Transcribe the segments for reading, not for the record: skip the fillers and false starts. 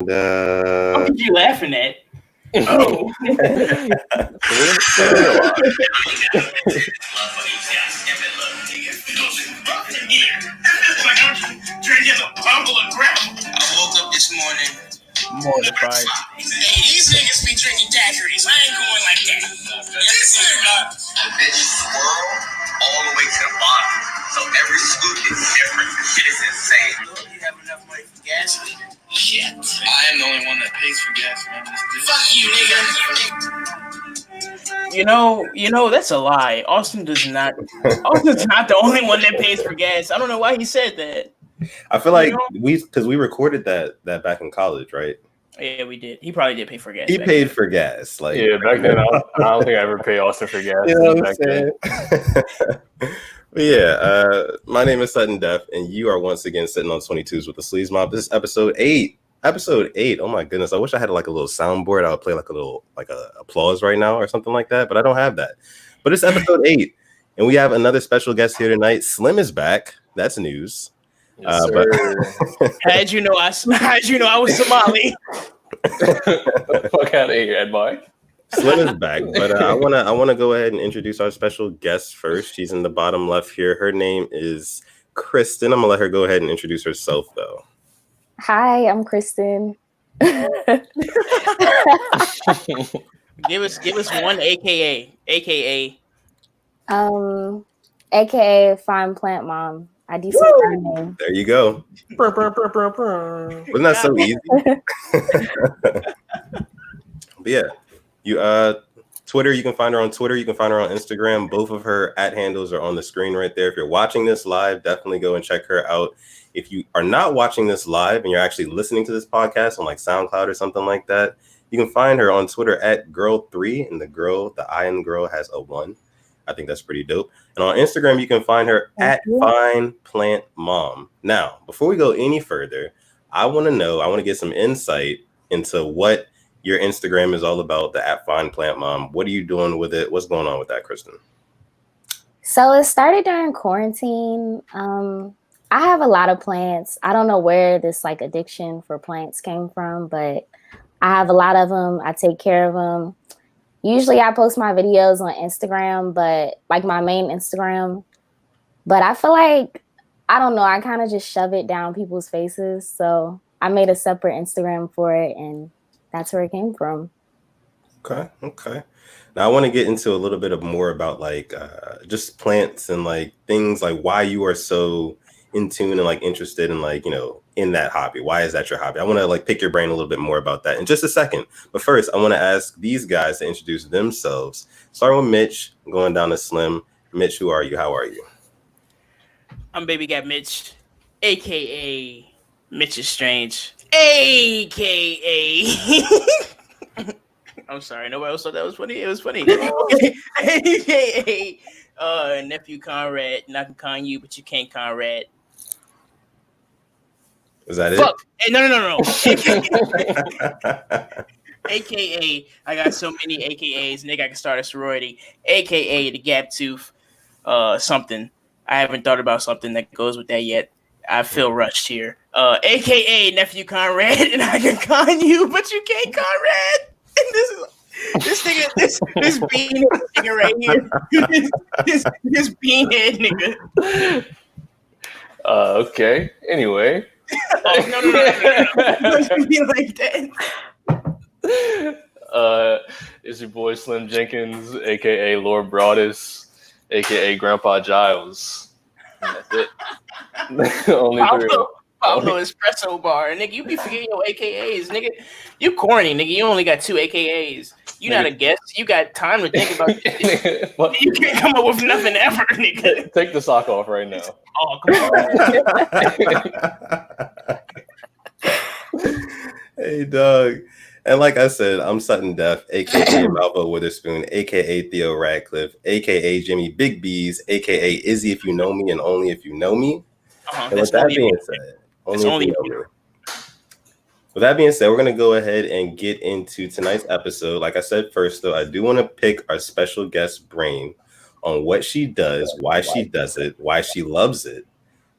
What are you laughing at? Oh. I woke up this morning mortified. Hey, these niggas be drinking daiquiris. I ain't going like that. This nigga, the bitch swirl all the way to the bottom. So every scoop is different. The shit is insane. You have enough money for gas? Shit. I am the only one that pays for gas, man. Fuck you, nigga. You know, that's a lie. Austin's not the only one that pays for gas. I don't know why he said that. I feel like we recorded that back in college, right? Yeah, we did. He probably did pay for gas. He paid for gas. Like, yeah, back then I don't think I ever paid Austin for gas. You know what I'm saying? Yeah, my name is Sittin Def, and you are once again sitting on 22s with the Sleaze Mob. This is episode 8. Episode 8. Oh my goodness! I wish I had like a little soundboard. I would play like a little applause right now or something like that, but I don't have that. But it's episode 8, and we have another special guest here tonight. Slim is back. That's news. Yes, But How'd you know I was Somali? Fuck out of here, Ed Boy. Slim is back, but I wanna go ahead and introduce our special guest first. She's in the bottom left here. Her name is Kristen. I'm gonna let her go ahead and introduce herself though. Hi, I'm Kristen. Give us one AKA. AKA Fine Plant Mom. I do some name. There you go. Wasn't that so easy? But yeah, you Twitter, you can find her on Twitter, you can find her on Instagram. Both of her @handles are on the screen right there. If you're watching this live, definitely go and check her out. If you are not watching this live and you're actually listening to this podcast on like SoundCloud or something like that, you can find her on Twitter @girl3, and the I in girl has a 1. I think that's pretty dope. And on Instagram, you can find her @FinePlantMom. Now, before we go any further, I want to get some insight into what your Instagram is all about, the @FinePlantMom. What are you doing with it? What's going on with that, Kristen? So it started during quarantine. I have a lot of plants. I don't know where this like addiction for plants came from, but I have a lot of them. I take care of them. Usually I post my videos on Instagram, but like my main Instagram. But I feel like, I don't know, I kind of just shove it down people's faces. So I made a separate Instagram for it, and that's where it came from. Okay. Now I want to get into a little bit of more about like just plants and like things like why you are so in tune and like interested in like, in that hobby. Why is that your hobby? I want to like pick your brain a little bit more about that in just a second. But first, I want to ask these guys to introduce themselves. Starting with Mitch, going down to Slim. Mitch, who are you? How are you? I'm Baby Got Mitch, AKA Mitch is Strange, AKA. I'm sorry, nobody else thought that was funny. It was funny. AKA nephew Conrad. Not can con you, but you can't Conrad. Is that Fuck. Hey, no. AKA, I got so many AKAs, nigga, I can start a sorority. AKA the Gap Tooth, something. I haven't thought about something that goes with that yet. I feel rushed here. AKA nephew Conrad, and I can con you, but you can't Conrad. And this bean nigga right here. this beanhead nigga. Okay. Anyway. Oh, no. Don't be like that. It's your boy Slim Jenkins, aka Lord Broadus, aka Grandpa Giles. And that's it. Only Pablo Espresso Bar, nigga. You be forgetting your AKAs, nigga. You corny, nigga. You only got 2 AKAs. You not a guest. You got time to think about this. You can't come up with nothing ever, nigga. Take the sock off right now. Oh, come on. Hey, dog. And like I said, I'm Sittin Def, a.k.a. Malvo Witherspoon, a.k.a. Theo Radcliffe, a.k.a. Jimmy Big B's, a.k.a. Izzy if you know me and only if you know me. And with that being said, with that being said, we're going to go ahead and get into tonight's episode. Like I said first, though, I do want to pick our special guest brain on what she does, why she does it, why she loves it.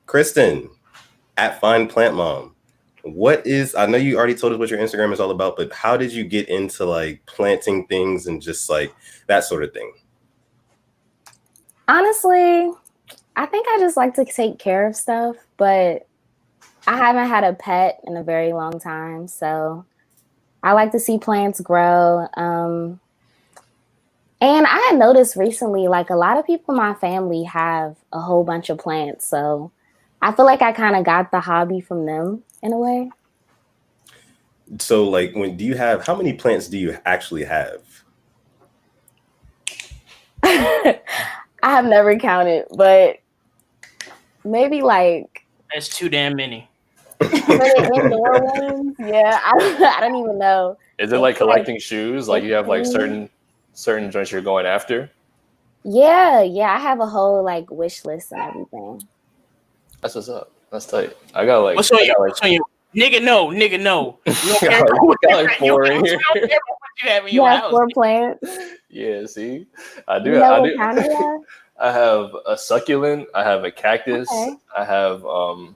Kristen, @FinePlantMom, what is? I know you already told us what your Instagram is all about, but how did you get into like planting things and just like that sort of thing? Honestly, I think I just like to take care of stuff, but I haven't had a pet in a very long time, so I like to see plants grow. And I had noticed recently, like a lot of people in my family have a whole bunch of plants. So I feel like I kind of got the hobby from them in a way. So like how many plants do you actually have? I have never counted, but maybe like That's too damn many. for the indoor ones, yeah, I don't even know. Is it like collecting shoes? Like you have like certain joints you're going after? Yeah, I have a whole like wish list and everything. That's what's up. That's tight. I got like What's on your nigga? No. We don't care about what I got like 4 in here. you have in You your have house. 4 plants. Yeah, see, I do. You know what kind you have? I have a succulent. I have a cactus. Okay. I have a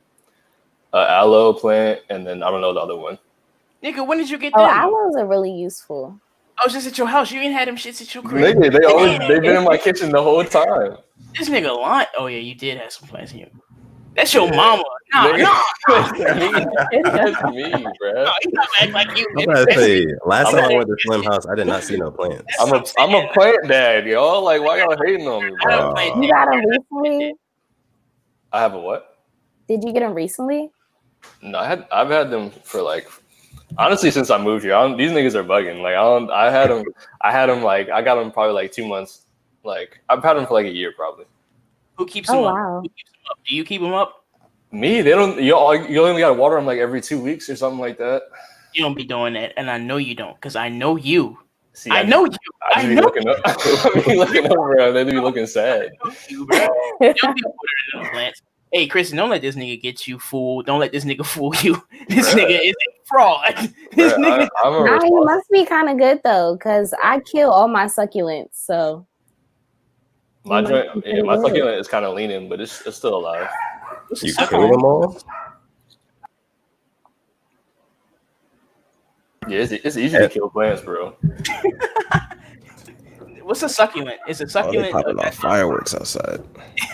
aloe plant, and then I don't know the other one. Nigga, when did you get Oh, them? aloes are really useful. I was just at your house. You ain't had them shits at your crib. Nigga, they've been in my kitchen the whole time. This nigga lying. Oh yeah, you did have some plants in your. That's your mama. Nigga, No. That's me, bro. No, you don't act like you. I'm about to say, last time I went to Slim House, I did not see no plants. I'm a plant dad, y'all. Like, why y'all hating on me, bro? You got them recently? I have a what? Did you get them recently? No, I've had them for like, honestly, since I moved here. These niggas are bugging. Like, I had them like, I got them probably like 2 months. Like, I've had them for like a year probably. Who keeps them up? Wow. Who keeps them up? Do you keep them up? Me? They don't. You only got to water them like every 2 weeks or something like that. You don't be doing that, and I know you don't, because I know you. See, I know you. I just be looking up. I be looking up, bro. They be looking sad. You, bro. You don't be watering them plants. Hey, Kristen, don't let this nigga get you fooled. Don't let this nigga fool you. This nigga is a fraud. This nigga. He must be kind of good though, because I kill all my succulents. So my succulent is kind of leaning, but it's still alive. You kill them all? Yeah, it's easy to kill plants, bro. What's a succulent? Is a succulent popping off fireworks outside?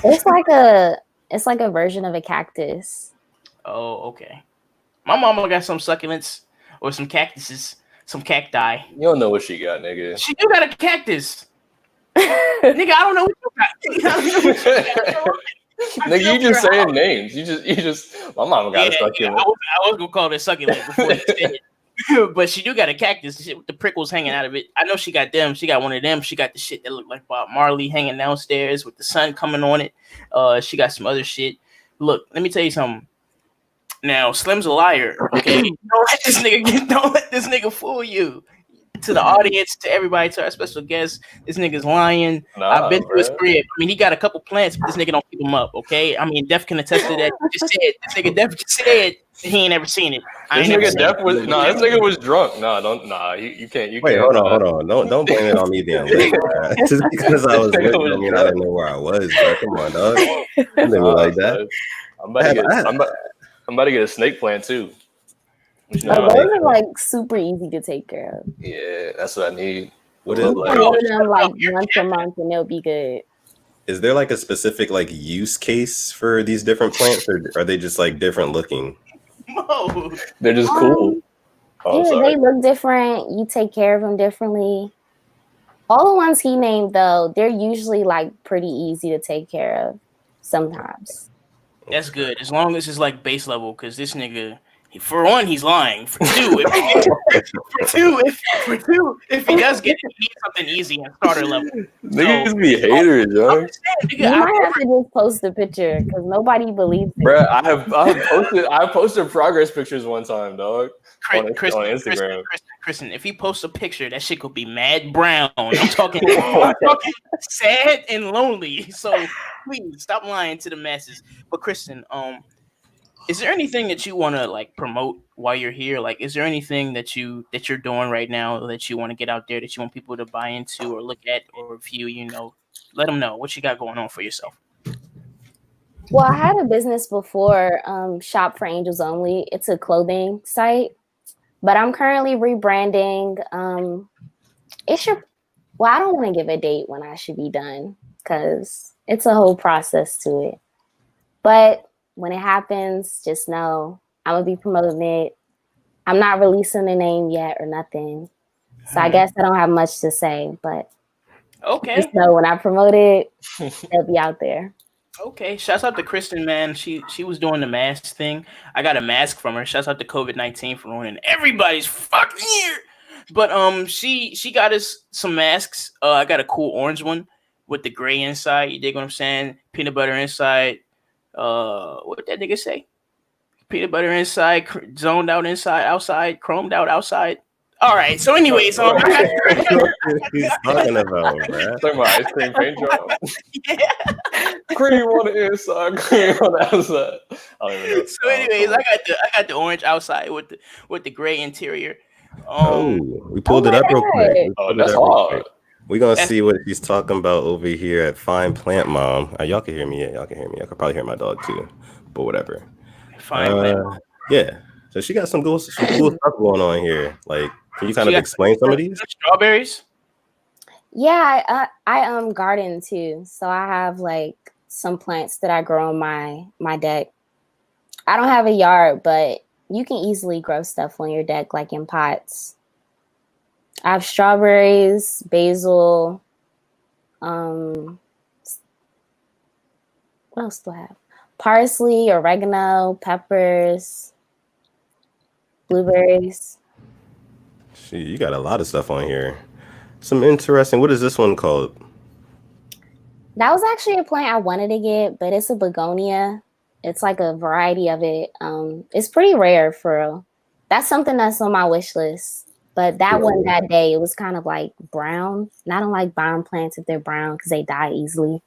It's like a version of a cactus. Oh, okay. My mama got some succulents or some cactuses, some cacti. You don't know what she got, nigga. She do got a cactus. Nigga, I don't know what you got. Nigga, you just saying names. You just. My mama got a succulent. I was gonna call it a succulent before you said it. But she do got a cactus, the shit with the prickles hanging out of it. I know she got them. She got one of them. She got the shit that looked like Bob Marley hanging downstairs with the sun coming on it. She got some other shit. Look, let me tell you something. Now, Slim's a liar. Okay, don't let this nigga fool you. To the audience, to everybody, to our special guest, this nigga's lying. I've been to his crib. I mean, he got a couple plants, but this nigga don't keep them up. Okay, I mean, Def can attest to that. This nigga Def just said he ain't never seen it. This nigga was drunk. You can't. Wait, hold on. Don't blame it on me being late. Just because I was late, don't mean I didn't know where I was. Bro. Come on, dog. Like that. I'm about to get a snake plant too. Those are like super easy to take care of. Yeah, that's what I need. What is like once a month and they'll be good. Is there like a specific like use case for these different plants, or are they just like different looking? No, they're just cool. They look different. You take care of them differently. All the ones he named though, they're usually like pretty easy to take care of. Sometimes. That's good as long as it's like base level, because this nigga. For one, he's lying. For two, if he does get it, he needs something easy and starter level. Niggas be haters, yo. You might have to just post a picture because nobody believes it. Bro, I posted progress pictures one time, dog. On Instagram. Kristen, if he posts a picture, that shit could be mad brown. I'm talking sad and lonely. So please stop lying to the masses. But Kristen, is there anything that you want to like promote while you're here? Like, is there anything that you're doing right now that you want to get out there that you want people to buy into or look at or review? Let them know what you got going on for yourself. Well, I had a business before, Shop for Angels Only. It's a clothing site, but I'm currently rebranding. It should. Well, I don't want to give a date when I should be done because it's a whole process to it. But when it happens, just know I'm gonna be promoting it. I'm not releasing the name yet or nothing, so I guess I don't have much to say. But Okay. just know when I promote it, it'll be out there. Okay, shouts out to Kristen, man. She was doing the mask thing. I got a mask from her. Shouts out to COVID-19 for ruining everybody's fucking year. But she got us some masks. I got a cool orange one with the gray inside. You dig what I'm saying? Peanut butter inside. What did that nigga say? Peanut butter inside, zoned out inside, outside, chromed out outside. All right. So anyway, so What he's talking about, bruh? Talking about ice cream paint job. yeah. Cream on the inside, cream on the outside. I don't even know. So anyways, I got the orange outside with the gray interior. We pulled it up real quick. That's hard. We're gonna see what he's talking about over here at Fine Plant Mom. Y'all can hear me. Yeah, y'all can hear me. I could probably hear my dog too, but whatever. Fine Plant Mom. Yeah. So she got some cool stuff going on here. Like, can you kind of explain some of these? Strawberries? Yeah, I garden too. So I have like some plants that I grow on my deck. I don't have a yard, but you can easily grow stuff on your deck, like in pots. I have strawberries, basil. What else do I have? Parsley, oregano, peppers, blueberries. Shit, you got a lot of stuff on here. Some interesting. What is this one called? That was actually a plant I wanted to get, but it's a begonia. It's like a variety of it. It's pretty rare for real. That's something that's on my wish list. But that one that day, it was kind of like brown. And I don't like buying plants if they're brown because they die easily.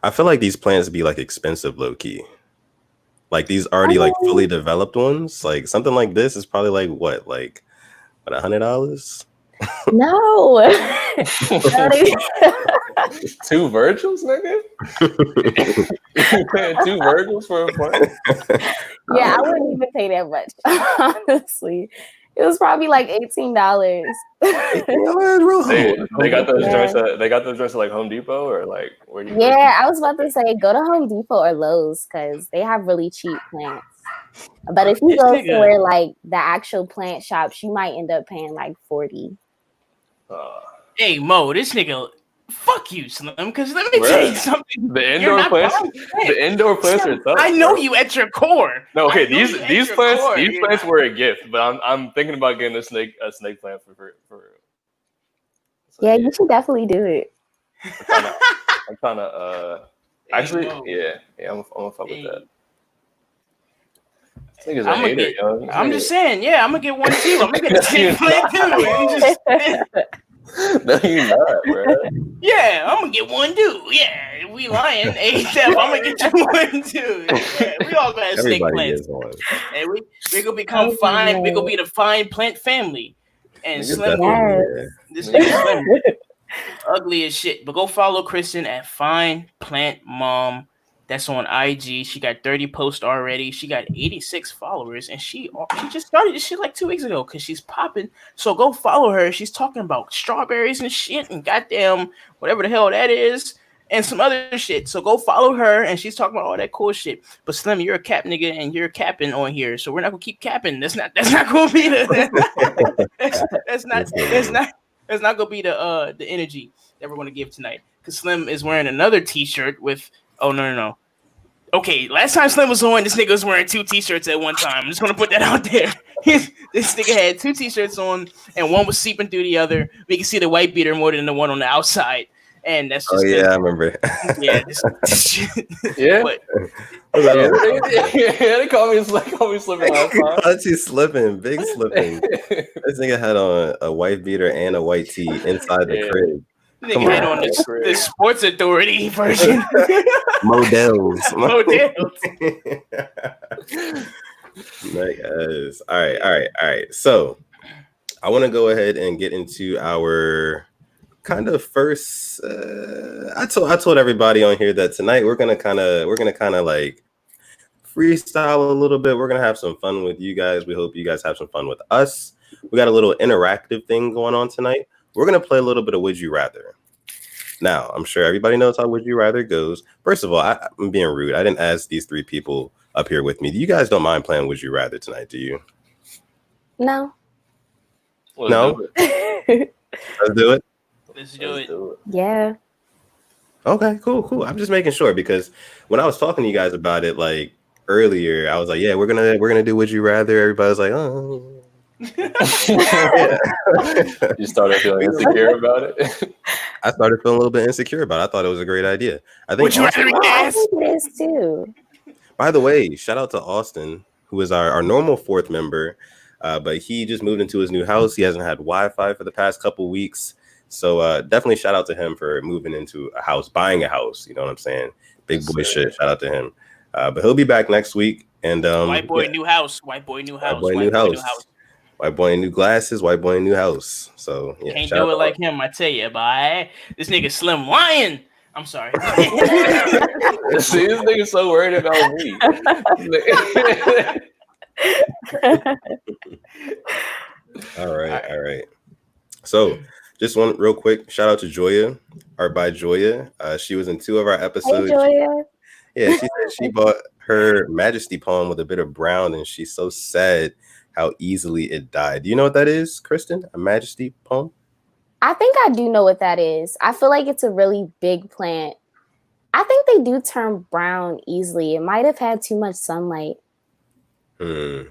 I feel like these plants be like expensive low key. Like these already like fully developed ones. Like something like this is probably like what $100? No. 2 Virgils, nigga? You paying 2 Virgils for a plant? Yeah, I wouldn't even pay that much, honestly. It was probably like $18. They got those joints at like Home Depot or like where do you I was about to say go to Home Depot or Lowe's because they have really cheap plants. But if you go somewhere like the actual plant shops, you might end up paying like $40. Hey Mo, this nigga, fuck you, Slim. Because let me tell you something. The indoor plants are tough. I know you at your core. No, okay, these plants were a gift, but I'm thinking about getting a snake plant for so, yeah, you should definitely do it. I'm trying to actually, I'm gonna fuck with that. I'm just saying, I'm gonna get one too. I'm gonna get the snake plant too. No, you're not, bro. Yeah, I'm gonna get one too. Yeah, we lying. Hey, Steph, I'm gonna get you one too. Yeah, we all gonna have snake plants. And we gonna become fine. We gonna be the fine plant family. And Slim, this nigga Slim, ugly as shit. But go follow Kristen at Fine Plant Mom. That's on IG. She got 30 posts already. She got 86 followers, and she just started this shit like 2 weeks ago because she's popping. So go follow her. She's talking about strawberries and shit and goddamn whatever the hell that is and some other shit. So go follow her, and she's talking about all that cool shit. But Slim, you're a cap nigga, and you're capping on here, so we're not gonna keep capping. That's not gonna be the that's not gonna be the energy that we're gonna give tonight. Because Slim is wearing another T-shirt with. Oh, no. Okay, last time Slim was on, this nigga was wearing 2 T-shirts at one time. I'm just going to put that out there. This nigga had 2 T-shirts on, and one was seeping through the other. We can see the white beater more than the one on the outside. And that's just... I remember. Yeah, this shit. Yeah? They call me slipping last time. Caught you slipping, big slipping. This nigga had on a white beater and a white tee inside the crib. Nigga had on the Sports Authority version. Models. Nice. All right. So I want to go ahead and get into our kind of first, I told everybody on here that tonight we're gonna kind of like freestyle a little bit. We're gonna have some fun with you guys. We hope you guys have some fun with us. We got a little interactive thing going on tonight. We're gonna play a little bit of Would You Rather. Now, I'm sure everybody knows how Would You Rather goes. First of all, I'm being rude. I didn't ask these three people up here with me. You guys don't mind playing Would You Rather tonight, do you? No. No? Let's do it. Let's do it. Yeah. Okay, cool. I'm just making sure because when I was talking to you guys about it like earlier, I was like, yeah, we're gonna do Would You Rather. Everybody was like, oh. Yeah. You started feeling insecure about it. I started feeling a little bit insecure about it. I thought it was a great idea. I think Would you rather I think it is too. By the way, shout out to Austin, who is our normal fourth member, but he just moved into his new house. He hasn't had Wi-Fi for the past couple weeks. So definitely shout out to him for moving into a house, buying a house. You know what I'm saying? Big boy shit. Shout out to him. But he'll be back next week. And white boy, new house. White boy, new house. White boy, new house. White boy in new glasses. White boy in new house. So yeah, can't do it like him. I tell you, boy. This nigga slim lying. I'm sorry. See, this nigga's so worried about me. All right. So, just one real quick shout out to Joya, art by Joya. She was in 2 of our episodes. Hey, Joya. Yeah, she said she bought her Majesty poem with a bit of brown, and she's so sad how easily it died. Do you know what that is, Kristen? A Majesty poem? I think I do know what that is. I feel like it's a really big plant. I think they do turn brown easily. It might have had too much sunlight. Okay.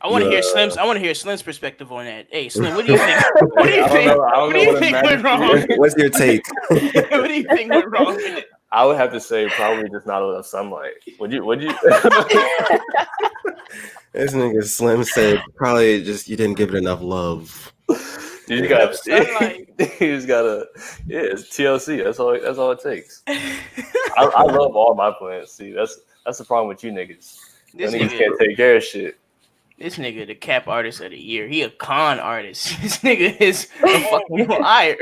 I want to hear Slim's. I want to hear Slim's perspective on that. Hey, Slim, what do you think? What do you think? What do you think went wrong? What's your take? What do you think went wrong with it? I would have to say probably just not enough sunlight. Would you? This nigga Slim said probably just you didn't give it enough love. You just gotta. Yeah, it's TLC. That's all it takes. I love all my plants. See, that's the problem with you niggas. This niggas can't take care of shit. This nigga, the cap artist of the year. He a con artist. This nigga is a fucking liar.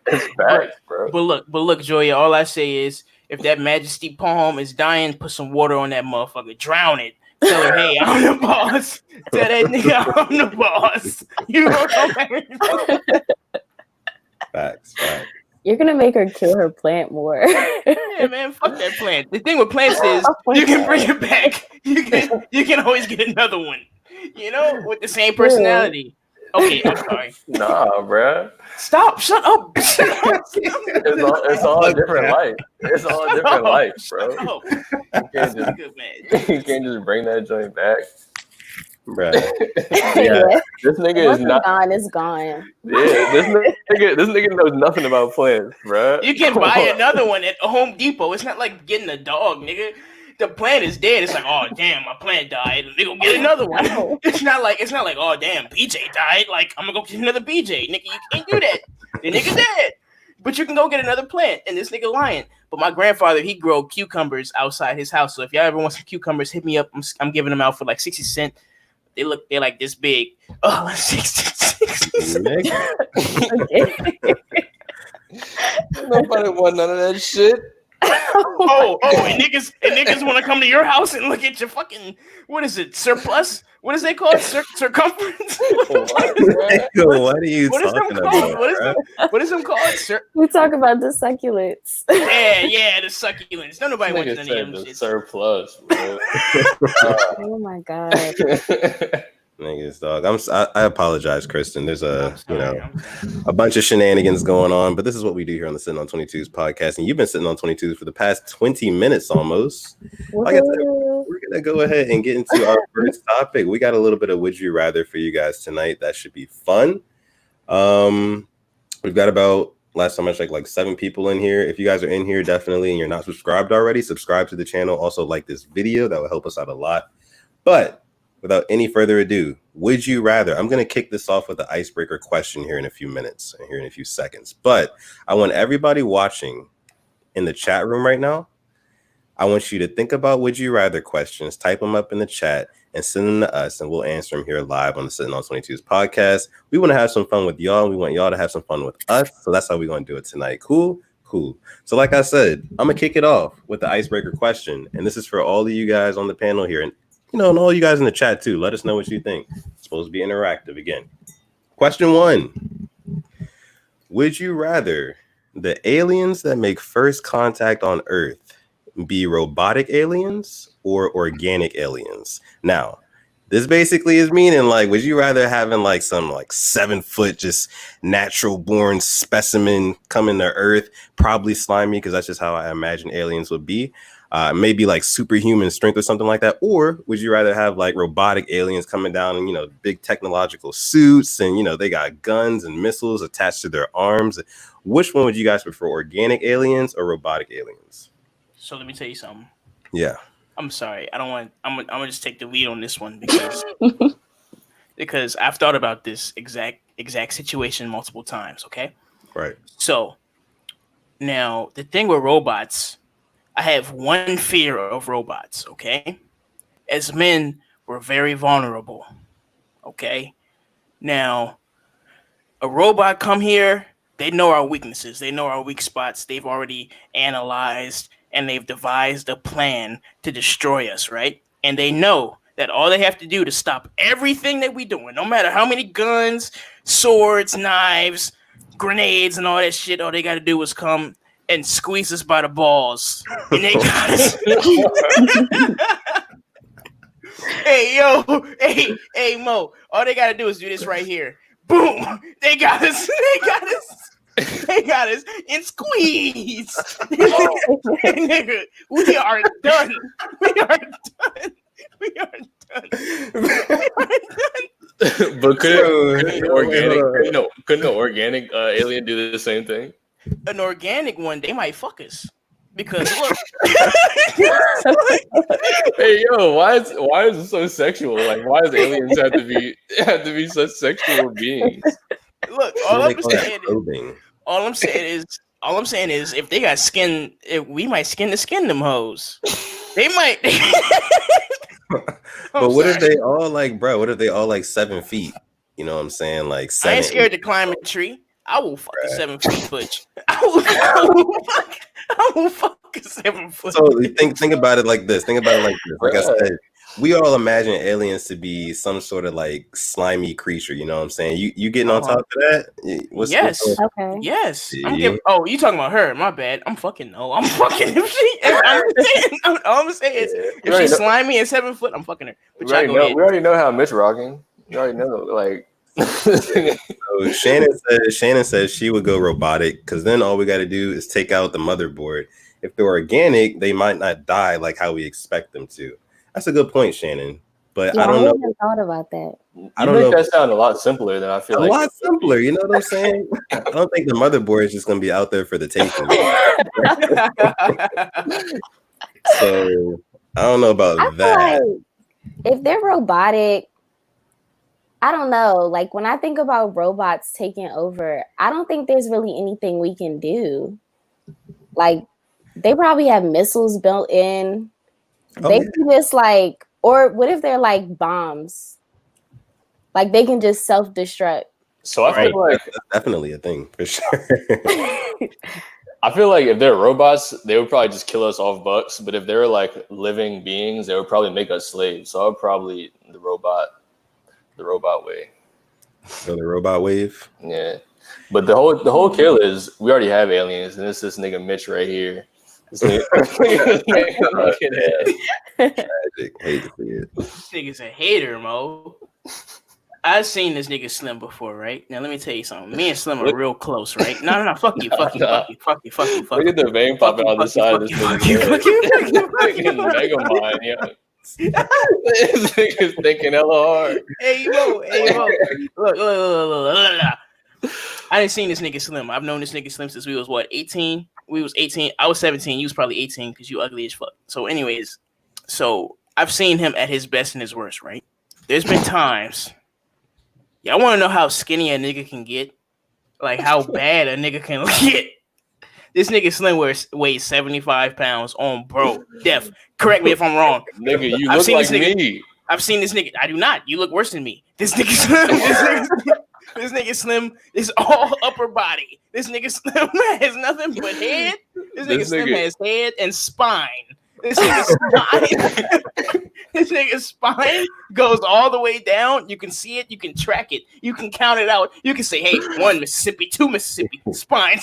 It's facts, bro. But look, Joya. All I say is, if that Majesty poem is dying, put some water on that motherfucker. Drown it. Tell her, hey, I'm the boss. Tell that nigga I'm the boss. You know Facts. You're gonna make her kill her plant more. Yeah, man, fuck that plant. The thing with plants is you can bring it back. You can always get another one. You know, with the same personality. Okay, I'm sorry. Nah, bro. Stop. Shut up. It's all a different life. It's all a different life, bro. You can't just bring that joint back. Bruh. Yeah. This nigga is not gone. It's gone. Yeah, this nigga knows nothing about plants, bro. You can buy another one at Home Depot. It's not like getting a dog, nigga. The plant is dead. It's like, oh damn, my plant died. They go get another one. It's not like, oh damn, BJ died. Like, I'm gonna go get another BJ. Nigga, you can't do that. The nigga dead. But you can go get another plant, and this nigga lying. But my grandfather, he grow cucumbers outside his house. So if y'all ever want some cucumbers, hit me up. I'm giving them out for like 60 cents. They're like this big. Oh, 60 cents. Nobody want none of that shit. and niggas want to come to your house and look at your fucking, what is it, surplus? What is they called? Circumference? What are you talking about? What is them called? We talk about the succulents. Yeah, the succulents. Nobody wants any of them shit. Surplus, bro. Oh my god. Niggas, dog. I apologize, Kristen. There's a bunch of shenanigans going on, but this is what we do here on the Sittin On 22s podcast, and you've been sitting on 22s for the past 20 minutes almost. Like I said, we're gonna go ahead and get into our first topic. We got a little bit of Would You Rather for you guys tonight. That should be fun. We've got about, last time I checked, like 7 people in here. If you guys are in here, definitely, and you're not subscribed already, subscribe to the channel. Also, like this video. That will help us out a lot. But without any further ado, would you rather? I'm going to kick this off with the icebreaker question here in a few minutes, here in a few seconds. But I want everybody watching in the chat room right now, I want you to think about would you rather questions, type them up in the chat, and send them to us, and we'll answer them here live on the Sittin On 22's podcast. We want to have some fun with y'all, and we want y'all to have some fun with us, so that's how we're going to do it tonight. Cool? So like I said, I'm going to kick it off with the icebreaker question, and this is for all of you guys on the panel here, and and all you guys in the chat too. Let us know what you think. It's supposed to be interactive again. Question 1. Would you rather the aliens that make first contact on Earth be robotic aliens or organic aliens? Now, this basically is meaning like, would you rather having like some like 7 foot just natural born specimen coming to Earth, probably slimy because that's just how I imagine aliens would be, maybe like superhuman strength or something like that, or would you rather have like robotic aliens coming down in big technological suits and they got guns and missiles attached to their arms? Which one would you guys prefer, organic aliens or robotic aliens? So let me tell you something. Yeah. I'm sorry. I don't want. I'm gonna just take the lead on this one because I've thought about this exact situation multiple times. Okay. Right. So now the thing with robots, I have one fear of robots. Okay. As men, we're very vulnerable. Okay. Now, a robot come here. They know our weaknesses. They know our weak spots. They've already analyzed and they've devised a plan to destroy us, right? And they know that all they have to do to stop everything that we're doing, no matter how many guns, swords, knives, grenades, and all that shit, all they got to do is come and squeeze us by the balls. And they got us. Hey, Mo, all they got to do is do this right here. Boom! They got us. They got us and squeeze. Nigga, we are done. But couldn't an organic alien do the same thing? An organic one, they might fuck us. Because look, hey yo, why is it so sexual? Like, why does aliens have to be such sexual beings? Look, all I'm saying is, if they got skin, we might skin them hoes. They might. But what if they all like, bro? What if they all like 7 feet? You know what I'm saying? Like 7. I ain't scared to climb a tree. I will fuck a 7 foot butch. I will fuck a 7 foot. So think about it like this. Like I said, we all imagine aliens to be some sort of like slimy creature. You know what I'm saying? You getting on top of that? Yes. Okay. Yes. You talking about her? My bad. I'm fucking. I'm saying is if she's slimy and 7 foot, I'm fucking her. But we already know how Mitch rocking. You already know, like. So Shannon says she would go robotic because then all we got to do is take out the motherboard. If they're organic, they might not die like how we expect them to. That's a good point, Shannon. But I don't know. I thought about that. I don't know. That sound a lot simpler than I feel. A lot simpler. You know what I'm saying? I don't think the motherboard is just going to be out there for the taking. So I don't know about that. Like if they're robotic, I don't know. Like when I think about robots taking over, I don't think there's really anything we can do. Like they probably have missiles built in. They can just like, or what if they're like bombs? Like they can just self-destruct. So I feel like that's definitely a thing for sure. I feel like if they're robots, they would probably just kill us off bucks. But if they're like living beings, they would probably make us slaves. So I would probably the robot way. So the robot wave. Yeah, but the whole kill is we already have aliens, and it's this nigga Mitch right here. Tragic. Hate to see it. This nigga's a hater, Mo. I've seen this nigga Slim before, right? Now let me tell you something. Me and Slim are real close, right? No, fuck you. Look at the vein popping on the side of this nigga. Mega mind, yeah. This nigga's thinking hella hard. Hey, Mo. Look. I didn't seen this nigga Slim. I've known this nigga Slim since we was 18? We was 18. I was 17. You was probably 18 because you ugly as fuck. So anyways, I've seen him at his best and his worst, right? There's been times. Y'all want to know how skinny a nigga can get? Like how bad a nigga can get? This nigga Slim weighs 75 pounds on bro. Def, correct me if I'm wrong. Nigga, you look like me. I've seen this nigga. I do not. You look worse than me. This nigga Slim. This nigga Slim is all upper body. This nigga Slim has nothing but head. This nigga Slim has head and spine. This nigga's spine goes all the way down. You can see it. You can track it. You can count it out. You can say, hey, 1 Mississippi, 2 Mississippi, spine.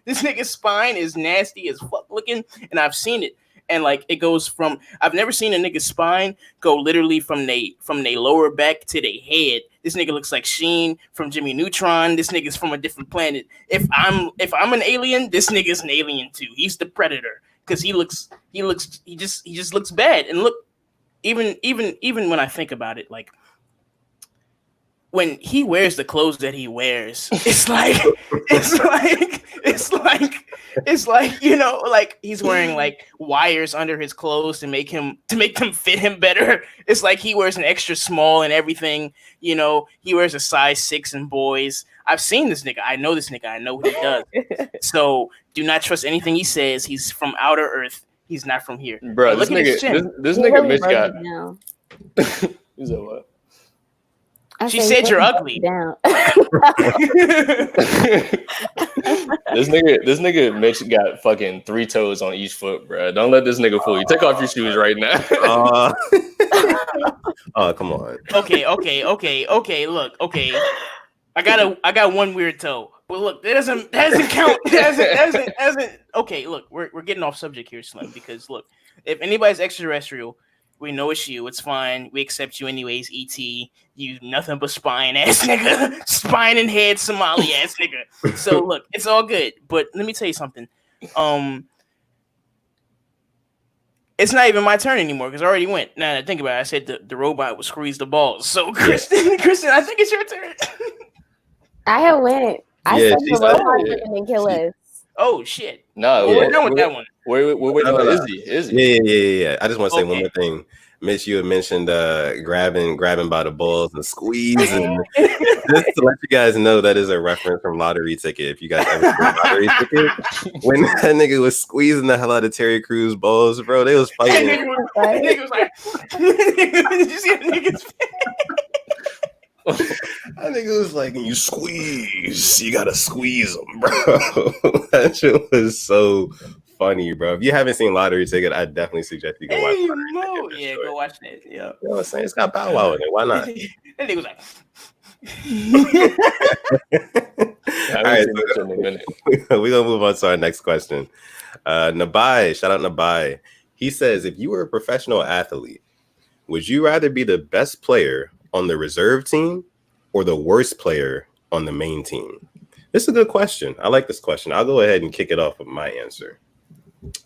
This nigga's spine is nasty as fuck looking, and I've seen it. And like it goes from, I've never seen a nigga's spine go literally from they lower back to their head. This nigga looks like Sheen from Jimmy Neutron. This nigga's from a different planet. If I'm an alien, this nigga's an alien too. He's the Predator because he just looks bad. And look, even when I think about it, like when he wears the clothes that he wears, it's like you know, like he's wearing like wires under his clothes to make them fit him better. It's like he wears an extra small and everything. You know, he wears a size 6 in boys. I've seen this nigga. I know this nigga. I know what he does. So do not trust anything he says. He's from outer Earth. He's not from here. Bro, this nigga Mitch got. You said what? She said you're ugly. This nigga Mitch got fucking 3 toes on each foot, bro. Don't let this nigga fool you. Take off your shoes right now. Oh, come on. Okay. Look, okay. I got 1 weird toe, but look, that doesn't count. That doesn't. Okay, look, we're getting off subject here, Slim. Because look, if anybody's extraterrestrial, we know it's you. It's fine. We accept you anyways, E.T. You nothing but spine ass nigga. Spine and head Somali ass nigga. So look, it's all good. But let me tell you something. It's not even my turn anymore because I already went. Now that I think about it, I said the robot would squeeze the balls. So Kristen, I think it's your turn. I have went. I said the robot didn't kill us. Oh shit. No, we're done with that one. We're waiting on Izzy. Yeah. I just want to say one more thing. Mitch, you had mentioned grabbing by the balls and squeezing. Just to let you guys know, that is a reference from Lottery Ticket. If you guys ever seen Lottery Ticket, when that nigga was squeezing the hell out of Terry Crews' balls, bro, they was fighting. That nigga was like, did you see that nigga's face? That nigga was like, you squeeze, you gotta squeeze them, bro. That shit was so funny, bro. If you haven't seen Lottery Ticket, I definitely suggest you go watch Lottery Ticket. Yeah, go watch that. Yeah. You know what I'm saying? It's got Bow Wow in it. Why not? That nigga was like, all right, we're gonna move on to our next question. Nabai, shout out Nabai. He says, if you were a professional athlete, would you rather be the best player on the reserve team or the worst player on the main team? This is a good question. I like this question. I'll go ahead and kick it off with my answer.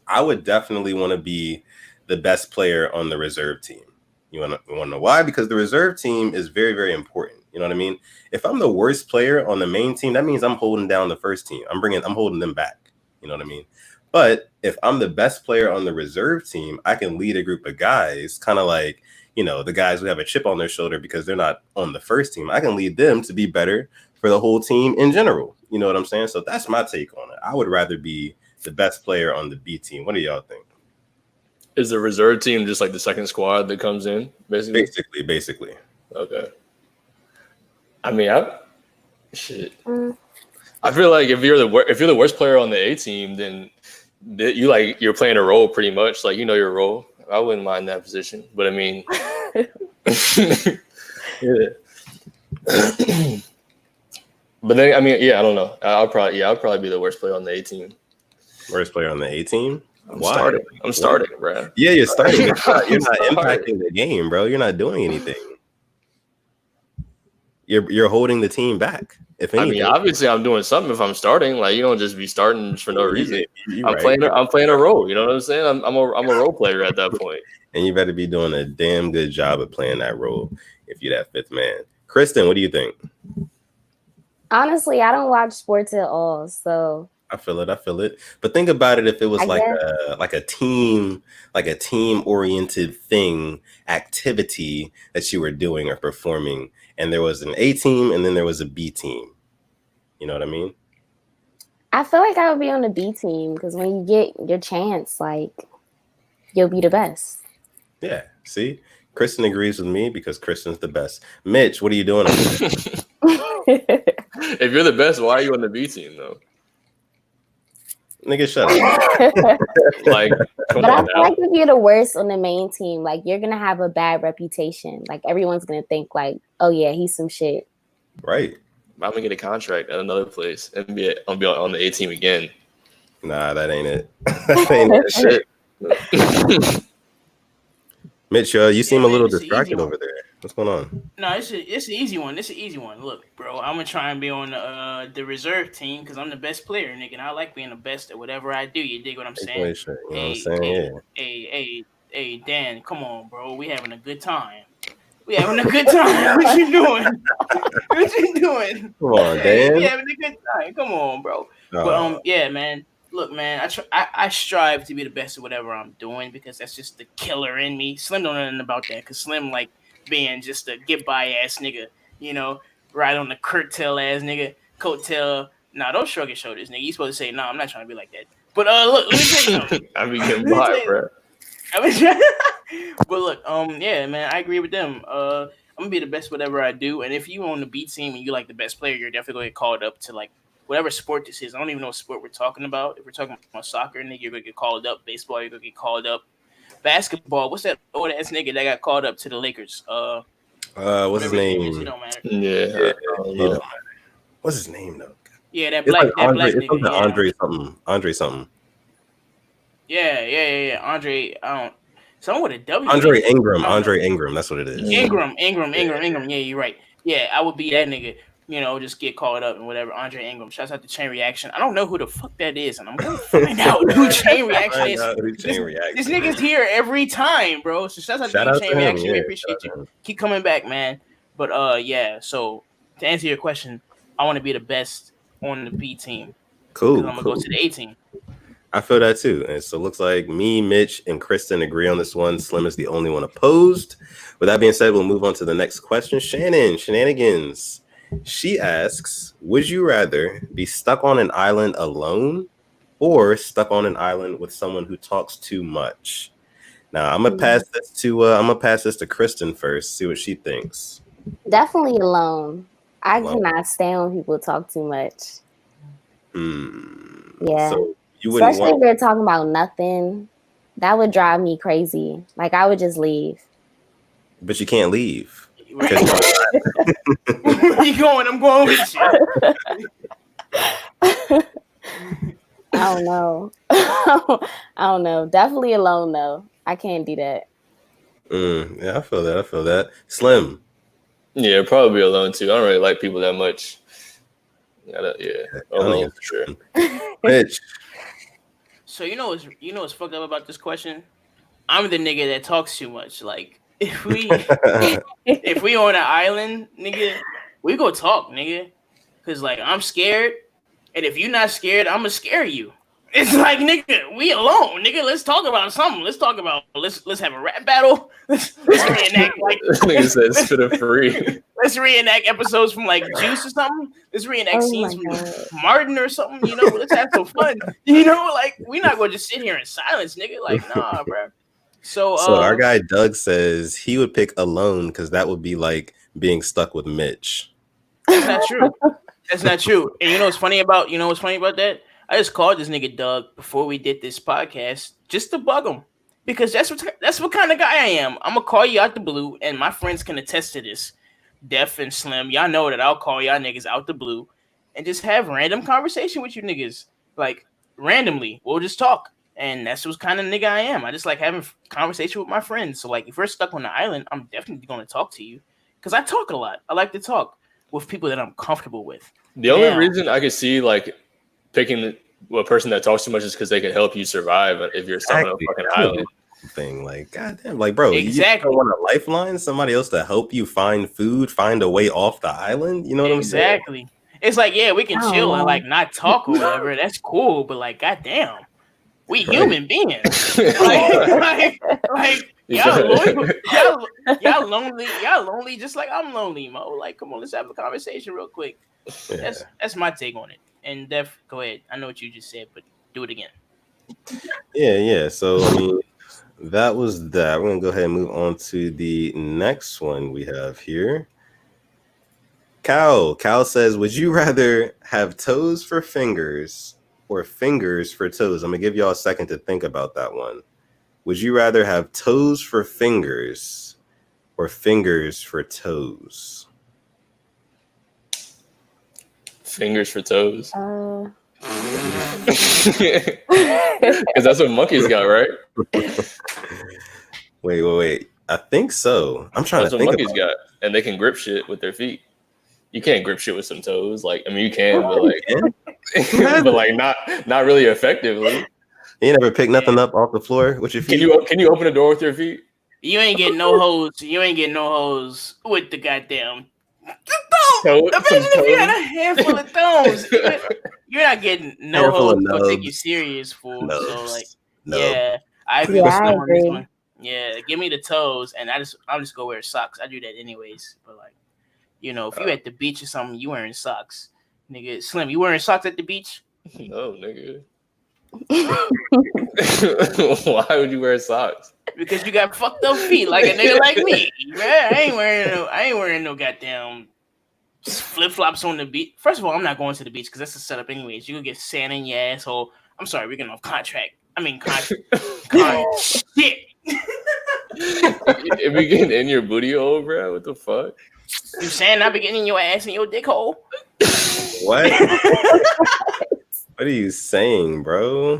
I would definitely want to be the best player on the reserve team. You want to know why? Because the reserve team is very, very important. You know what I mean? If I'm the worst player on the main team, that means I'm holding down the first team. I'm holding them back. You know what I mean? But if I'm the best player on the reserve team, I can lead a group of guys, kind of like, you know, the guys who have a chip on their shoulder because they're not on the first team. I can lead them to be better for the whole team in general. You know what I'm saying? So that's my take on it. I would rather be the best player on the B team. What do y'all think? Is the reserve team just like the second squad that comes in, basically? Basically. Okay. I mean, I feel like if you're the worst player on the A team, then you're playing a role pretty much. Like, you know your role. I wouldn't mind that position, but I mean, yeah. But then, I mean, yeah, I don't know. I'll probably be the worst player on the A team. Worst player on the A team? I'm starting, bro. Yeah, you're starting. You're not impacting the game, bro. You're not doing anything. You're holding the team back. If anything. I mean, obviously, I'm doing something if I'm starting. Like, you don't just be starting for no reason. I'm right. playing a role. You know what I'm saying? I'm a role player at that point. And you better be doing a damn good job of playing that role if you're that fifth man. Kristen, what do you think? Honestly, I don't watch sports at all, so I feel it. But think about it, if it was like a team oriented activity that you were doing or performing, and there was an A team and then there was a B team. You know what I mean? I feel like I would be on the B team because when you get your chance, like you'll be the best. Yeah. See, Kristen agrees with me because Kristen's the best. Mitch, what are you doing? If you're the best, why are you on the B team though? Nigga, shut up. Like, but I feel like if you're the worst on the main team, like you're gonna have a bad reputation. Like everyone's gonna think like, oh yeah, he's some shit. Right. I'm gonna get a contract at another place and I'll be on the A team again. Nah, that ain't it. That ain't it. Mitch, you seem a little distracted over there. What's going on? No, it's an easy one. It's an easy one. Look, bro, I'm gonna try and be on the reserve team because I'm the best player, nigga. And I like being the best at whatever I do. You dig what I'm saying? You know what I'm saying? Hey, Dan, come on, bro. We having a good time. We having a good time. What you doing? What you doing? Come on, Dan. We having a good time. Come on, bro. But yeah, man. Look, man, I strive to be the best at whatever I'm doing because that's just the killer in me. Slim don't know nothing about that because Slim like being just a get by ass nigga, you know, right on the curtail ass nigga, coattail. Nah, don't shrug your shoulders, nigga. You supposed to say, nah, I'm not trying to be like that. But look, let me tell you something. I be getting by, bro. But look, yeah, man, I agree with them. I'm gonna be the best whatever I do, and if you on the B team and you like the best player, you're definitely gonna get called up to like whatever sport this is. I don't even know what sport we're talking about. If we're talking about soccer, nigga, you're gonna get called up. Baseball, you're gonna get called up. Basketball, what's that old ass nigga that got called up to the Lakers? What's his name? It don't matter. Yeah. What's his name though? Yeah, that black nigga. Yeah. Andre something. Yeah. Andre, I don't. Someone with a W. Andre Ingram. That's what it is. Ingram. Yeah, you're right. Yeah, I would be that nigga. You know, just get called up and whatever. Andre Ingram. Shouts out to Chain Reaction. I don't know who the fuck that is, and I'm gonna find out who Chain Reaction is. This nigga's here every time, bro. So shouts out to Chain Reaction. We appreciate you. Keep coming back, man. But yeah. So to answer your question, I want to be the best on the B team. Cool. I'm gonna go to the A team. I feel that too. And so it looks like me, Mitch, and Kristen agree on this one. Slim is the only one opposed. With that being said, we'll move on to the next question. Shannon, Shenanigans. She asks, would you rather be stuck on an island alone or stuck on an island with someone who talks too much? Now I'm gonna pass this to Kristen first, see what she thinks. Definitely alone. I cannot stand when people talk too much. Yeah. So especially if they're talking about nothing, that would drive me crazy. Like I would just leave. But you can't leave. Where you going? I'm going with you. I don't know. I don't know. Definitely alone though. I can't do that. Yeah, I feel that. Slim. Yeah, probably alone too. I don't really like people that much. Alone for sure. Bitch. So you know what's fucked up about this question? I'm the nigga that talks too much. Like if we on an island, nigga, we go talk, nigga. Cause like I'm scared, and if you're not scared, I'ma scare you. It's like, nigga, we alone, nigga. Let's talk about something. Let's have a rap battle. Let's reenact like nigga said spit it free. Let's reenact episodes from like Juice or something. Let's reenact scenes from Martin or something. You know, let's have some fun. You know, like we're not gonna just sit here in silence, nigga. Like, nah, bro. So our guy Doug says he would pick alone because that would be like being stuck with Mitch. That's not true. That's not true. And you know what's funny about that? I just called this nigga Doug before we did this podcast just to bug him because that's what kind of guy I am. I'm gonna call you out the blue, and my friends can attest to this. Def and Slim, y'all know that I'll call y'all niggas out the blue and just have random conversation with you niggas. Like randomly, we'll just talk. And that's what kind of nigga I am. I just like having conversation with my friends. So like if we're stuck on the island, I'm definitely going to talk to you because I talk a lot. I like to talk with people that I'm comfortable with. The only reason I could see like picking a person that talks too much is because they can help you survive if you're stuck on a fucking island. Thing like goddamn, like bro, exactly. You don't want a lifeline, somebody else to help you find food, find a way off the island. You know what I'm saying? Exactly. It's like we can chill and like not talk or whatever. That's cool, but like goddamn. We human beings. like y'all lonely just like I'm lonely, Mo. Like, come on, let's have a conversation real quick. Yeah. That's my take on it. And Def, go ahead. I know what you just said, but do it again. Yeah. So I mean, that was that. We're gonna go ahead and move on to the next one we have here. Cal says, would you rather have toes for fingers or fingers for toes? I'm gonna give y'all a second to think about that one. Would you rather have toes for fingers or fingers for toes? Fingers for toes. Because that's what monkeys got, right? Wait. I think so. I'm trying That's to what think monkeys got. And they can grip shit with their feet. You can't grip shit with some toes. Like, I mean, you can, but like, but like not really effectively. You never pick nothing up off the floor with your feet? Can you open a door with your feet? You ain't getting no hose. You ain't getting no hose with the goddamn Toes, imagine if you had a handful of thumbs. You're not getting no hose to take you serious, fool. So like, yeah, I agree with Slim on this one. Yeah, give me the toes, and I'll just go wear socks. I do that anyways. But like, you know, if you at the beach or something, you wearing socks, nigga. Slim, you wearing socks at the beach? No, nigga. Why would you wear socks? Because you got fucked up feet like a nigga like me, man. I ain't wearing no goddamn flip flops on the beach. First of all, I'm not going to the beach because that's a setup anyways. You gonna get sand in your asshole. I'm sorry, we're getting off contract. I mean, shit. It be getting in your booty hole, bro. What the fuck? You saying I be getting in your ass in your dick hole? What? What are you saying, bro?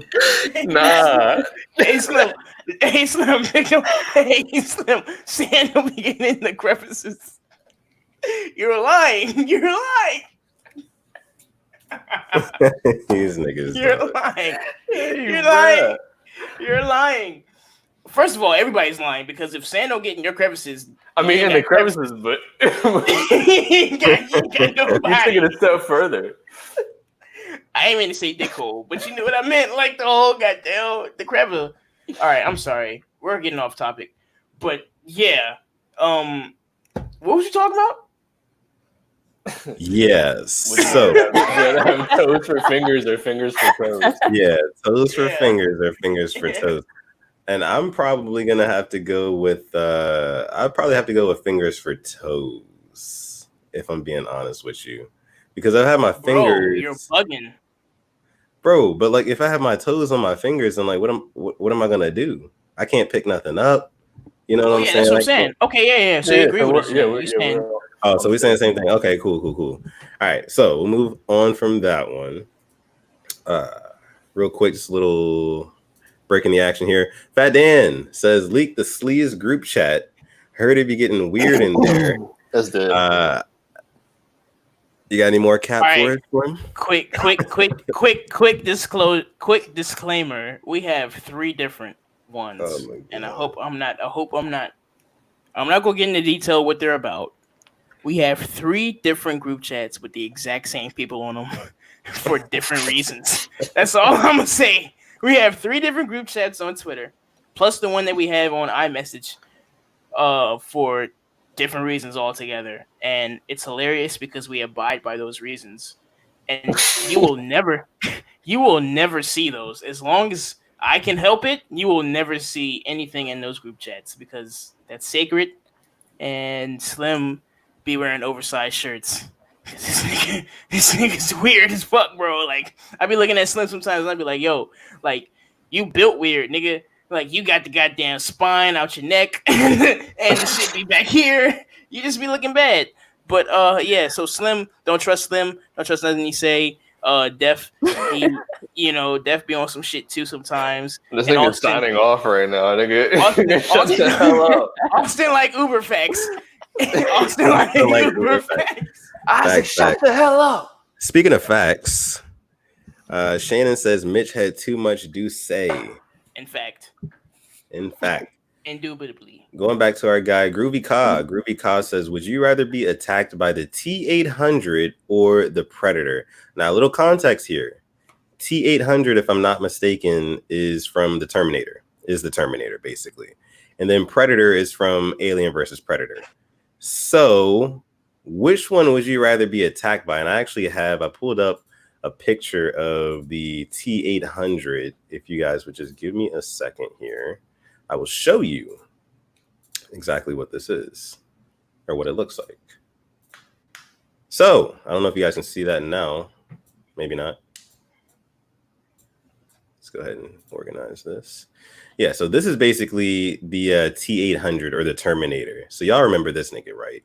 Nah. Hey Slim, hey Slim, sand will be getting in the crevices. You're lying. You're lying. These niggas. You're lying. You're lying. You're lying. First of all, everybody's lying because if sand don't get in your crevices, I mean, in the crevices, but you got nobody. You're taking a step further. I ain't mean to say dick hole, but you know what I meant, like the whole goddamn the crevice. All right, I'm sorry, we're getting off topic, but yeah, what was you talking about? Yes. So have toes for fingers or fingers for toes. Yeah, toes for fingers or fingers for toes. And I'm probably gonna have to go with I'd probably have to go with fingers for toes, if I'm being honest with you. Because I've had my fingers. You're bugging. Bro, but like if I have my toes on my fingers, then like what am I gonna do? I can't pick nothing up. You know what I'm saying? That's what I'm saying. Okay, yeah. So you agree with us? Oh, so we're saying the same thing. Okay, cool. All right, so we'll move on from that one. Real quick, just a little breaking the action here. Fat Dan says, leak the sleaze group chat. Heard it be getting weird in there. That's good. You got any more cap for him? Quick disclaimer. We have 3 different ones. And I hope I'm not gonna get into detail what they're about. We have 3 different group chats with the exact same people on them for different reasons. That's all I'm gonna say. We have 3 different group chats on Twitter, plus the one that we have on iMessage, for different reasons altogether. And it's hilarious because we abide by those reasons. And you will never see those. As long as I can help it, you will never see anything in those group chats because that's sacred. And Slim be wearing oversized shirts. This nigga's weird as fuck, bro. Like, I be looking at Slim sometimes and I be like, yo, like, you built weird, nigga. Like, you got the goddamn spine out your neck and the shit be back here. You just be looking bad. But, yeah, so Slim, don't trust Slim. Don't trust nothing he say. Def be on some shit too sometimes. This nigga's signing off right now, nigga. Shut the hell up. Austin like Uber facts. Austin like Uber facts. I said, shut the hell up. Speaking of facts, Shannon says Mitch had too much do say. In fact. Indubitably. Going back to our guy, Groovy Ka says, would you rather be attacked by the T-800 or the Predator? Now, a little context here. T-800, if I'm not mistaken, is from the Terminator, basically. And then Predator is from Alien versus Predator. So, which one would you rather be attacked by? And I pulled up a picture of the T800. If you guys would just give me a second here, I will show you exactly what this is or what it looks like. So I don't know if you guys can see that now. Maybe not. Let's go ahead and organize this. Yeah, so this is basically the T800 or the Terminator. So y'all remember this nigga, right?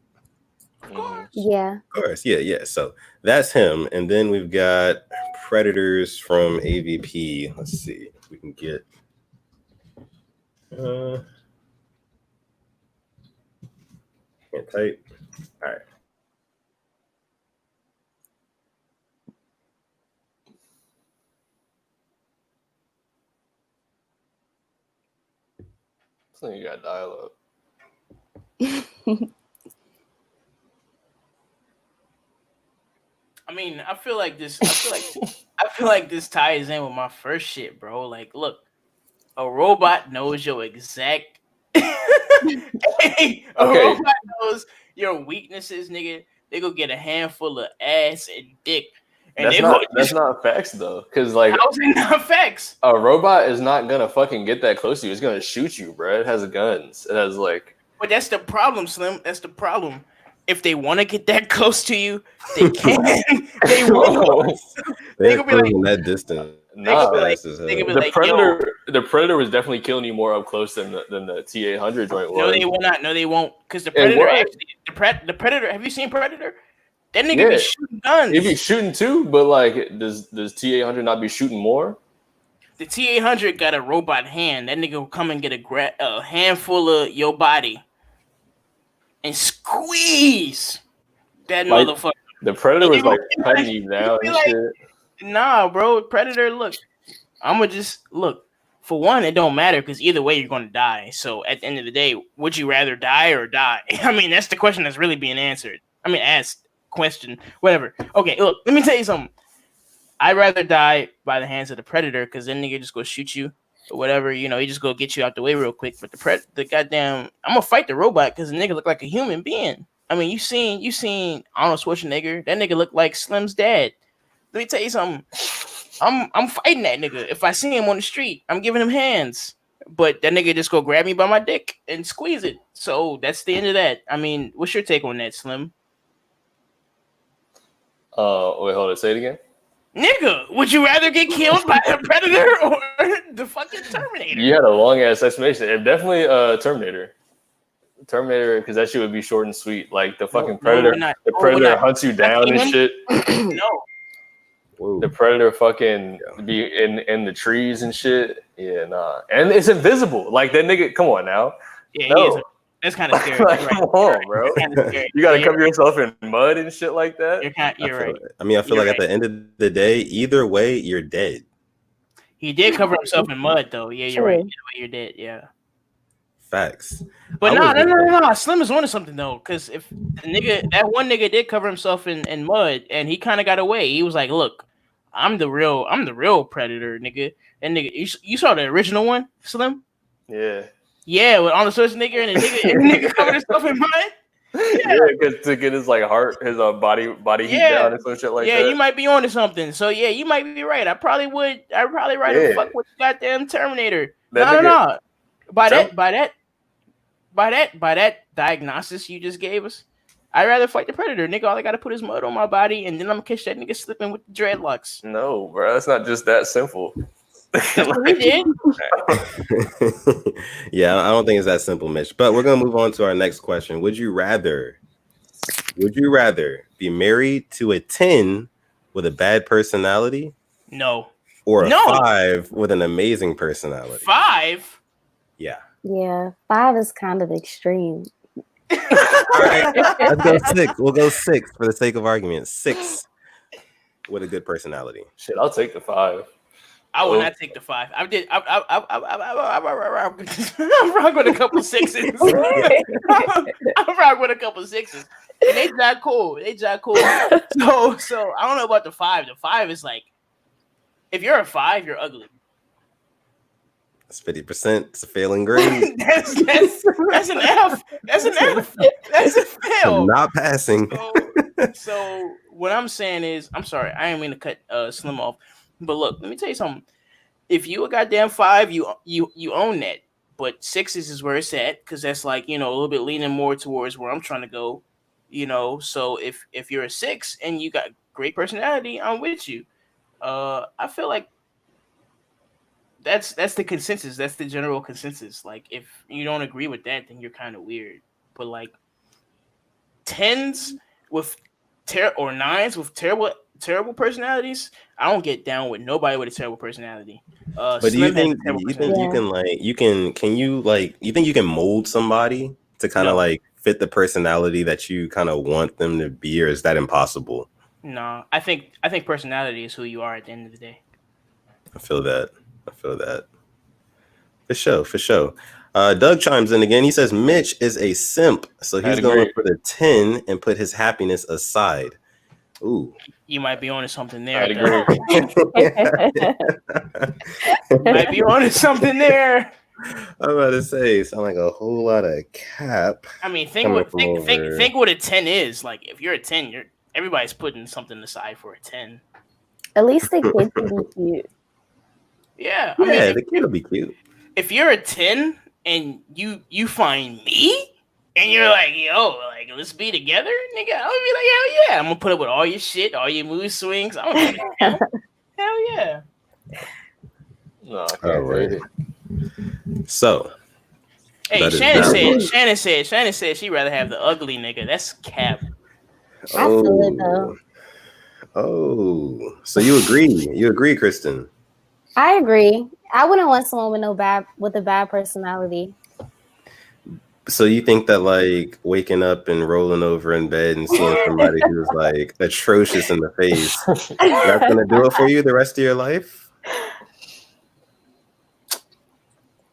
Of course. Yeah. Of course, yeah. So that's him. And then we've got Predators from AVP. Let's see if we can get... can't type. All right. So you got dial up. I mean, I feel like this ties in with my first shit, bro. Like, look, a robot knows your exact robot knows your weaknesses, nigga. They go get a handful of ass and dick. And that's not facts though, because like how's it not facts? A robot is not gonna fucking get that close to you. It's gonna shoot you, bro. It has guns. It has like. But that's the problem, Slim. That's the problem. If they want to get that close to you, they can. They will. They could be like that distance. Nah, the Predator was definitely killing you more up close than the T800 joint was. No, they will not. No, they won't. Because the Predator the Predator. Have you seen Predator? That nigga be shooting guns. He be shooting too, but like, does T800 not be shooting more? The T800 got a robot hand. That nigga will come and get a handful of your body and squeeze that like, motherfucker. The Predator was like cutting you down and like, shit. Nah, bro. Predator, look. I'ma just look. For one, it don't matter because either way you're gonna die. So at the end of the day, would you rather die or die? I mean, that's the question that's really being answered. I mean, asked. Question, whatever. Okay, look, let me tell you something. I'd rather die by the hands of the Predator because then nigga just go shoot you or whatever. You know, he just go get you out the way real quick. But the goddamn, I'm gonna fight the robot because the nigga look like a human being. I mean, you seen Arnold Schwarzenegger? That nigga look like Slim's dad. Let me tell you something. I'm fighting that nigga. If I see him on the street, I'm giving him hands. But that nigga just go grab me by my dick and squeeze it. So that's the end of that. I mean, what's your take on that, Slim? Wait, hold on. Say it again. Nigga, would you rather get killed by a Predator or the fucking Terminator? You had a long ass explanation. Definitely Terminator. Terminator, because that shit would be short and sweet. Like the fucking Predator. The Predator hunts you down and shit. No. Whoa. The Predator fucking be in the trees and shit. Yeah, nah. And it's invisible. Like that nigga, come on now. Yeah, no. That's kind of scary. Like, come on, bro. You got to cover yourself in mud and shit like that. You're right. I mean, I feel like at the end of the day, either way, you're dead. He did cover himself in mud, though. Yeah, you're right. Either way, you're dead. Yeah. Facts. But no. Slim is onto something though, because if that one nigga did cover himself in mud, and he kind of got away. He was like, "Look, I'm the real Predator, nigga." And nigga, you saw the original one, Slim? Yeah. Yeah, with Arnold Schwarzenegger and the nigga covered himself in mud. Yeah, to get his like heart, his body heat down and some shit like that. Yeah, you might be onto something. So yeah, you might be right. I'd probably rather fuck with the goddamn Terminator. No. By that diagnosis you just gave us, I'd rather fight the Predator. Nigga, all I gotta put is mud on my body, and then I'm gonna catch that nigga slipping with the dreadlocks. No, bro, that's not just that simple. That's what we did. Yeah, I don't think it's that simple, Mitch. But we're gonna move on to our next question. Would you rather be married to a 10 with a bad personality? No. Or a 5 with an amazing personality? 5? Yeah. Yeah, 5 is kind of extreme. All right, let's go 6. We'll go 6 for the sake of argument. 6 with a good personality. Shit, I'll take the 5. I would not take the 5. I'm wrong with a couple 6s. I'm wrong with a couple 6s. And they not cool. So I don't know about the 5. The 5 is like, if you're a 5, you're ugly. That's 50%. It's a failing grade. that's an F. That's an F. That's a fail. Not passing. So what I'm saying is, I'm sorry, I didn't mean to cut Slim off, but look, let me tell you something. If you a goddamn 5, you own that. But 6s is where it's at because that's like a little bit leaning more towards where I'm trying to go. So if you're a 6 and you got great personality, I'm with you. I feel like that's the consensus. That's the general consensus. Like if you don't agree with that, then you're kind of weird. But like 10s with or 9s with terrible personalities, I don't get down with nobody with a terrible personality. But do you think you think you think you can mold somebody to kind of like fit the personality that you kind of want them to be, or is that impossible? No, I think personality is who you are at the end of the day. I feel that. For sure. Doug chimes in again. He says Mitch is a simp, so he's going for the 10 and put his happiness aside. Ooh, you might be onto something there. I'd agree. Might be onto something there. I'm about to say, sound like a whole lot of cap. I mean, think what a 10 is. Like, if you're a 10, everybody's putting something aside for a 10. At least the kid can be cute. Yeah, I mean, the kid will be cute. If you're a 10 and you find me and you're like, yo, like let's be together, nigga, I'll be like, hell yeah, I'm gonna put up with all your shit, all your mood swings. I'm gonna be like, hell yeah. No, all right. So, hey, Shannon said she'd rather have the ugly nigga. That's cap. I feel it though. Oh, so you agree, Kristen? I agree. I wouldn't want someone with a bad personality. So you think that like waking up and rolling over in bed and seeing somebody who's like atrocious in the face, that's gonna do it for you the rest of your life?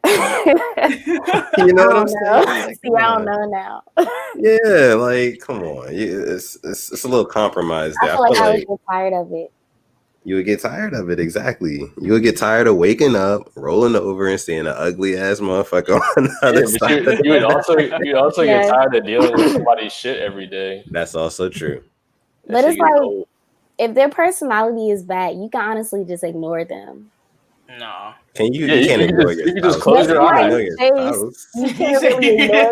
You know what I'm saying? Like, see, I don't know now. Yeah, like come on, it's a little compromise there. I feel like I would get tired of it. You would get tired of it, exactly. You would get tired of waking up, rolling over, and seeing an ugly ass motherfucker on the other side. You would also get tired of dealing with somebody's shit every day. That's also true. But it's like if their personality is bad, you can honestly just ignore them. No. Can you? You can't ignore your spouse. You can just close your eyes. You can't really ignore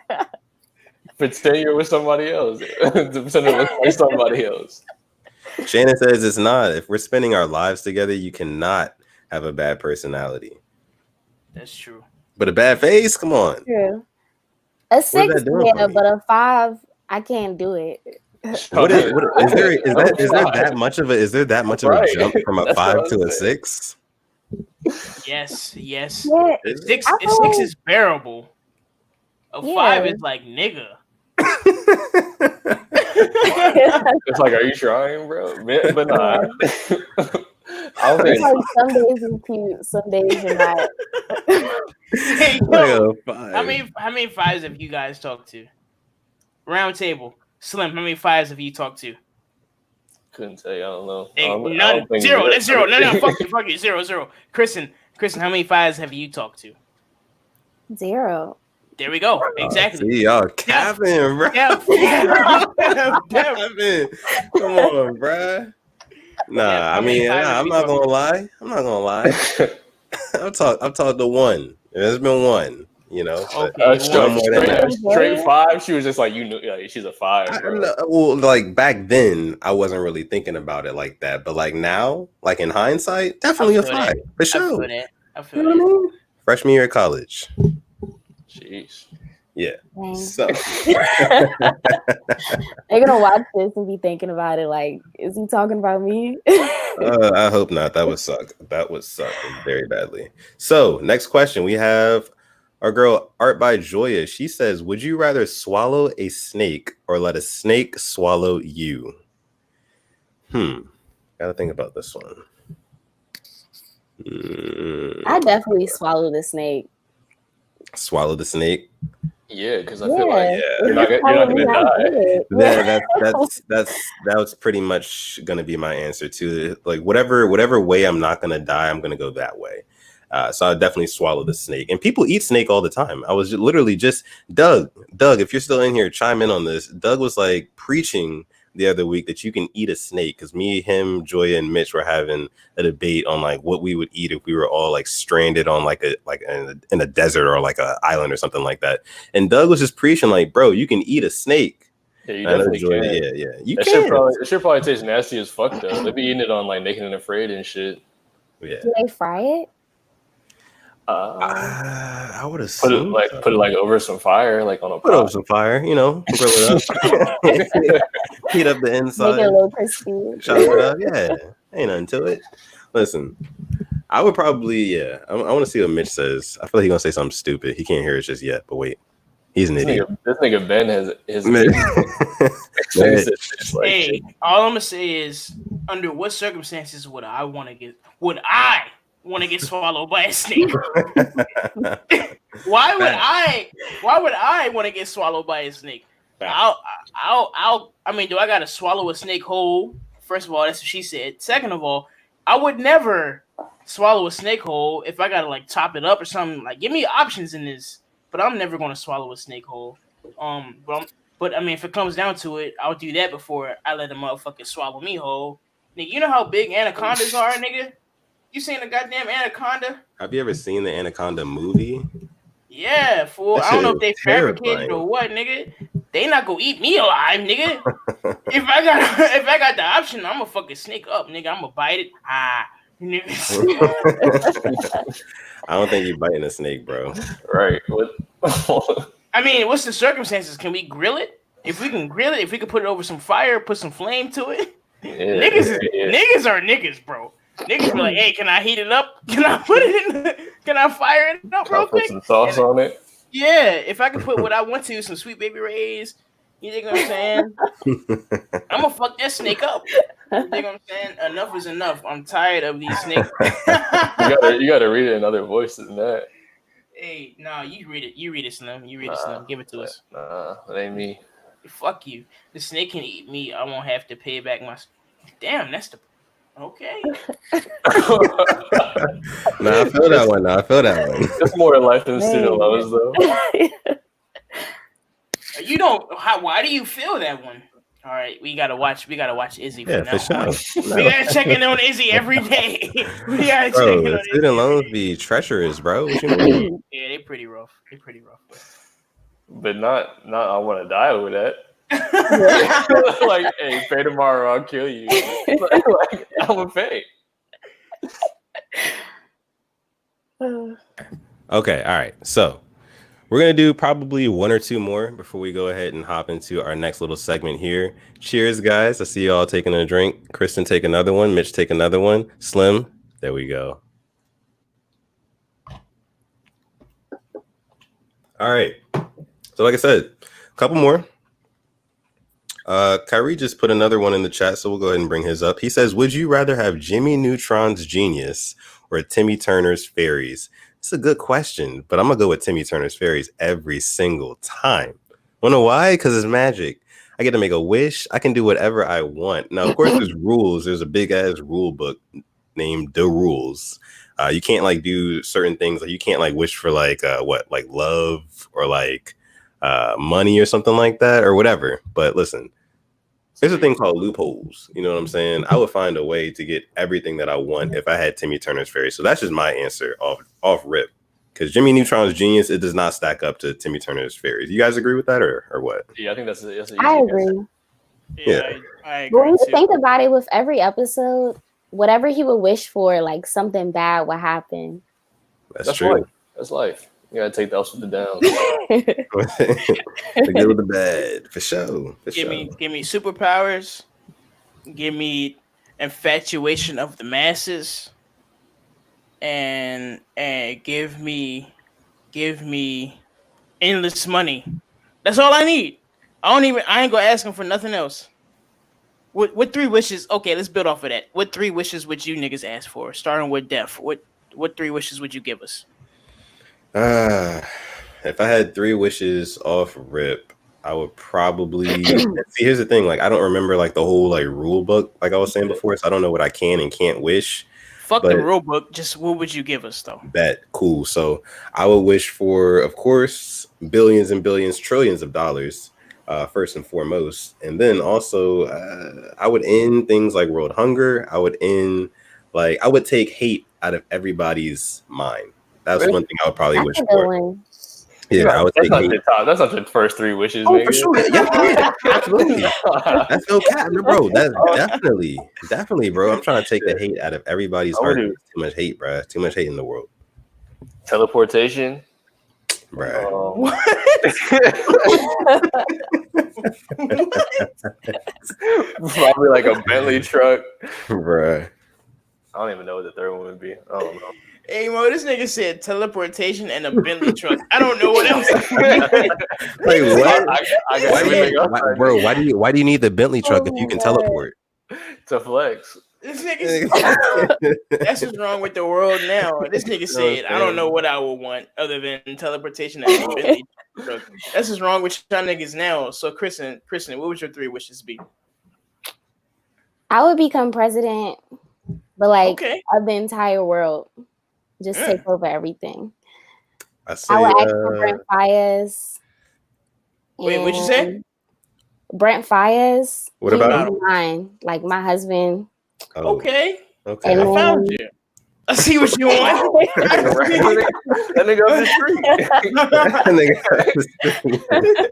that. Pretend you're with somebody else. Pretend you're with somebody else. Shannon says it's not. If we're spending our lives together, you cannot have a bad personality. That's true. But a bad face? Come on. True. A 6, yeah, but a 5, I can't do it. Is there that much of a jump from a 5 to a 6? Yes. Yeah, A 6 is bearable. A 5 is like nigga. It's like, are you trying, bro? But nah. I don't think like some days you're cute, some days you're not. Hey, yo, how many 5s have you guys talked to? Round table. Slim, how many 5s have you talked to? Couldn't tell you. I don't know. None. Zero. That's zero. No. Fuck you. 0. Kristen, how many 5s have you talked to? 0. There we go. Exactly. See, y'all capping, bro. Capping. Come on, bro. Nah, I mean, I'm not gonna lie. I've talked to one. There's been one. You know, straight 5. She was just like, she's a 5. Well, like back then, I wasn't really thinking about it like that. But like now, like in hindsight, definitely a 5 for sure. I feel it. Freshman year of college. Jeez. Yeah. So they're gonna watch this and be thinking about it. Like, is he talking about me? I hope not. That would suck. Very badly. So next question, we have our girl Art by Joya. She says, would you rather swallow a snake or let a snake swallow you? Gotta think about this one. I definitely swallow the snake. Swallow the snake? Yeah, because I feel like you're not gonna die. That was pretty much gonna be my answer too. Like whatever way I'm not gonna die, I'm gonna go that way. So I definitely swallow the snake. And people eat snake all the time. I was literally just Doug, if you're still in here, chime in on this. Doug was like preaching the other week that you can eat a snake, because me, him, Joya, and Mitch were having a debate on like what we would eat if we were all like stranded on in a desert or like a island or something like that. And Doug was just preaching like, bro, you can eat a snake. Yeah, you definitely can. Yeah, you that can. It should probably taste nasty as fuck though. They be eating it on like Naked and Afraid and shit. Yeah. Do they fry it? I would have put it like over some fire, like on a pot. Put over some fire, you know, grill it up, heat up the inside, make it a little crispy. Chop it up, yeah, ain't nothing to it. Listen, I would probably, I want to see what Mitch says. I feel like he's gonna say something stupid. He can't hear it just yet, but wait, he's an idiot. This nigga Ben has his. Hey, all I'm gonna say is, under what circumstances would I want to get swallowed by a snake? Why would I want to get swallowed by a snake? I mean, do I gotta swallow a snake whole? First of all, that's what she said. Second of all, I would never swallow a snake whole if I gotta like chop it up or something. Like, give me options in this, but I'm never gonna swallow a snake whole. But I mean, if it comes down to it, I'll do that before I let a motherfucker swallow me whole. Nigga, you know how big anacondas are, nigga? You seen the goddamn anaconda? Have you ever seen the Anaconda movie? Yeah, fool. I don't know if they fabricated or what, nigga. They not gonna eat me alive, nigga. if I got the option, I'm gonna fucking snake up, nigga. I'm gonna bite it. Nigga. I don't think you're biting a snake, bro. Right. What? I mean, what's the circumstances? Can we grill it? If we can grill it, if we can put it over some fire, put some flame to it. Niggas are niggas, bro. Niggas be like, hey, can I heat it up? Can I put it in? Can I fire it up real quick? Put some sauce on it. Yeah, if I can put what I want to, some Sweet Baby Ray's, you know what I'm saying? I'm gonna fuck that snake up. You know what I'm saying? Enough is enough. I'm tired of these snakes. you gotta read it in other voices than that. Hey, no, you read it. You read it, Slim. You read it, Slim. Give it to us. Nah, that ain't me. Fuck you. The snake can eat me. I won't have to pay back my. Damn, that's the. Okay. I feel that one. It's more in life than student loans, though. You don't. Why do you feel that one? All right, we gotta watch Izzy. Yeah, for sure. We gotta check in on Izzy every day. We gotta check in on student loans be treacherous, bro. What you mean? Yeah, they pretty rough. But not. I want to die with that. Like, hey, pay tomorrow, I'll kill you. Like, I'm gonna pay. Okay, all right. So we're gonna do probably one or two more before we go ahead and hop into our next little segment here. Cheers, guys. I see y'all taking a drink. Kristen, take another one. Mitch, take another one. Slim, there we go. All right. So like I said, a couple more. Kyrie just put another one in the chat, so we'll go ahead and bring his up. He says, would you rather have Jimmy Neutron's genius or Timmy Turner's fairies? It's a good question, but I'm going to go with Timmy Turner's fairies every single time. Wanna know why? Because it's magic. I get to make a wish. I can do whatever I want. Now, of course, there's rules. There's a big-ass rule book named The Rules. You can't, like, do certain things. Like, you can't, like, wish for, like, love or, like, money or something like that or whatever. But listen. There's a thing called loopholes. You know what I'm saying? I would find a way to get everything that I want if I had Timmy Turner's fairies. So that's just my answer off rip. Because Jimmy Neutron's genius, it does not stack up to Timmy Turner's fairies. You guys agree with that or what? Yeah, I think that's I agree. Yeah, I agree. But when you think about it, with every episode, whatever he would wish for, like something bad would happen. That's true. Life. That's life. You gotta take the ups with the downs. The good with the bad, for sure. Give me superpowers. Give me infatuation of the masses, and give me endless money. That's all I need. I ain't gonna ask him for nothing else. What three wishes? Okay, let's build off of that. What three wishes would you niggas ask for? Starting with Def. What three wishes would you give us? If I had three wishes off rip, I would probably see. Here's the thing: like, I don't remember like the whole like rule book, like I was saying before, so I don't know what I can and can't wish. Fuck the rule book. Just what would you give us though? Bet cool. So I would wish for, of course, billions and billions, trillions of dollars. first and foremost. And then also, I would end things like world hunger. I would take hate out of everybody's mind. That's one thing I would probably wish for. Yeah, I would take hate. That's not your first three wishes, Oh, nigga. for sure. Yeah, absolutely. That's no cap, bro. That's definitely, bro. I'm trying to take the hate out of everybody's heart. Too much hate, bro. Too much hate in the world. Teleportation. Bro. Probably like a Bentley truck. Bro. I don't even know what the third one would be. I don't know. Hey, Mo, this nigga said teleportation and a Bentley truck. I don't know what else. Wait, what? Why do you need the Bentley truck if you can teleport? To flex. This nigga that's what's wrong with the world now. This nigga said, I don't know what I would want other than teleportation and a Bentley truck. That's what's wrong with y'all niggas now. So, Kristen, what would your 3 wishes be? I would become president, but of the entire world. Just take over everything. I would ask for Brent Fayez. Wait, what'd you say? Brent Fayez. What about him? Mine, like my husband. Oh. Okay. And I found you. I see what you want. That nigga up the street.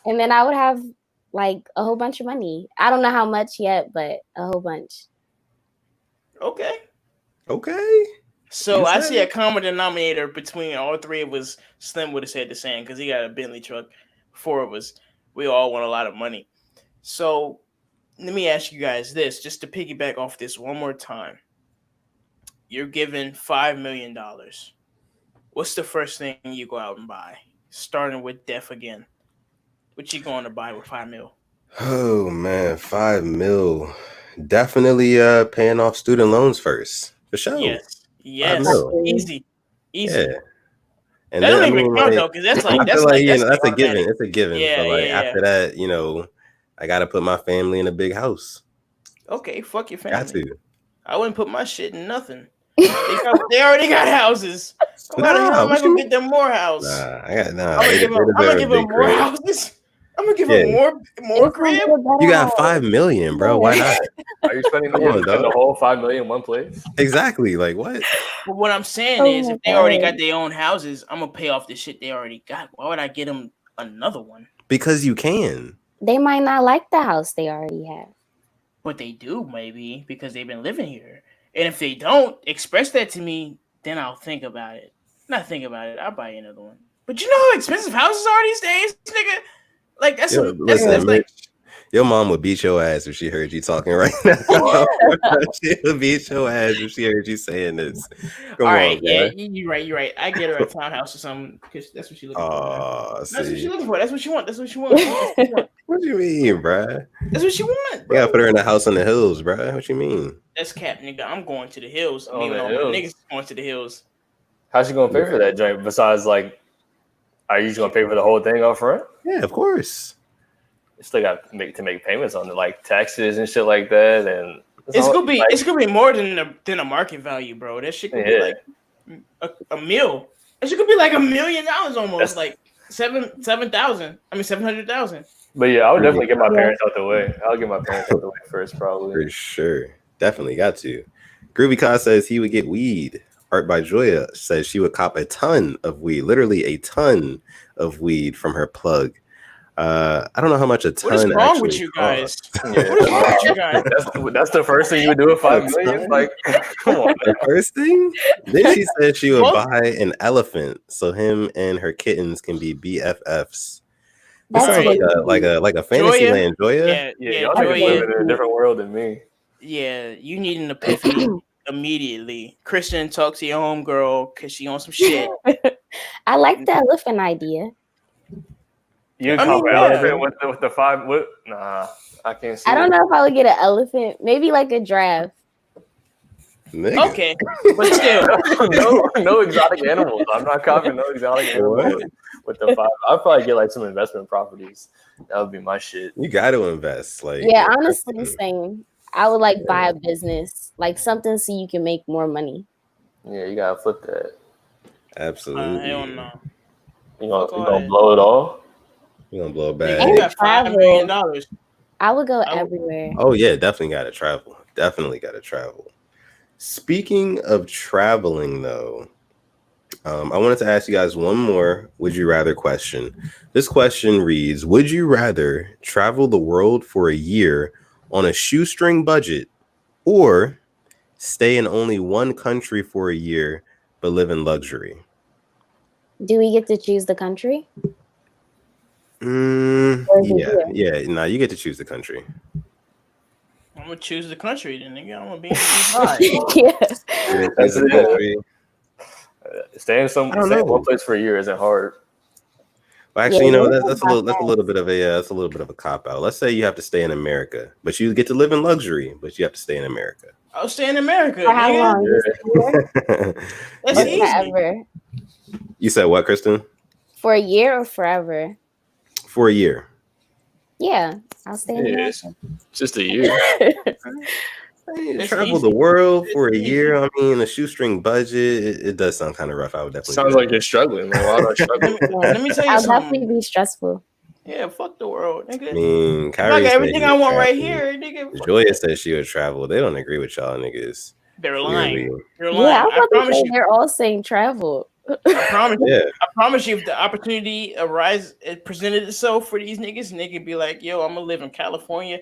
And then I would have like a whole bunch of money. I don't know how much yet, but a whole bunch. Okay. So I see a common denominator between all 3 of us. Slim would have said the same because he got a Bentley truck. 4 of us, we all want a lot of money. So let me ask you guys this, just to piggyback off this one more time. You're given $5 million. What's the first thing you go out and buy? Starting with Def again. What you going to buy with $5 million? Oh man, $5 million. Definitely paying off student loans first. For sure. Yes. Easy. Yeah. And that don't even count though, because that's a given. It's a given. Yeah, but after that, I gotta put my family in a big house. Okay, fuck your family. Got to. I wouldn't put my shit in nothing. They already got houses. Why the hell am I gonna get them more houses? I'm gonna give them more houses. I'm gonna give them more crib. You got $5 million, bro. Why not? Are you spending the whole $5 million in one place? Exactly. Like what? But what I'm saying is, if they already got their own houses, I'm gonna pay off the shit they already got. Why would I get them another one? Because you can. They might not like the house they already have. But they do, maybe, because they've been living here. And if they don't express that to me, then I'll think about it. Not think about it. I'll buy another one. But you know how expensive houses are these days, nigga? Like, that's like... Your mom would beat your ass if she heard you talking right now. She would beat your ass if she heard you saying this. Come on, right, yeah, you're right. I get her a townhouse or something because that's what she looking for. That's what she looking for. That's what she wants. What do you mean, bruh? That's what she wants. You gotta put her in a house in the hills, bruh. What you mean? That's cap, nigga. I'm going to the hills. All my niggas going to the hills. How's she gonna pay for that joint? Besides, like, are you just gonna pay for the whole thing up front? Yeah, of course. You still got to make payments on it, like taxes and shit like that, and it's gonna be more than a market value, bro. That shit could be like a meal. That shit could be like $1 million almost, like 700,000. But yeah, I would definitely get my parents out the way. I'll get my parents out the way first, probably. For sure, definitely got to. Groovy Kai says he would get weed. Art by Joya says she would cop a ton of weed, literally a ton of weed from her plug. I don't know how much a ton. What is wrong with you guys? What is wrong with you guys? That's the first thing you would do with $5 million. Like, come on. The first thing. Then she said she would buy an elephant so him and her kittens can be BFFs. That's like a fantasy land, Joya. Yeah. Y'all live in a different world than me. Yeah, you need an epiphany immediately. Christian, talk to your homegirl because she on some shit. I like the elephant idea. You come elephant with the five. Nah, I can't see. I don't know if I would get an elephant. Maybe like a giraffe. Nigga. Okay, but still, no exotic animals. I'm not copying no exotic animals with the five. I'd probably get like some investment properties. That would be my shit. You got to invest, like honestly, same. I would like buy a business, like something so you can make more money. Yeah, you gotta flip that. Absolutely. Hell no. You gonna blow it all? We're gonna blow a Nigga, bag. you got $5 million. I would go everywhere. Oh yeah, definitely gotta travel. Definitely gotta travel. Speaking of traveling, though, I wanted to ask you guys one more would you rather question. This question reads: would you rather travel the world for a year on a shoestring budget, or stay in only one country for a year but live in luxury? Do we get to choose the country? Yeah. No, you get to choose the country. I'm gonna choose the country, then, nigga. I'm gonna be in the Yeah. That's the country. Staying one place for a year isn't hard. Well, actually, that's a little bit of a cop out. Let's say you have to stay in America, but you get to live in luxury, but you have to stay in America. I'll stay in America. For how long? That's easy. Forever. You said what, Kristen? For a year or forever? For a year. Yeah, I'll stay in America. Just a year. Travel the world for a year. I mean, a shoestring budget. It does sound kind of rough. I would definitely. Sounds like you're struggling. Why not struggle? Let me tell you I'll something. definitely be stressful. Yeah, fuck the world, nigga. I mean, I got everything I want right here, nigga. Joya says she would travel. They don't agree with y'all niggas. They're lying. They're lying. Yeah, I promise you. They're all saying travel. I promise you. I promise you, if the opportunity presented itself for these niggas, nigga be like, yo, I'm gonna live in California,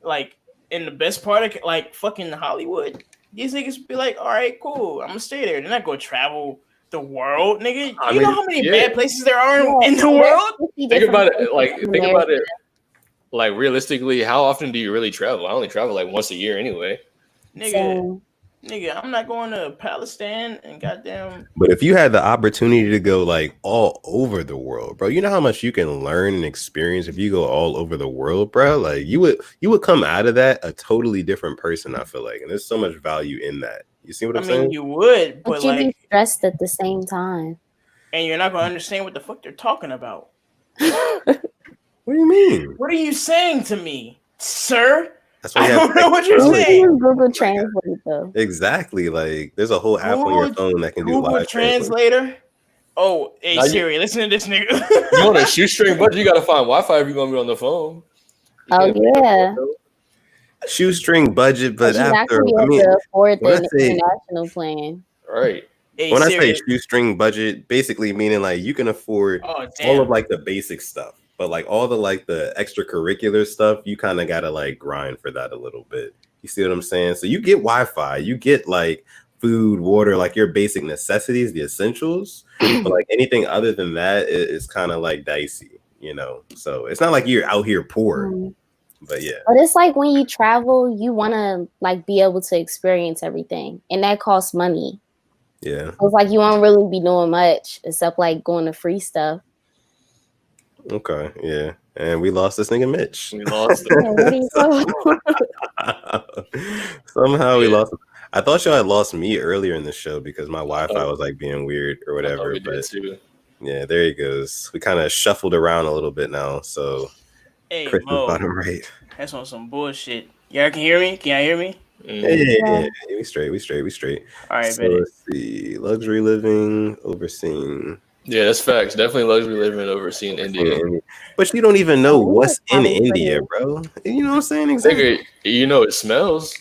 like in the best part of like fucking Hollywood. These niggas be like, all right, cool, I'm gonna stay there. They're not gonna travel the world, nigga. You know how many bad places there are in the world? Think about it. Like realistically, how often do you really travel? I only travel like once a year anyway. Nigga, I'm not going to Palestine and goddamn. But if you had the opportunity to go like all over the world, bro, you know how much you can learn and experience if you go all over the world, bro. Like you would come out of that a totally different person. I feel like, and there's so much value in that. You see what I'm saying? You would, but you'd like be stressed at the same time, and you're not gonna understand what the fuck they're talking about. What do you mean? What are you saying to me, sir? That's why I don't know what you're saying. Google Translate though. Exactly. Like there's a whole app on your phone that can do live translator. Oh, hey now Siri, listen to this nigga. You want a shoestring budget? You gotta find Wi-Fi if you're gonna be on the phone. Yeah. Shoestring budget, but after afford the international plan. Right. Hey, when Siri. I say shoestring budget, basically meaning like you can afford all of like the basic stuff. But like all the like the extracurricular stuff, you kind of gotta like grind for that a little bit. You see what I'm saying? So you get Wi-Fi, you get like food, water, like your basic necessities, the essentials. But like anything other than that is kind of like dicey, you know. So it's not like you're out here poor, but yeah. But it's like when you travel, you want to like be able to experience everything, and that costs money. Yeah, it's like you won't really be doing much except like going to free stuff. Okay, yeah. And we lost this nigga Mitch. We lost him. Somehow we lost him. I thought y'all had lost me earlier in the show because my Wi-Fi was like being weird or whatever. But yeah, there he goes. We kind of shuffled around a little bit now. So hey, Mo, bottom right. That's on some bullshit. Y'all can hear me? Can y'all hear me? Yeah. We straight. All right, so let's see. Luxury living, overseeing. Yeah, that's facts. Definitely luxury living and overseeing India. But you don't even know what's in India, bro. You know what I'm saying? Exactly. You know it smells.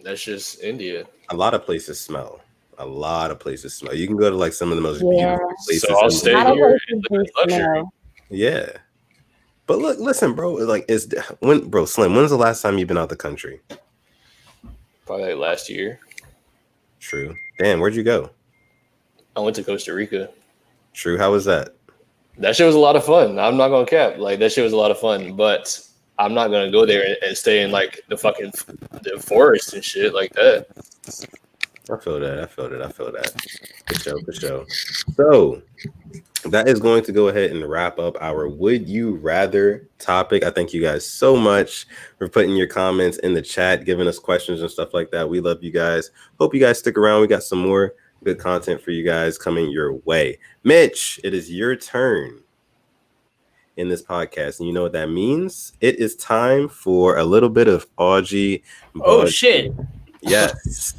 That's just India. A lot of places smell. You can go to like some of the most beautiful places. So I'll stay here and live in luxury. Yeah. But listen, bro. Like, Slim, when's the last time you've been out the country? Probably like last year. True. Damn, where'd you go? I went to Costa Rica. True. How was that? That shit was a lot of fun. I'm not gonna cap. Like that shit was a lot of fun, but I'm not gonna go there and stay in like the forest and shit like that. I feel that. For sure. So that is going to go ahead and wrap up our Would You Rather topic. I thank you guys so much for putting your comments in the chat, giving us questions and stuff like that. We love you guys. Hope you guys stick around. We got some more good content for you guys coming your way. Mitch, it is your turn in this podcast. And you know what that means? It is time for a little bit of Augie. Oh, shit. Yes.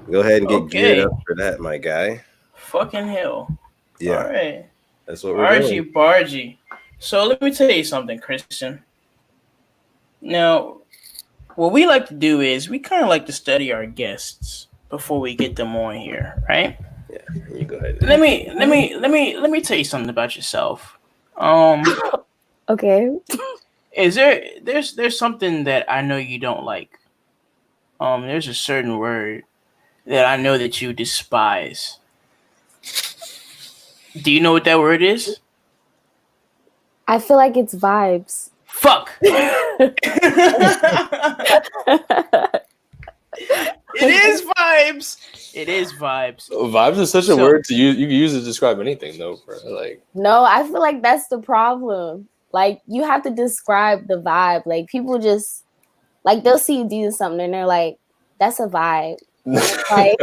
Go ahead and get geared up for that, my guy. Fucking hell. Yeah. All right. That's what we're doing. Argy bargy. So let me tell you something, Christian. Now, what we like to do is we kind of like to study our guests before we get them on here, right? Yeah, you go ahead. Let me tell you something about yourself. Okay. Is there's something that I know you don't like. There's a certain word that I know that you despise. Do you know what that word is? I feel like it's vibes. Fuck. It is vibes. It is vibes. Vibes is such a word to use. You can use it to describe anything, though, bro. Like, no, I feel like that's the problem. Like, you have to describe the vibe. Like, people just, like, they'll see you do something and they're like, that's a vibe. Like,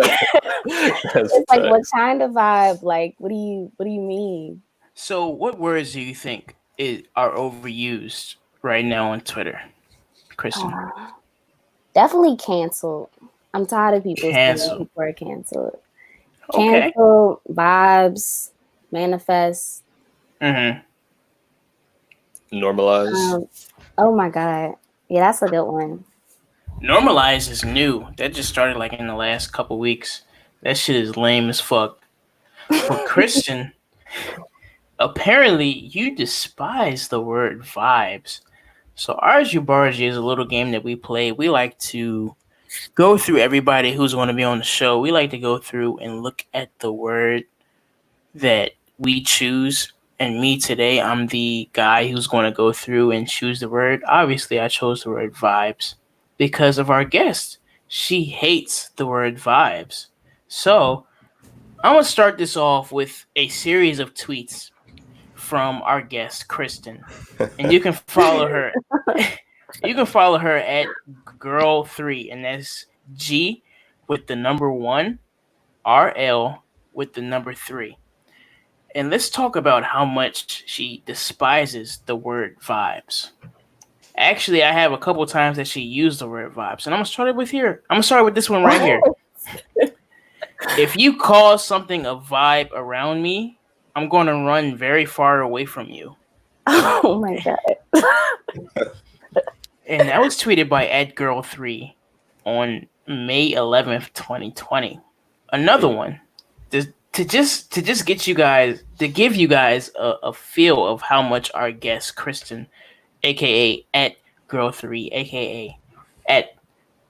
it's like, what kind of vibe? Like, what do you mean? So, what words do you think are overused right now on Twitter, Kristen? Definitely canceled. I'm tired of people saying people are canceled. Cancel, vibes, manifest. Normalize. Oh my god. Yeah, that's a good one. Normalize is new. That just started like in the last couple weeks. That shit is lame as fuck. But Christian, apparently you despise the word vibes. So Arju Barji is a little game that we play. We like to go through everybody who's going to be on the show. We like to go through and look at the word that we choose. And me today, I'm the guy who's going to go through and choose the word. Obviously, I chose the word vibes because of our guest. She hates the word vibes. So I'm going to start this off with a series of tweets from our guest, Kristen. And you can follow her. You can follow her at Girl3, and that's G with the number 1, RL with the number 3. And let's talk about how much she despises the word vibes. Actually, I have a couple times that she used the word vibes, and I'm gonna start with here. I'm gonna start with this one right here. If you call something a vibe around me, I'm going to run very far away from you. Oh my god. And that was tweeted by @Girl3 on May 11th, 2020. Another one to just get you guys to give you guys a feel of how much our guest Kristen, aka @Girl3, aka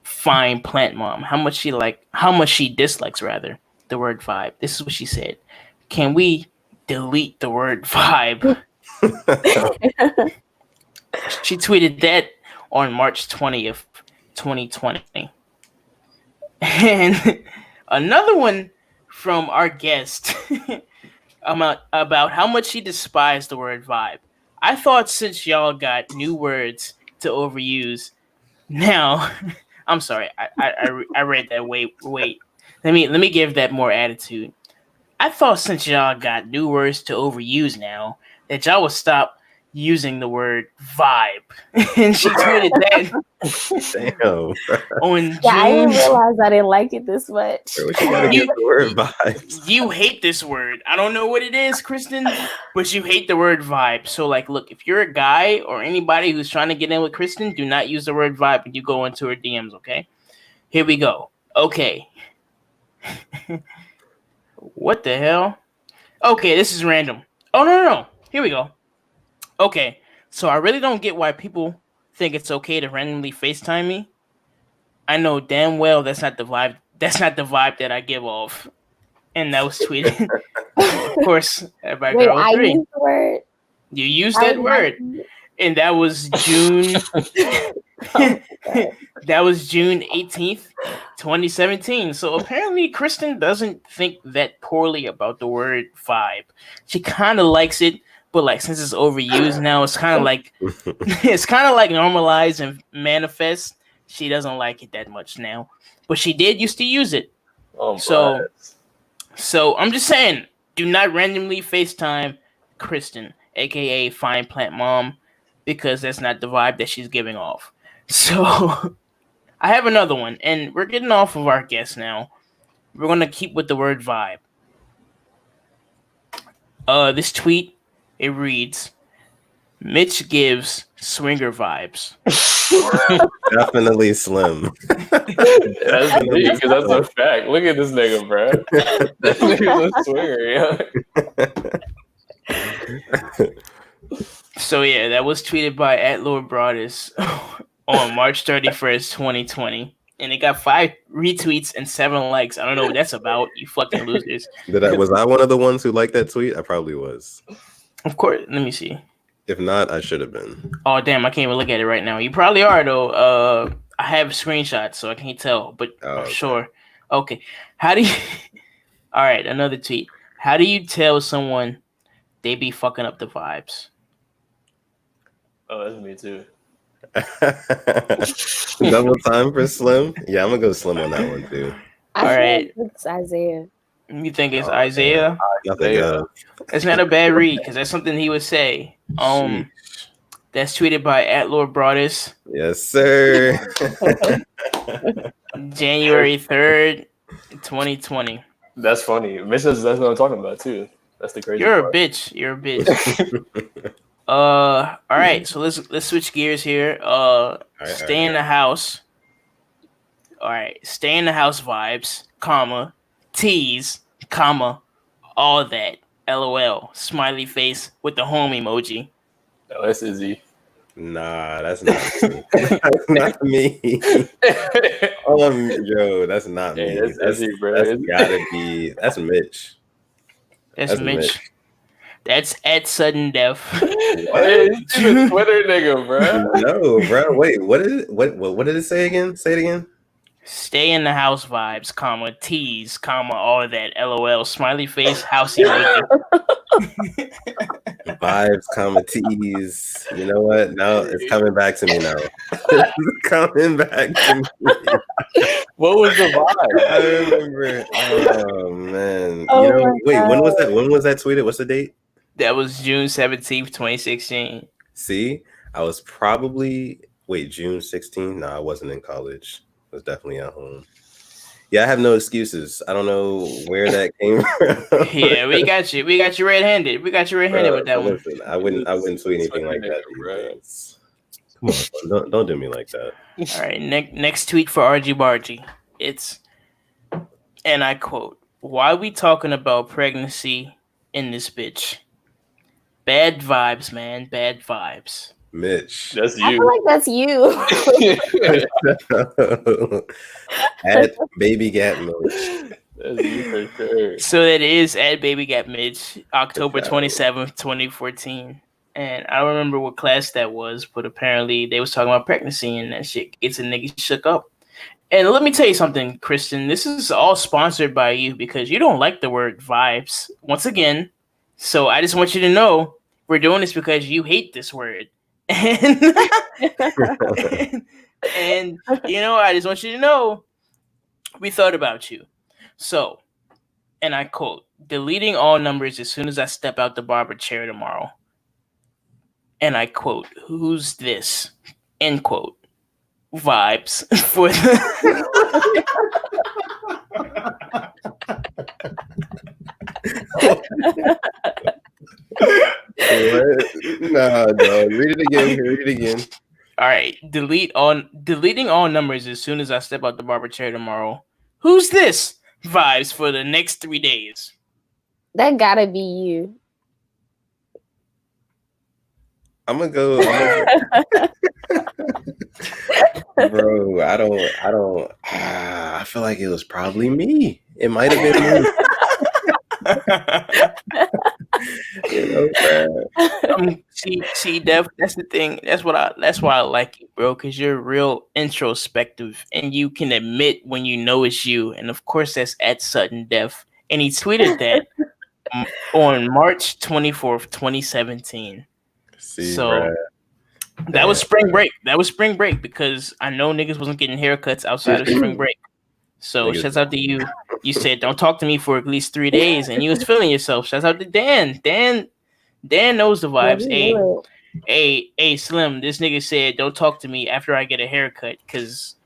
@Fine Plant Mom, how much she dislikes rather the word vibe. This is what she said. Can we delete the word vibe? She tweeted that on March 20th, 2020. And another one from our guest about how much she despised the word vibe. I thought since y'all got new words to overuse, now I'm sorry, I read that. Wait. Let me give that more attitude. I thought since y'all got new words to overuse now, that y'all would stop using the word vibe. And she tweeted that. Damn. On June. I didn't realize I didn't like it this much. You the word vibes. You hate this word. I don't know what it is, Kristen, but you hate the word vibe. So, like, look, if you're a guy or anybody who's trying to get in with Kristen, do not use the word vibe when you go into her DMs, okay? Here we go. Okay. What the hell? Okay, this is random. Oh, no. Here we go. Okay, so I really don't get why people think it's okay to randomly FaceTime me. I know damn well that's not the vibe. That's not the vibe that I give off. And that was tweeted, of course, by Wait, Girl3. I used the word. You used that word, and that was June. That was June 18th, 2017. So apparently, Kristen doesn't think that poorly about the word vibe. She kind of likes it. But like since it's overused now, it's kind of like normalized and manifest. She doesn't like it that much now, but she did used to use it. Oh, so I'm just saying, do not randomly FaceTime Kristen, aka Fine Plant Mom, because that's not the vibe that she's giving off. So I have another one, and we're getting off of our guest now. We're gonna keep with the word vibe. This tweet, it reads, Mitch gives swinger vibes. Definitely Slim. That's me, because that's a fact. Look at this nigga, bro. This nigga's a swinger, yeah. So yeah, that was tweeted by @LordBroadus on March 31st, 2020. And it got 5 retweets and 7 likes. I don't know what that's about, you fucking losers. Was I one of the ones who liked that tweet? I probably was. Of course, let me see. If not, I should have been. Oh damn, I can't even look at it right now. You probably are though. I have screenshots, so I can't tell, but I'm sure. Okay. How do you All right, another tweet. How do you tell someone they be fucking up the vibes? Oh, that's me too. Double time for Slim? Yeah, I'm gonna go Slim on that one too. All right. It's Isaiah. You think it's Isaiah? It's not a bad read because that's something he would say. That's tweeted by @LordBroadus. Yes, sir. January 3rd, 2020. That's funny. That's what I'm talking about too. That's the crazy You're part. a bitch. You're a bitch. All right. So let's switch gears here. Stay in the house. All right. Stay in the house vibes, comma, tease, comma, all that. LOL. Smiley face with the home emoji. Oh, that's Izzy. Nah, that's not me. That's not me. Yo, that's not me. That's Izzy, bro. That's gotta be. That's Mitch. That's Mitch. That's @SuddenDeath. Hey, he's a Twitter nigga, bro. No, bro. Wait, what is it? What did it say again? Say it again. Stay in the house vibes, comma, tease, comma, all of that. LOL. Smiley face, house emoji. Vibes, comma, tease. You know what? Now it's coming back to me now. It's coming back to me. What was the vibe? I remember. Oh man. Oh, you know, wait, God. When was that tweeted? What's the date? That was June 17th, 2016. See? I was probably June 16th? No, I wasn't in college. I was definitely at home. Yeah, I have no excuses. I don't know where that came from. Yeah, we got you. We got you red-handed. We got you red-handed with that one. Listen, I wouldn't tweet anything like that. Right? Come on, don't do me like that. All right, next tweet for RG Bargy. It's, and I quote, "Why we talking about pregnancy in this bitch? Bad vibes, man. Bad vibes." Mitch. That's you. I feel like that's you. At Baby Gap Mitch. That's you for sure. So that is at Baby Gap Mitch, October 27th, 2014. And I don't remember what class that was, but apparently they was talking about pregnancy and that shit gets a nigga shook up. And let me tell you something, Kristen. This is all sponsored by you because you don't like the word vibes. Once again. So I just want you to know we're doing this because you hate this word. And you know, I just want you to know we thought about you. So, and I quote, "Deleting all numbers as soon as I step out the barber chair tomorrow." And I quote, "Who's this?" End quote. Vibes for the What? Nah, no. Read it again. All right. Deleting all numbers as soon as I step out the barber chair tomorrow. Who's this? Vibes for the next 3 days. That gotta be you. I'm gonna go. Bro, I don't. I feel like it was probably me. It might have been me. You know, see, Dev. That's the thing. That's why I like you, bro. Because you're real introspective, and you can admit when you know it's you. And of course, that's @SuttonDev. And he tweeted that on March 24th, 2017. See, so bro. That was spring break. That was spring break because I know niggas wasn't getting haircuts outside of spring break. So shouts out to you. You said don't talk to me for at least 3 days, and you was feeling yourself. Shouts out to Dan. Dan knows the vibes. Hey, Slim. This nigga said don't talk to me after I get a haircut because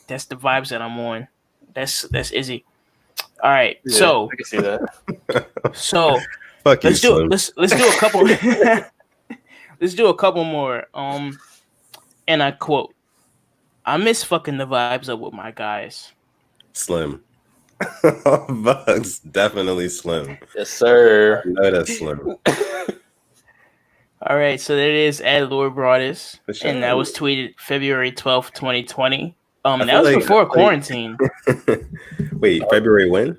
that's the vibes that I'm on. That's Izzy. All right. Yeah, so I can see that. So Fuck you, Slim. let's do a couple. Let's do a couple more. And I quote, "I miss fucking the vibes up with my guys." Slim. Bugs, definitely Slim. Yes, sir. No, that's Slim. All right, so there it is. At Lord Broadus, For sure. and that was tweeted February 12th, 2020. I That feel was like- before quarantine. Wait, February when?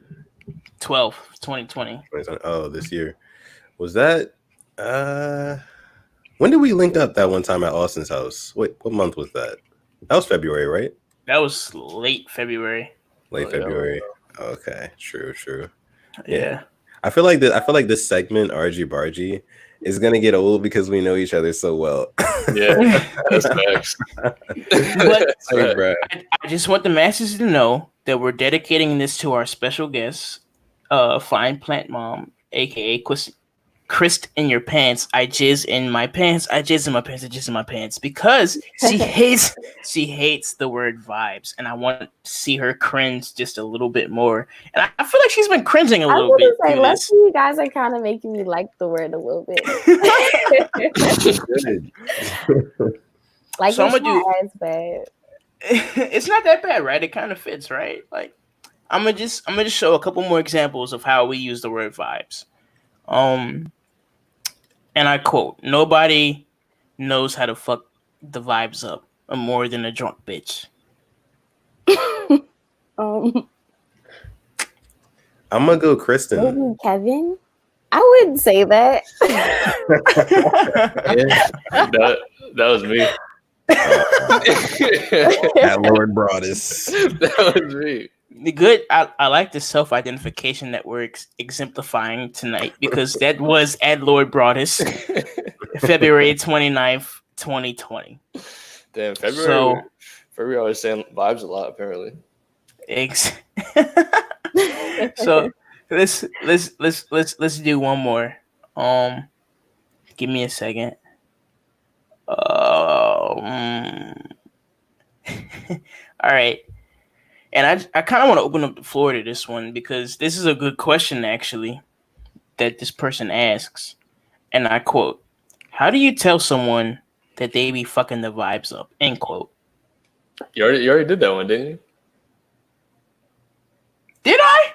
12th, 2020. Oh, this year. Was that when did we link up that one time at Austin's house? Wait, what month was that? That was February, right? That was late February. Late February. Okay, true. Yeah. I feel like this segment, RG Bargy, is gonna get old because we know each other so well. Yeah, that's facts. But Hey, bro. I just want the masses to know that we're dedicating this to our special guest, Fine Plant Mom, aka Christ in your pants. I jizz in my pants. I jizz in my pants. I jizz in my pants because she hates the word vibes, and I want to see her cringe just a little bit more. And I feel like she's been cringing a little bit. Say, through let's this. see, you guys are kind of making me like the word a little bit. Like, So it's I'm gonna not as bad. It's not that bad, right? It kind of fits, right? Like, I'm gonna just show a couple more examples of how we use the word vibes. And I quote, "Nobody knows how to fuck the vibes up more than a drunk bitch." Um, I'm gonna go Kristen. maybe Kevin. I wouldn't say that. That was me. At Lord Broadus. That was me. The good, I like the self-identification that we're exemplifying tonight because that was at Lord Broadus, February 29th, 2020. Damn, February. So- February always saying vibes a lot. Apparently. So let's do one more. Give me a second. All right. And I kind of want to open up the floor to this one because this is a good question actually that this person asks. And I quote, "How do you tell someone that they be fucking the vibes up?" End quote. You already did that one, didn't you? Did I?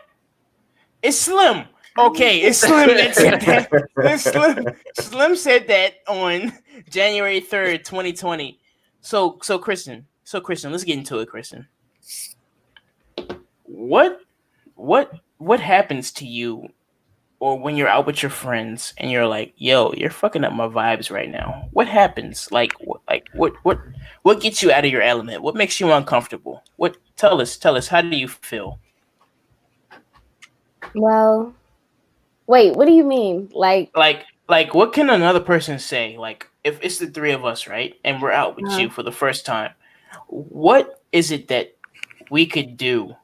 It's Slim. Okay, it's Slim that said that. Slim said that on January 3rd, 2020. So Kristen, let's get into it, Kristen. What happens to you, or when you're out with your friends and you're like, "Yo, you're fucking up my vibes right now"? What happens? What gets you out of your element? What makes you uncomfortable? Tell us. How do you feel? Well, wait, what do you mean? Like what can another person say? Like, if it's the three of us, right, and we're out with you for the first time, what is it that we could do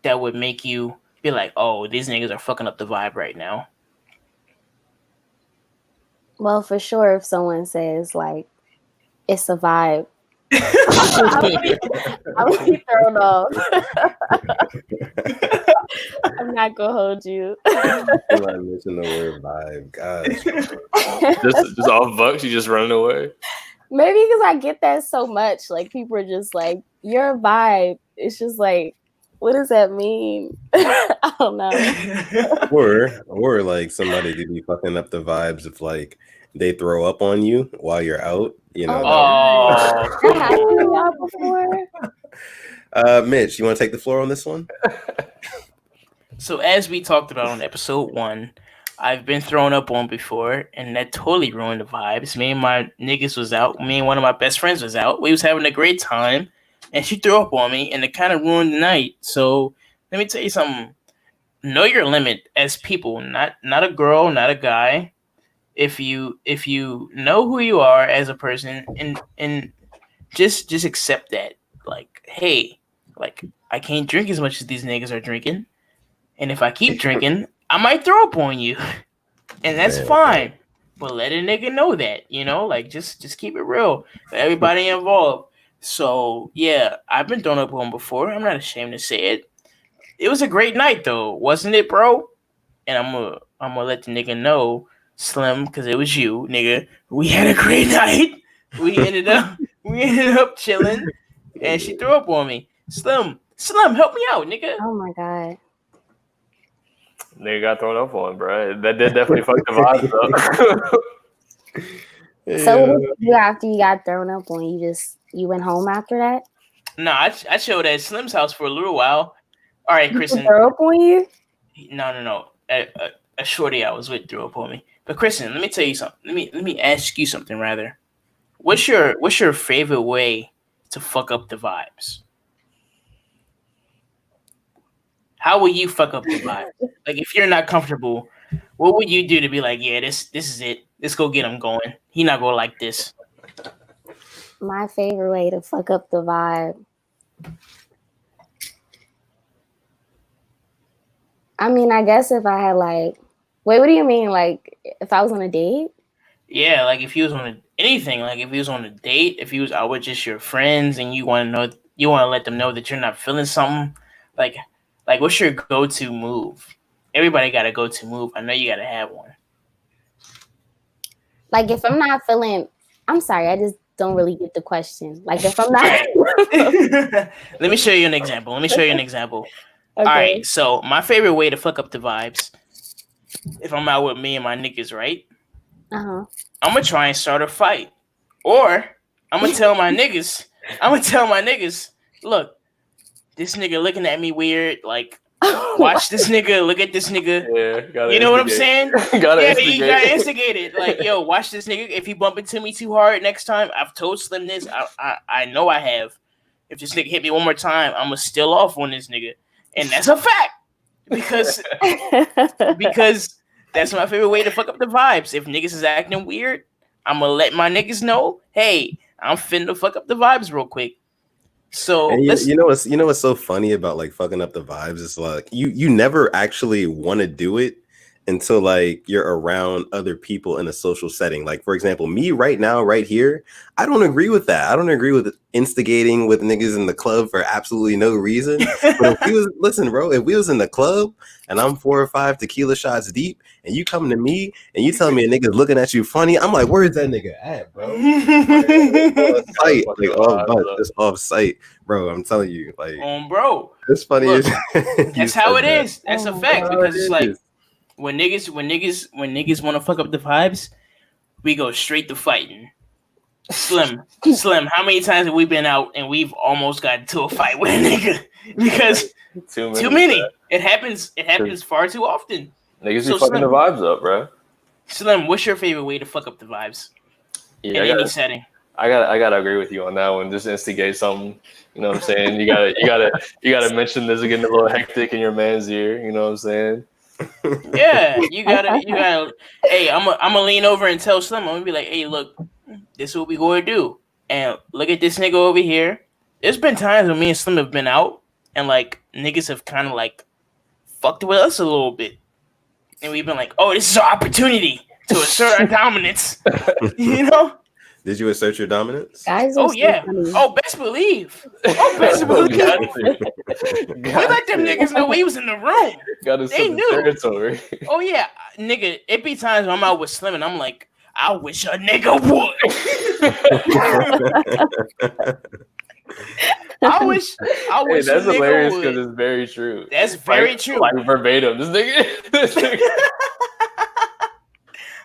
that would make you be like, "Oh, these niggas are fucking up the vibe right now"? well, for sure, if someone says like it's a vibe, I'll be thrown off. I'm not gonna hold you. I'm not mentioning the word vibe. Gosh. just off bucks, you just running away. Maybe because I get that so much. Like, people are just like, "You're a vibe." It's just like, what does that mean? I don't know. Or like somebody could be fucking up the vibes if like they throw up on you while you're out. You know. That happened to y'all before? Mitch, you want to take the floor on this one? So as we talked about on episode 1, I've been thrown up on before, and that totally ruined the vibes. Me and my niggas was out. Me and one of my best friends was out. We was having a great time, and she threw up on me, and it kind of ruined the night. So let me tell you something. Know your limit as people, not a girl, not a guy. If you know who you are as a person, and just accept that. Like, hey, like, I can't drink as much as these niggas are drinking. And if I keep drinking, I might throw up on you. And that's fine. But let a nigga know that, like, just keep it real for everybody involved. So, yeah, I've been thrown up on before. I'm not ashamed to say it. It was a great night, though. Wasn't it, bro? And I'm I'm gonna let the nigga know, Slim, because it was you, nigga. We had a great night. We ended up chilling, and she threw up on me. Slim, help me out, nigga. Oh my god. Nigga got thrown up on, bro. That did definitely fuck the vibes up. So what did you do after you got thrown up on? You went home after that? No, I chilled at Slim's house for a little while. All right, Kristen. Throw up on you? No. A shorty I was with threw up on me. But Kristen, let me tell you something. Let me ask you something rather. What's your favorite way to fuck up the vibes? How will you fuck up the vibe? Like, if you're not comfortable, what would you do to be like, yeah, this is it. Let's go get him going. He not gonna like this. My favorite way to fuck up the vibe. I mean, I guess if I had like, wait, what do you mean? Like, if I was on a date? Yeah, like if you was on anything, like if you was on a date, if you was out with just your friends and you want to let them know that you're not feeling something, like what's your go-to move? Everybody got a go-to move. I know you got to have one. Like if I'm not feeling, I'm sorry, I just don't really get the question. Like if I'm not. Let me show you an example. Okay. All right, so my favorite way to fuck up the vibes, if I'm out with me and my niggas, right? Uh-huh. I'm gonna try and start a fight, or I'm gonna tell my niggas, look, this nigga looking at me weird, like, watch this nigga, look at this nigga. Yeah, you know what I'm saying? You gotta instigate it. Like, yo, watch this nigga. If he bump into me too hard next time, I've told Slim this. I know I have. If this nigga hit me one more time, I'm gonna still off on this nigga. And that's a fact. Because that's my favorite way to fuck up the vibes. If niggas is acting weird, I'm gonna let my niggas know, hey, I'm finna fuck up the vibes real quick. So you know what's so funny about like fucking up the vibes is like you never actually want to do it until like you're around other people in a social setting. Like for example, me right now, right here, I don't agree with that. I don't agree with instigating with niggas in the club for absolutely no reason. But if we was in the club and I'm 4 or 5 tequila shots deep and you come to me and you tell me a nigga's looking at you funny, I'm like, where's that nigga at, bro? Just off site, bro. I'm telling you, like, bro, it's funny. Look, that's how it is. That's a fact because it's like. When niggas want to fuck up the vibes, we go straight to fighting. Slim, how many times have we been out and we've almost got into a fight with a nigga? Because too many. It happens far too often. Niggas be fucking the vibes up, bro. Slim, what's your favorite way to fuck up the vibes? In any setting? I gotta agree with you on that one. Just instigate something. You know what I'm saying? You gotta mention this getting a little hectic in your man's ear. You know what I'm saying? Yeah, you gotta. Hey, I'm gonna lean over and tell Slim. I'm gonna be like, hey, look, this is what we gonna do, and look at this nigga over here. There's been times when me and Slim have been out, and like niggas have kind of like fucked with us a little bit, and we've been like, oh, this is our opportunity to assert our dominance. You know? Did you assert your dominance? Guys, yeah. Oh, best believe. We let them niggas know we was in the room. They knew. Territory. Oh yeah, nigga. It be times when I'm out with Slim and I'm like, I wish a nigga would. I wish. Hey, that's hilarious because it's very true. That's very true. Like verbatim. This nigga.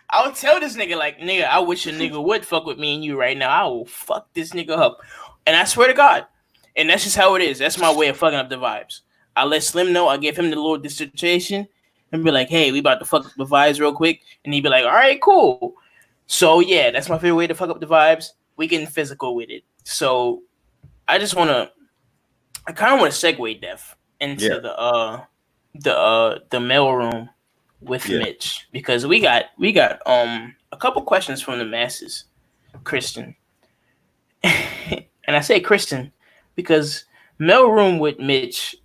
I'll tell this nigga, like, nigga, I wish a nigga would fuck with me and you right now. I will fuck this nigga up. And I swear to God. And that's just how it is. That's my way of fucking up the vibes. I let Slim know. I give him the little dissertation and be like, hey, we about to fuck up the vibes real quick. And he'd be like, all right, cool. So, yeah, that's my favorite way to fuck up the vibes. We getting physical with it. So, I kind of want to segue, Def, into the mail room with Mitch, because we got a couple questions from the masses, Kristen. And I say Kristen because mail room with Mitch,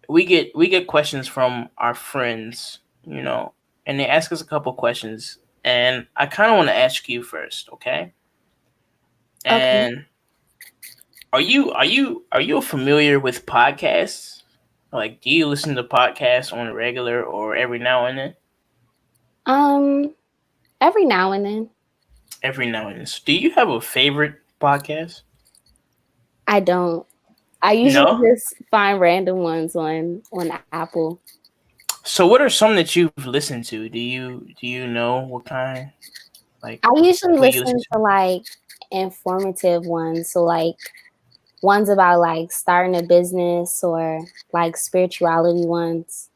we get questions from our friends, you know, and they ask us a couple questions, and I kind of want to ask you first, okay? And are you familiar with podcasts? Like, do you listen to podcasts on a regular or every now and then? Every now and then. Every now and then. So do you have a favorite podcast? I don't. I usually No. just find random ones on Apple. So what are some that you've listened to? Do you know what kind? Like I usually what you listen to like informative ones, so like ones about like starting a business or like spirituality ones.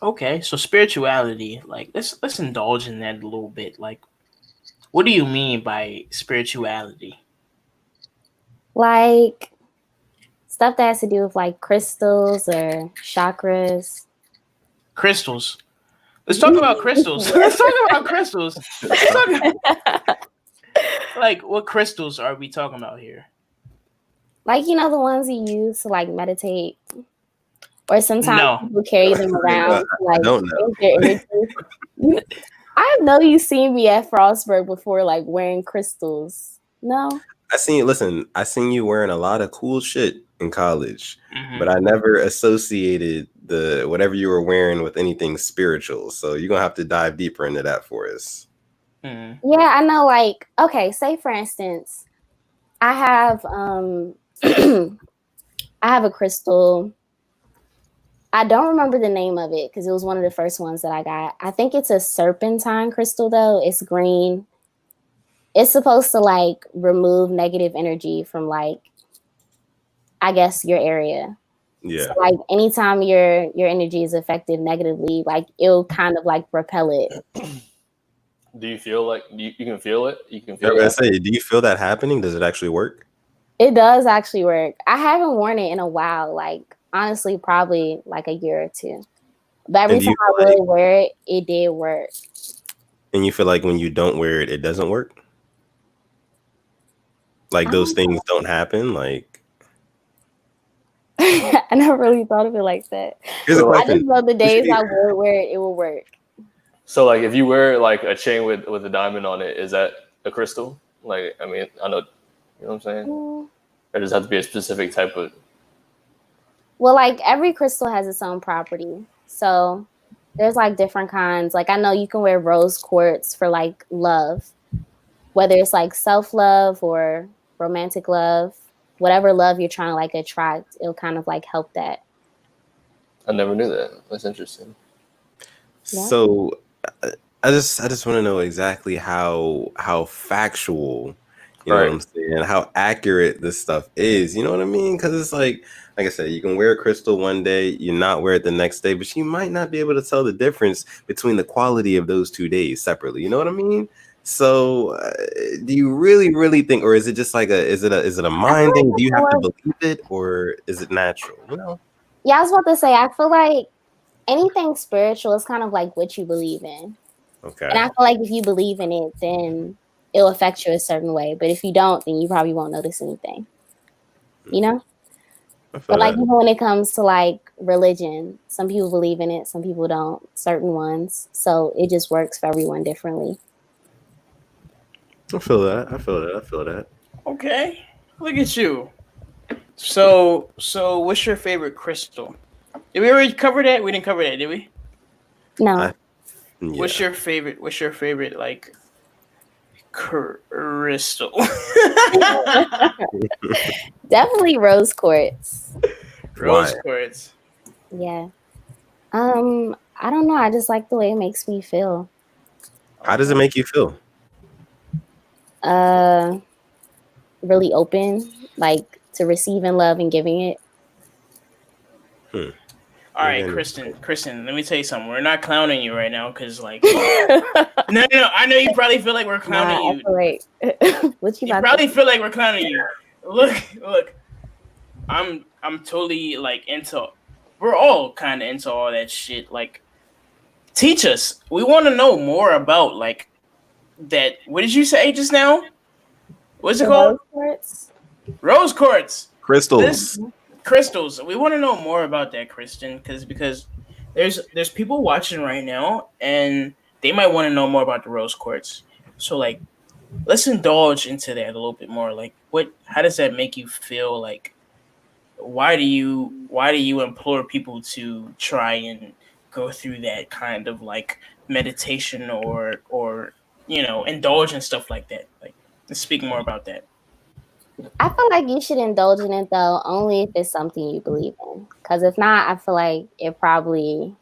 Okay, so spirituality, like let's indulge in that a little bit. Like, what do you mean by spirituality? Like stuff that has to do with like crystals or chakras. Crystals. Let's talk about crystals. Let's talk about crystals. Let's talk like what crystals are we talking about here? Like, the ones you use to like meditate. Or sometimes No. people carry them around to, I like don't know. their energy. I know you've seen me at Frostburg before, like wearing crystals. No? I seen you wearing a lot of cool shit in college, Mhm. but I never associated the whatever you were wearing with anything spiritual. So you're gonna have to dive deeper into that for us. Mhm. Yeah, I know, like, okay, say for instance, I have I have a crystal. I don't remember the name of it because it was one of the first ones that I got. I think it's a serpentine crystal though. It's green. It's supposed to like remove negative energy from like, I guess, your area. Yeah. So like anytime your energy is affected negatively, like it'll kind of like repel it. Do you feel like you can feel it? You can I feel was gonna that? say, do you feel that happening? Does it actually work? It does actually work. I haven't worn it in a while, like honestly, probably like a year or two. But every And do time you I feel like would wear it, it did work. and you feel like when you don't wear it, it doesn't work? Like those things don't happen? Like I never really thought of it like that. here's a So, I question. just know the days I would wear it, it will work. so like if you wear like a chain with a diamond on it, is that a crystal? Like, I mean, I know, you know what I'm saying? Mm. Or does it have to be a specific type of? Well, like every crystal has its own property. So there's like different kinds. Like I know you can wear rose quartz for like love, whether it's like self-love or romantic love, whatever love you're trying to like attract, it'll kind of like help that. I never knew that. That's interesting. Yeah. So I just want to know exactly how factual, you know what Right. I'm saying, how accurate this stuff is. You know what I mean? Because it's like I said, you can wear a crystal one day, you not wear it the next day, but you might not be able to tell the difference between the quality of those 2 days separately. You know what I mean? So, do you really think, or is it just like is it a mind thing? Do you have to believe it, or is it natural? You know? Yeah, I was about to say, I feel like anything spiritual is kind of like what you believe in. Okay. And I feel like if you believe in it, then it'll affect you a certain way. But if you don't, then you probably won't notice anything. You know? I feel But like that. even when it comes to like religion, some people believe in it, some people don't, certain ones. So it just works for everyone differently. I feel that. I feel that. I feel that. Okay. Look at you. So what's your favorite crystal? Did we already cover that? We didn't cover that, did we? No. Yeah. What's your favorite like crystal? Definitely rose quartz. Rose Why? quartz. Yeah. I don't know. I just like the way it makes me feel. How does it make you feel? Really open, like to receiving love and giving it. All right, Yeah. Kristen, let me tell you something. We're not clowning you right now because, like, no. I know you probably feel like we're clowning you. Wait, what You probably feel like we're clowning you. Look. I'm totally like into. We're all kind of into all that shit. Like, teach us. We want to know more about like that. What did you say just now? What's it called? Rose quartz? Rose quartz. Crystals. Crystals. We want to know more about that, Kristen, because there's people watching right now, and they might want to know more about the rose quartz. So like, let's indulge into that a little bit more. Like, how does that make you feel? Like, why do you implore people to try and go through that kind of like meditation or indulge in stuff like that? Like, let's speak more about that. I feel like you should indulge in it though, only if it's something you believe in. Because if not, I feel like it probably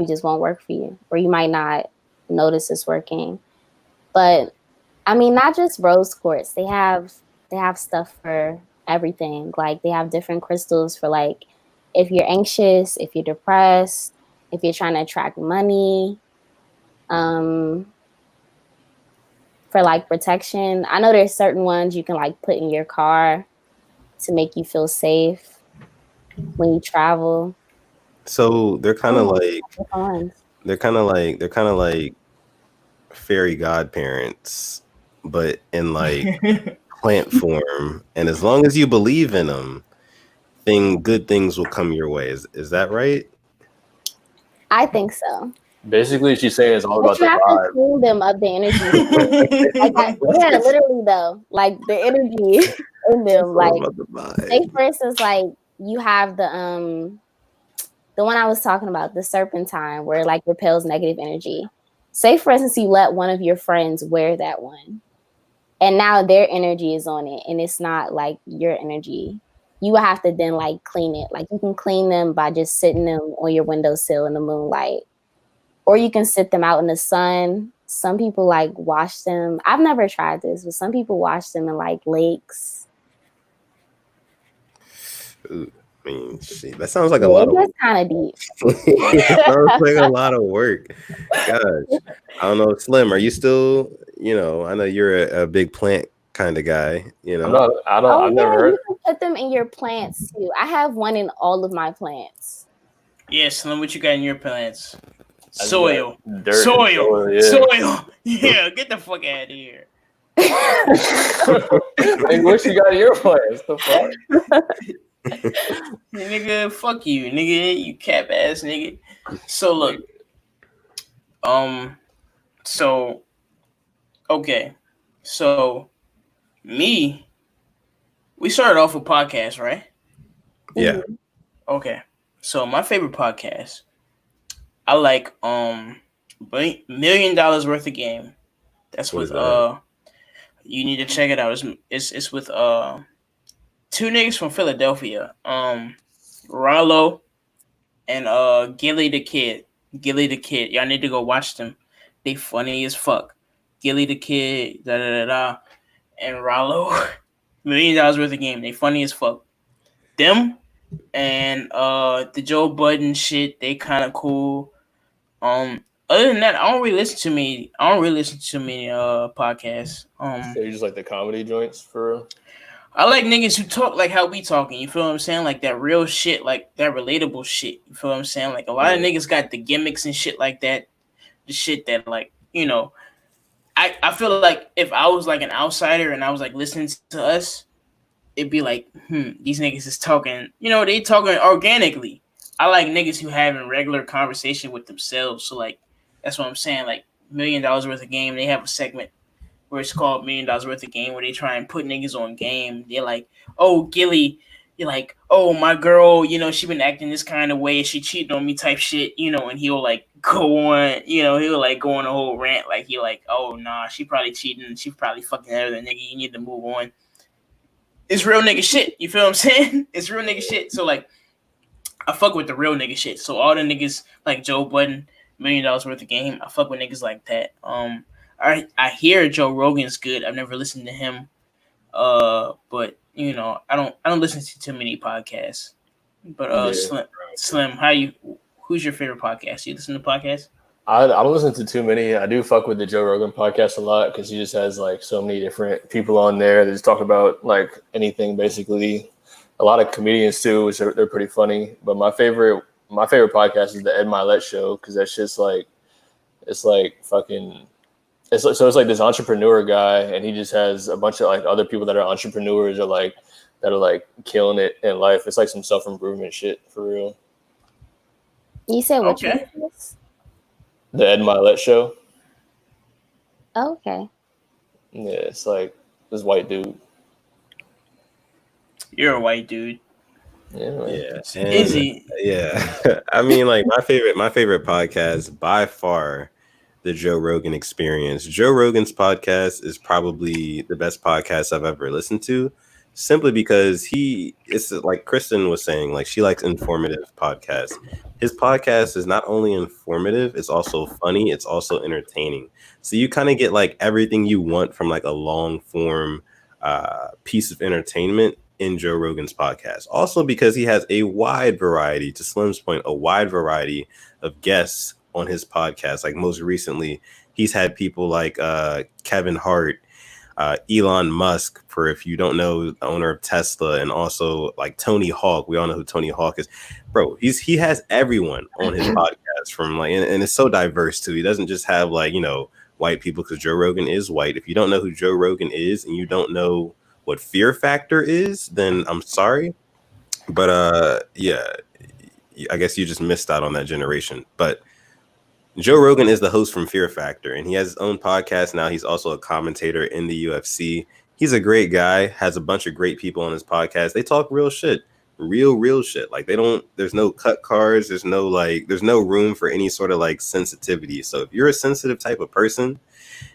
just won't work for you, or you might not notice it's working. But I mean, not just rose quartz. They have stuff for everything. Like they have different crystals for like if you're anxious, if you're depressed, if you're trying to attract money. For like protection. I know there's certain ones you can like put in your car to make you feel safe when you travel. So they're kind of like fairy godparents, but in like plant form. And as long as you believe in them, good things will come your way. Is that right? I think so. Basically, she's saying it's all about the vibe. You have to cool them up the energy. Yeah, literally though, like the energy in them. Like, say for instance, like you have the one I was talking about, the serpentine, where it like repels negative energy. Say for instance, you let one of your friends wear that one, and now their energy is on it, and it's not like your energy. You will have to then like clean it. Like you can clean them by just sitting them on your windowsill in the moonlight. Or you can sit them out in the sun. Some people like wash them. I've never tried this, but some people wash them in like lakes. Ooh, I mean, shit, that sounds like a lot of work. That's kind of deep. Sounds like a lot of work. Gosh, I don't know. Slim, are you still? I know you're a big plant kind of guy. I've never heard. You can put them in your plants too. I have one in all of my plants. Yeah, Slim, what you got in your plants? Soil. Dirt soil. Yeah. Soil. Yeah, get the fuck out of here. Hey, what you got in your plants? The fuck? Nigga, fuck you, nigga. You cap ass nigga. So look. Okay. So we started off with podcasts, right? Yeah. Okay. So my favorite podcast, I like $1 Million Worth of Game. That's with you need to check it out. It's with two niggas from Philadelphia, Rollo and Gilly the Kid. Y'all need to go watch them. They funny as fuck. Gilly the Kid, and Rollo, $1 Million Worth of Game. They funny as fuck. Them and the Joe Budden shit, they kind of cool. Other than that, I don't really listen to many podcasts. So you just like the comedy joints for real? I like niggas who talk like how we talking. You feel what I'm saying? Like that real shit, like that relatable shit. You feel what I'm saying? Like a lot of niggas got the gimmicks and shit like that. The shit that like, I feel like if I was like an outsider and I was like listening to us, it'd be like, these niggas is talking, they talking organically. I like niggas who having regular conversation with themselves. So like, that's what I'm saying. Like $1 Million Worth of Game, they have a segment where it's called $1 Million Worth of Game, where they try and put niggas on game. They're like, oh, Gilly, you're like, oh, my girl, she been acting this kind of way. She cheated on me type shit, and he'll like go on, he'll like go on a whole rant. Like, he like, oh, nah, she probably cheating. She probably fucking other nigga. You need to move on. It's real nigga shit. You feel what I'm saying? It's real nigga shit. So like, I fuck with the real nigga shit. So all the niggas like Joe Budden, $1 Million Worth of Game, I fuck with niggas like that. I hear Joe Rogan's good. I've never listened to him. But I don't listen to too many podcasts. But Slim, who's your favorite podcast? You listen to podcasts? I don't listen to too many. I do fuck with the Joe Rogan podcast a lot because he just has like so many different people on there that just talk about like anything basically. A lot of comedians too, which they're pretty funny. But my favorite podcast is the Ed Milet Show because that's just like it's like this entrepreneur guy, and he just has a bunch of like other people that are entrepreneurs or like that are like killing it in life. It's like some self-improvement shit for real. You said what? Okay. The Ed Milet Show. Oh, okay. Yeah, it's like this white dude. You're a white dude. Yeah. Is he? Yeah. I mean, like my favorite podcast by far the Joe Rogan Experience. Joe Rogan's podcast is probably the best podcast I've ever listened to, simply because it's like Kristen was saying, like she likes informative podcasts. His podcast is not only informative, it's also funny, it's also entertaining. So you kind of get like everything you want from like a long form piece of entertainment in Joe Rogan's podcast. Also because he has a wide variety, to Slim's point, a wide variety of guests on his podcast. Like most recently, he's had people like Kevin Hart, Elon Musk, for if you don't know, the owner of Tesla, and also like Tony Hawk. We all know who Tony Hawk is, bro. He has everyone on his podcast from like, and it's so diverse too. He doesn't just have like, you know, white people, because Joe Rogan is white. If you don't know who Joe Rogan is and you don't know what Fear Factor is, then I'm sorry, but yeah, I guess you just missed out on that generation. But Joe Rogan is the host from Fear Factor, and he has his own podcast now. He's also a commentator in the UFC. He's a great guy, has a bunch of great people on his podcast. They talk real shit, real shit. Like there's no cut cards. There's no room for any sort of like sensitivity. So if you're a sensitive type of person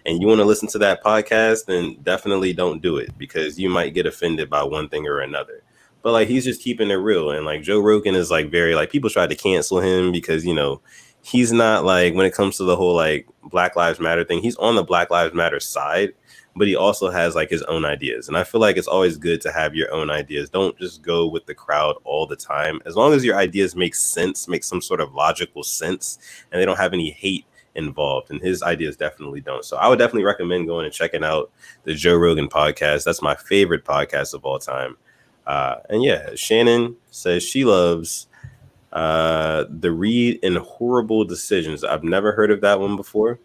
and you want to listen to that podcast, then definitely don't do it, because you might get offended by one thing or another. But like, he's just keeping it real. And like, Joe Rogan is like very like, people try to cancel him because, you know, he's not like, when it comes to the whole like Black Lives Matter thing, he's on the Black Lives Matter side, but he also has like his own ideas. And I feel like it's always good to have your own ideas. Don't just go with the crowd all the time. As long as your ideas make sense, make some sort of logical sense, and they don't have any hate involved, and his ideas definitely don't. So I would definitely recommend going and checking out the Joe Rogan podcast. That's my favorite podcast of all time. And yeah, Shannon says she loves The Read and Horrible Decisions. I've never heard of that one before.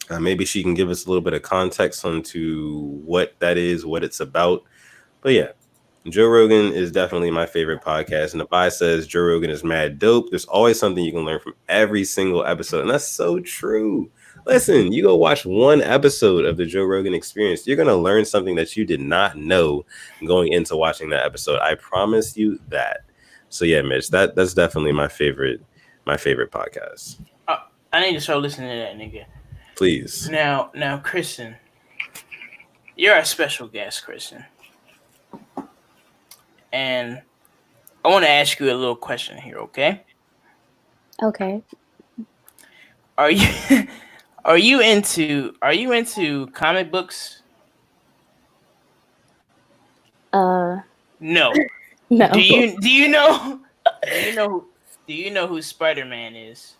Maybe she can give us a little bit of context onto what that is, what it's about. But yeah, Joe Rogan is definitely my favorite podcast. And if I says Joe Rogan is mad dope, there's always something you can learn from every single episode. And that's so true. Listen, you go watch one episode of the Joe Rogan Experience, you're going to learn something that you did not know going into watching that episode. I promise you that. So yeah, Mitch, that's definitely my favorite podcast. I need to start listening to that nigga. Please. Now, Kristen, you're a special guest, Kristen. And I want to ask you a little question here, okay? Okay. Are you into comic books? No. No. Do you know who Spider-Man is?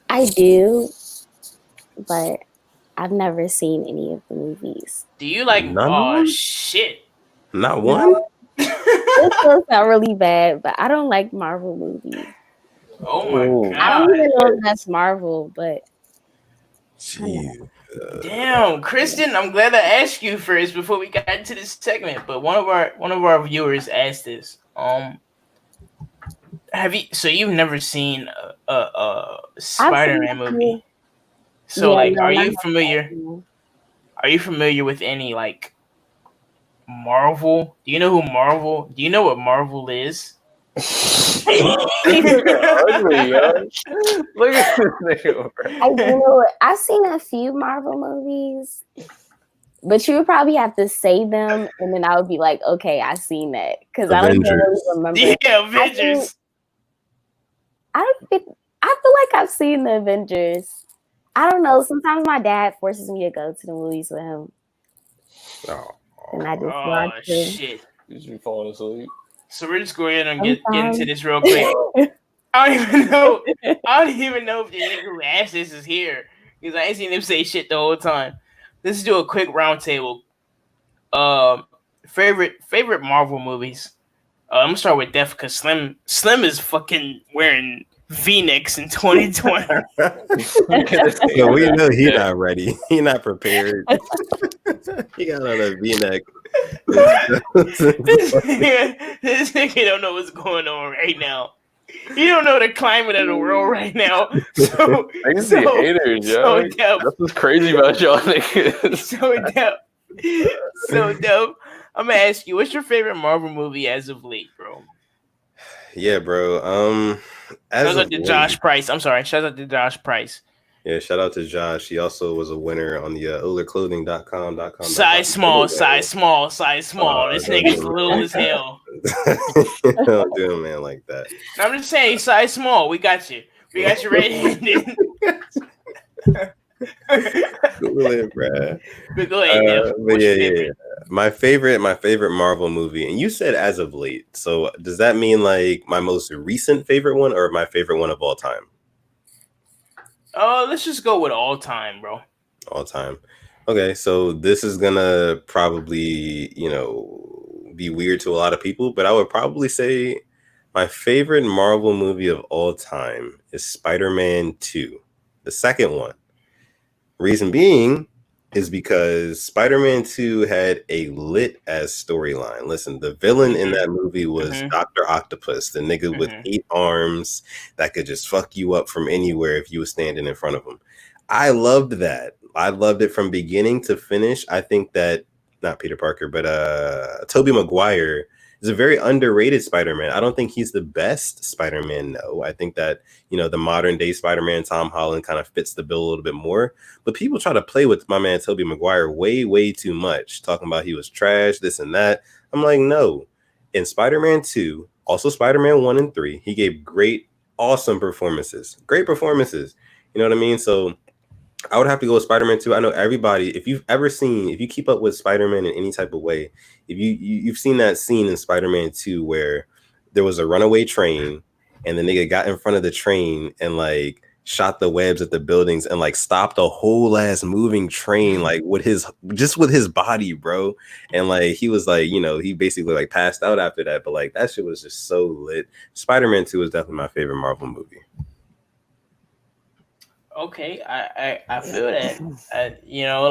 I do, but I've never seen any of the movies. Do you like? None? Shit! Not one? This does sound really bad, but I don't like Marvel movies. Oh my god! I don't even know if that's Marvel, but Jeez. Damn, Kristen, I'm glad I asked you first before we got into this segment. But one of our viewers asked this. You've never seen a Spider-Man movie? So yeah, like, no, are you not familiar? Are you familiar with any like Marvel? Do you know who Marvel? Do you know what Marvel is? Ugly, yo. Look at this nigga. I've seen a few Marvel movies, but you would probably have to say them, and then I would be like, okay, I seen that, because I don't really remember. Yeah, Avengers. I feel like I've seen the Avengers. I don't know. Sometimes my dad forces me to go to the movies with him, and I just watch it. Shit! You should be falling asleep. So we're just going and get into this real quick. I don't even know if the nigga who asked this is here, because I ain't seen him say shit the whole time. Let's do a quick roundtable. Favorite Marvel movies. I'm gonna start with Def, because Slim is fucking wearing V-necks in 2020. So we know he's not ready. He's not prepared. He got on a V-neck. This nigga don't know what's going on right now. He don't know the climate of the world right now. So, I can see haters, yo. That's what's crazy about y'all niggas. So dope. I'm gonna ask you, what's your favorite Marvel movie as of late, bro? Yeah, bro. Shout out to Josh Price. I'm sorry. Shout out to Josh Price. Yeah, shout out to Josh. He also was a winner on the olerclothing.com. Size small. This nigga's little as hell. Don't do a man like that. I'm just saying, size small. We got you. We got you red-handed. Google it, bruh. But go ahead, but yeah. My favorite Marvel movie, and you said as of late. So does that mean like my most recent favorite one or my favorite one of all time? Let's just go with all time, bro. All time. Okay, so this is gonna probably, be weird to a lot of people, but I would probably say my favorite Marvel movie of all time is Spider-Man 2, the second one. Reason being is because Spider-Man 2 had a lit ass storyline. Listen, the villain in that movie was Dr. Octopus, the nigga with 8 arms that could just fuck you up from anywhere if you were standing in front of him. I loved that. I loved it from beginning to finish. I think that, not Peter Parker, but Tobey Maguire is a very underrated Spider-Man. I don't think he's the best Spider-Man, no. I think that, the modern day Spider-Man, Tom Holland, kind of fits the bill a little bit more. But people try to play with my man Tobey Maguire way, way too much, talking about he was trash, this and that. I'm like, no. In Spider-Man 2, also Spider-Man 1 and 3, he gave great, awesome performances. Great performances. You know what I mean? So I would have to go with Spider-Man 2. I know everybody, if you keep up with Spider-Man in any type of way, if you've seen that scene in Spider-Man 2 where there was a runaway train and the nigga got in front of the train and like shot the webs at the buildings and like stopped a whole ass moving train like with his body, bro. And like he was like, he basically like passed out after that. But like that shit was just so lit. Spider-Man 2 is definitely my favorite Marvel movie. Okay, I feel that.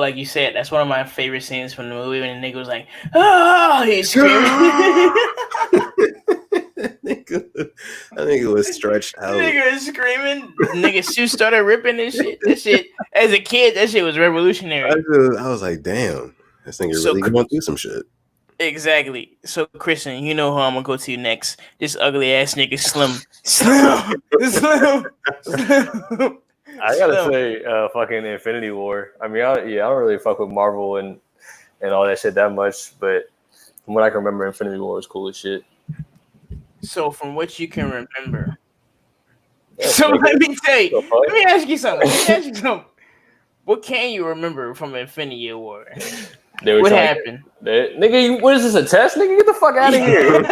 Like you said, that's one of my favorite scenes from the movie when the nigga was like, "Oh," he's screaming. I think it was stretched out. Nigga was screaming. Nigga suit started ripping and shit. That shit, as a kid, that shit was revolutionary. I was like, damn, this nigga really going through some shit. Exactly. So, Christian, you know who I'm gonna go to next. This ugly ass nigga, Slim. I gotta say, fucking Infinity War. I mean, I don't really fuck with Marvel and all that shit that much, but from what I can remember, Infinity War was cool as shit. So, from what you can remember, let me ask you something. What can you remember from Infinity War? What happened? Nigga, what is this, a test? Nigga, get the fuck out of here.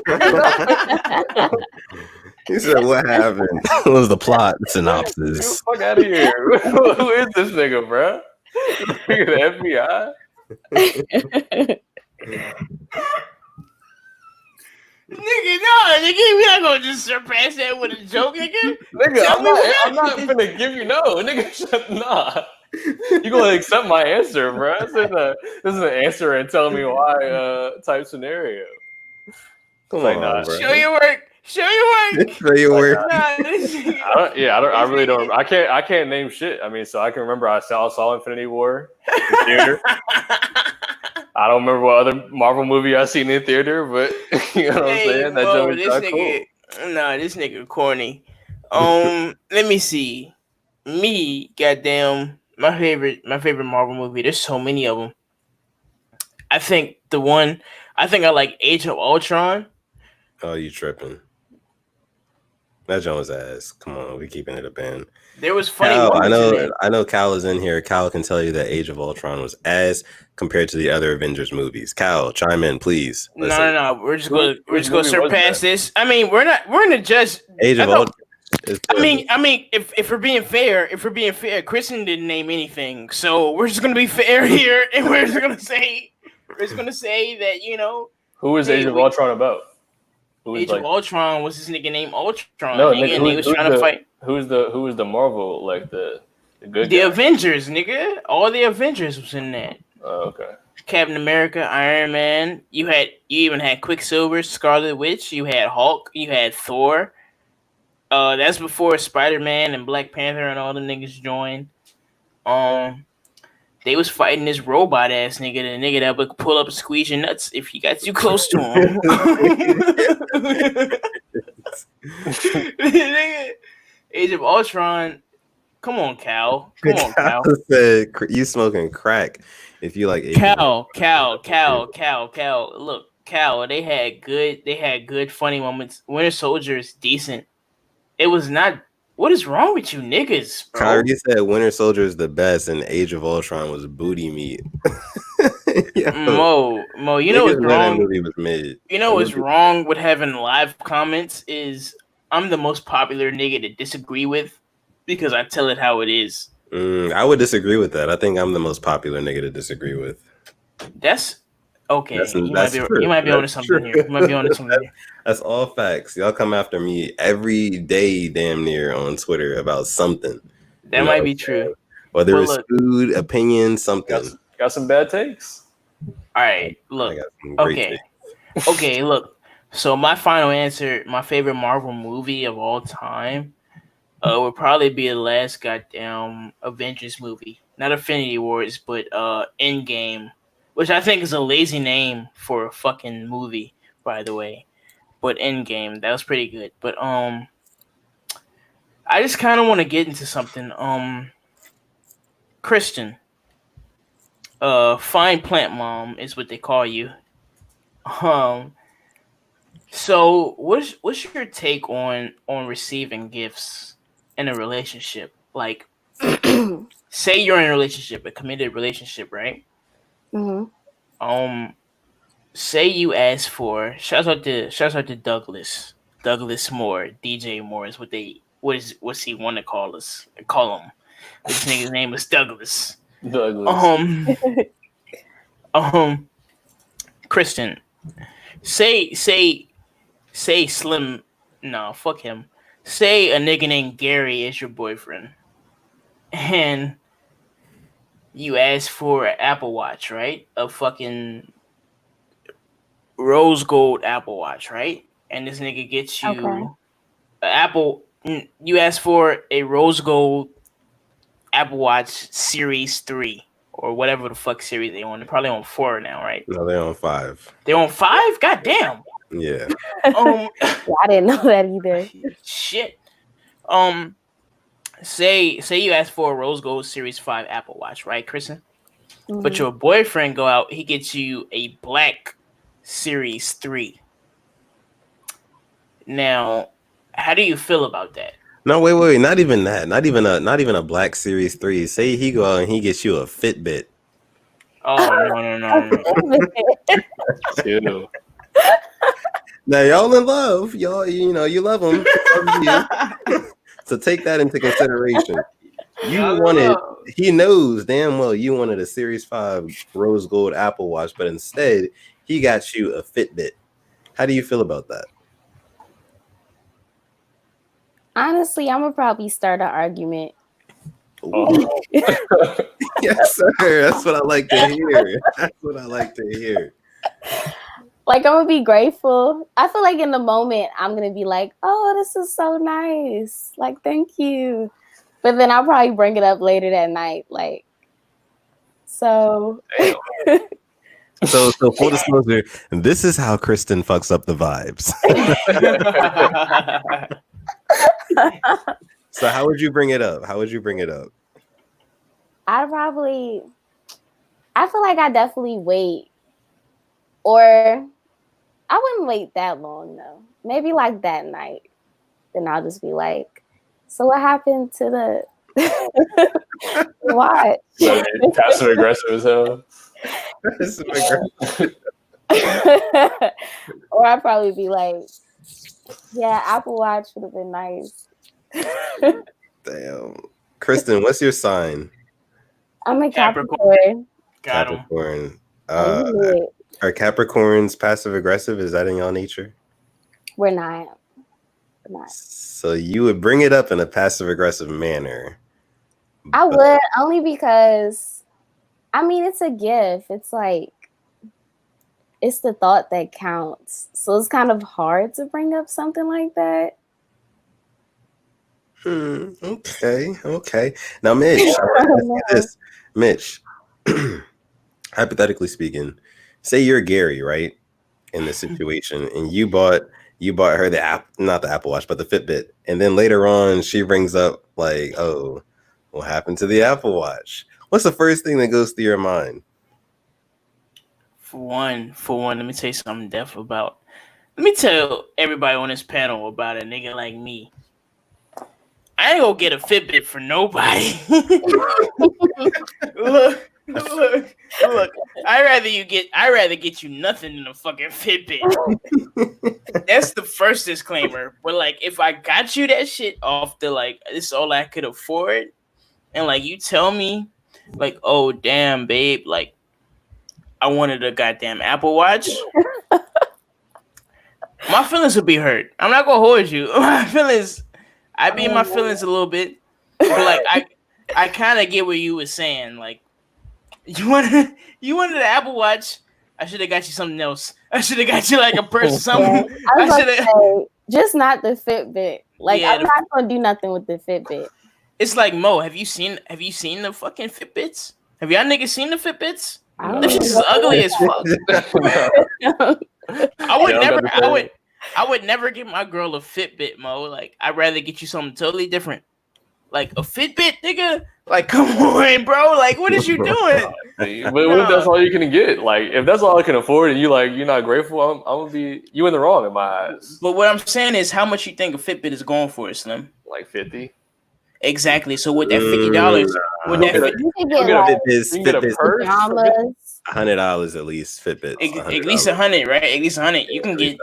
He said, what happened? What was the plot synopsis? Get the fuck out of here. Who is this nigga, bro? The FBI? Nigga, we not gonna just surpass that with a joke, nigga. Nigga, I'm not gonna give you nigga. Nah. You gonna accept my answer, bro? This is an answer and tell me why type scenario. Come on, bro. Show your work. Show your work. I really don't. I can't name shit. I mean, so I can remember I saw Infinity War in theater. I don't remember what other Marvel movie I seen in theater, but you know what I'm saying. This nigga corny. Let me see. Me, goddamn, my favorite Marvel movie. There's so many of them. I think I like Age of Ultron. Oh, you tripping? That Jones ass. Come on, we keeping it a band. There was funny. I know Cal is in here. Cal can tell you that Age of Ultron was ass compared to the other Avengers movies. Cal, chime in, please. Listen. No. We're just gonna surpass this. I mean, we're gonna judge Age of Ultron. I mean, if we're being fair, Kristen didn't name anything, so we're just gonna be fair here, and we're just gonna say that who is Age of Ultron about? Age of Ultron was this nigga named Ultron. No, nigga, and he was trying to fight. Who is the Marvel, like the good guy? Avengers, nigga. All the Avengers was in that. Oh, okay. Captain America, Iron Man. You even had Quicksilver, Scarlet Witch. You had Hulk. You had Thor. That's before Spider-Man and Black Panther and all the niggas joined. They was fighting this robot ass nigga, the nigga that would pull up and squeeze your nuts if you got too close to him. Age of Ultron, Come on, Cal. Come on, Cal. Said you smoking crack if you like Asian. Cal. Look, Cal. They had good, funny moments. Winter Soldier is decent. It was not. What is wrong with you niggas, bro? Kyrie said Winter Soldier is the best, and Age of Ultron was booty meat. Mo, you know what's wrong? That movie was mid. You know what's wrong with having live comments is I'm the most popular nigga to disagree with because I tell it how it is. I would disagree with that. I think I'm the most popular nigga to disagree with. That's okay. You might be onto something true. here. You might be onto something here. That's all facts. Y'all come after me every day, damn near, on Twitter about something. That might be true. Whether it's food, opinion, something. Got some bad takes. All right, look. Okay, look. So my final answer, my favorite Marvel movie of all time, would probably be the last goddamn Avengers movie. Not Infinity Wars, but Endgame, which I think is a lazy name for a fucking movie, by the way. But Endgame, that was pretty good. But I just kind of want to get into something. Kristen, fine plant mom is what they call you. So what's your take on receiving gifts in a relationship? Like, say you're in a relationship, a committed relationship, right? Mm-hmm. Say you ask for shouts out to Douglas Moore, DJ Moore is what's he want to call us? Call him. This nigga's name is Douglas. Kristen, say Slim. No, fuck him. Say a nigga named Gary is your boyfriend, and you ask for an Apple Watch, right? A fucking rose gold Apple Watch, right? And this nigga gets you an Apple. You ask for a rose gold Apple Watch Series 3 or whatever the fuck series they on. They're probably on 4 now, right? No, they're on 5. They're on 5? God damn. Yeah. I didn't know that either. Shit. Say you ask for a rose gold Series 5 Apple Watch, right, Kristen? Mm-hmm. But your boyfriend go out, he gets you a black Series 3. Now, how do you feel about that? No, wait. Not even that. Not even a black Series 3. Say he go out and he gets you a Fitbit. Oh, no. Now y'all in love. Y'all, you love him. So take that into consideration. He knows damn well you wanted a Series 5 rose gold Apple Watch, but instead he got you a Fitbit. How do you feel about that? Honestly, I'm gonna probably start an argument. Yes, sir. That's what I like to hear. Like, I'm gonna be grateful. I feel like in the moment I'm gonna be like, "Oh, this is so nice. Like, thank you." But then I'll probably bring it up later that night. Like, so. So full disclosure, this is how Kristen fucks up the vibes. So how would you bring it up? I feel like I definitely wait. Or I wouldn't wait that long though. Maybe like that night. Then I'll just be like, so what happened to the watch? Passive aggressive as hell. Or I'd probably be like, yeah, Apple Watch would have been nice. Damn. Kristen, what's your sign? I'm a Capricorn. Capricorn. Are Capricorns passive aggressive? Is that in y'all nature? We're not. So you would bring it up in a passive aggressive manner. I would, only because it's a gift. It's like, it's the thought that counts. So it's kind of hard to bring up something like that. Okay. Now, Mitch, Mitch, hypothetically speaking, say you're Gary, right? In this situation, and you bought her not the Apple Watch, but the Fitbit, and then later on she brings up like, oh, What happened to the Apple Watch? What's the first thing that goes through your mind? For one, let me tell you something deaf about. Let me tell everybody on this panel about a nigga like me. I ain't gonna get a Fitbit for nobody. look. I'd rather get you nothing than a fucking Fitbit. That's the first disclaimer. But like, if I got you that shit off the like, this is all I could afford, and like you tell me, like, oh damn, babe, like, I wanted a goddamn Apple Watch. My feelings would be hurt. I'm not gonna hold you. My feelings, I'd be in my feelings a little bit, but like, I kind of get what you were saying. Like, you wanted an Apple Watch. I should have got you something else. I should have got you like a purse or something. Yeah, I should have just not the Fitbit. Like, I'm not gonna do nothing with the Fitbit. It's like, Mo, have you seen the fucking Fitbits? Have y'all niggas seen the Fitbits? This shit is ugly as fuck. I would never give my girl a Fitbit, Mo. Like, I'd rather get you something totally different. Like a Fitbit, nigga. Like, come on, bro. Like, what is you doing? But what if that's all you can get? Like, if that's all I can afford, and you're not grateful, I'm gonna be you in the wrong in my eyes. But what I'm saying is, how much you think a Fitbit is going for, Slim? Like 50. Exactly. So with that $50, with that you can get like Fitbit pajamas. $100 at least. Fitbit. At least 100, right? At least 100. You can get.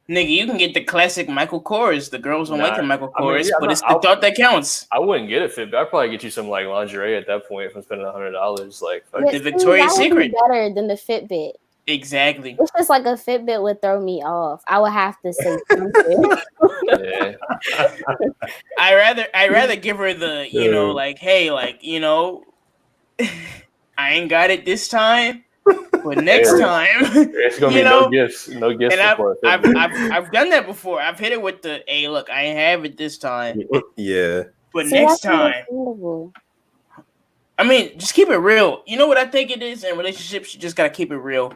Nigga, you can get the classic Michael Kors. The girls don't like the Michael Kors, but it's the thought that counts. I wouldn't get a Fitbit. I'd probably get you some like lingerie at that point if I'm spending $100. Like the Victoria's Secret. Better than the Fitbit. Exactly. It's just like a Fitbit would throw me off. I would have to say something. Yeah. I rather give her the like, hey, like, I ain't got it this time. But next time, it's gonna be no gifts. And I've done that before. I've hit it with the, hey, look, I ain't have it this time. Yeah. But next time, I mean, just keep it real. You know what I think it is in relationships? You just gotta keep it real,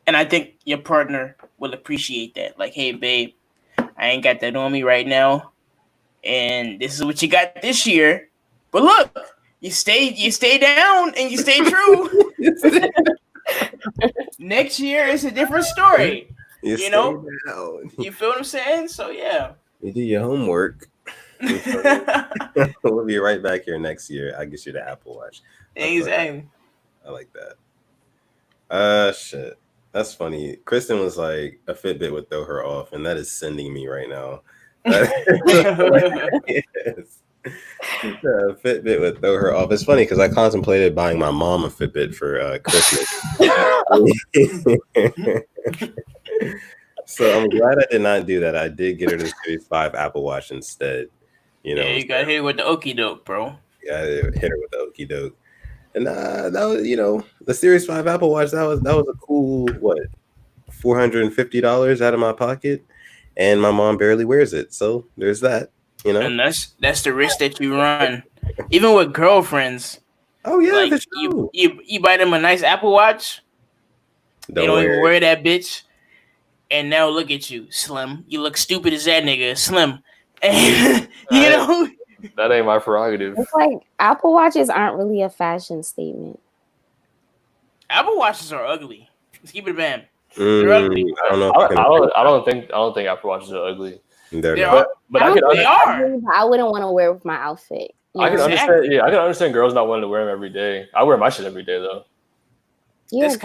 and I think your partner will appreciate that. Like, hey, babe, I ain't got that on me right now, and this is what you got this year. But look, you stay down and you stay true. Next year is a different story. You know? You feel what I'm saying? So yeah. You do your homework. We'll be right back here next year. I'll get you the Apple Watch. Exactly. I like that. Shit. That's funny. Kristen was like, a Fitbit would throw her off, and that is sending me right now. Yes. Fitbit would throw her off. It's funny because I contemplated buying my mom a Fitbit for Christmas. So I'm glad I did not do that. I did get her the Series 5 Apple Watch instead. You know, you got hit her with the okie doke, bro. Yeah, hit her with the okie doke. And that was, the Series 5 Apple Watch. That was a cool $450 out of my pocket, and my mom barely wears it. So there's that. And that's the risk that you run, even with girlfriends. Oh yeah, like, you buy them a nice Apple Watch. They don't even wear that bitch, and now look at you, Slim. You look stupid as that nigga, Slim. And, that ain't my prerogative. It's like Apple Watches aren't really a fashion statement. Apple Watches are ugly. Let's keep it a band. They're ugly. I don't think Apple Watches are ugly. They are. I wouldn't want to wear with my outfit. I can understand. Yeah, I can understand girls not wanting to wear them every day. I wear my shit every day though. Yeah, it's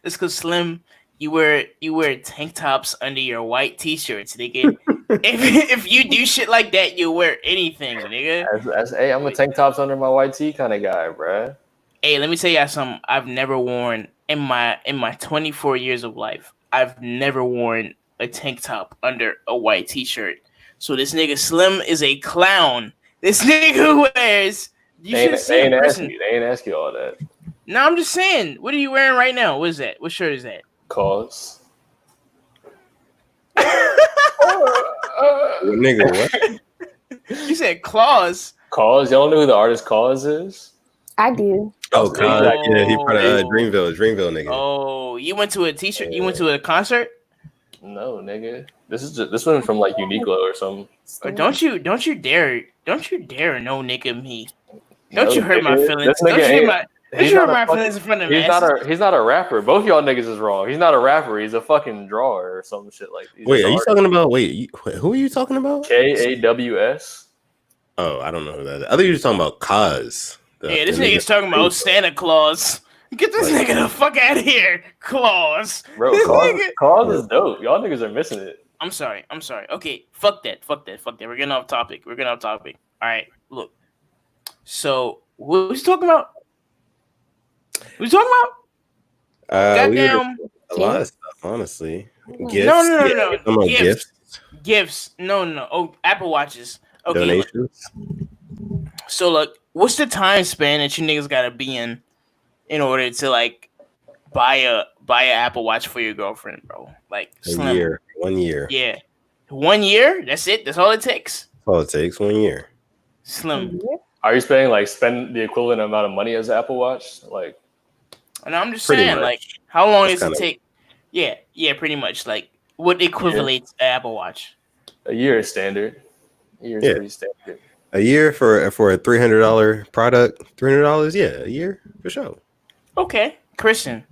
because Slim, you wear tank tops under your white t-shirts, nigga. if you do shit like that, you wear anything, nigga. Hey, I'm a tank tops under my white tee kind of guy, bruh. Hey, let me tell you something. I've never worn in my 24 years of life. I've never worn a tank top under a white t-shirt. So this nigga Slim is a clown. This nigga wears. They ain't ask you all that. No, I'm just saying. What are you wearing right now? What is that? What shirt is that? Cause. Nigga, what? You said Claus. Cause? Y'all know who the artist Cause is? I do. Oh, God. Yeah, he part of Dreamville nigga. Oh, you went to a t-shirt? You went to a concert? No, nigga. This one from like Uniqlo or something. Don't you dare no nigga me. Don't No, you hurt my nigga. feelings. This nigga Don't you hurt ain't. my He's not a feelings in front of he's masses. he's not a rapper. Both y'all niggas is wrong. He's not a rapper. He's a fucking drawer or some shit like. Wait, are you talking about? Who are you talking about? KAWS? Oh, I don't know who that is. I think you're talking about Kaz. Yeah, this nigga's talking about Santa Claus. Get this nigga the fuck out of here, Claus. Bro, Cause is dope. Y'all niggas are missing it. I'm sorry. Okay, fuck that. We're getting off topic. All right, look. So, what was he talking about? Goddamn. A lot of stuff, honestly. Gifts. No. Gifts. Gifts. No. Oh, Apple Watches. Okay. Donations. So, look, what's the time span that you niggas gotta be in order to like buy a Apple Watch for your girlfriend, bro? Like a year. 1 year. Yeah. 1 year? That's it? That's all it takes? That's all it takes, 1 year. Slim. Are you spend the equivalent amount of money as an Apple Watch? Like, and I'm just saying, much. Like, how long does it take? Yeah, pretty much. Like, what equivalates an Apple Watch? A year is standard. A year is pretty standard. A year for a $300 product, $300, yeah, a year for sure. Okay, Christian.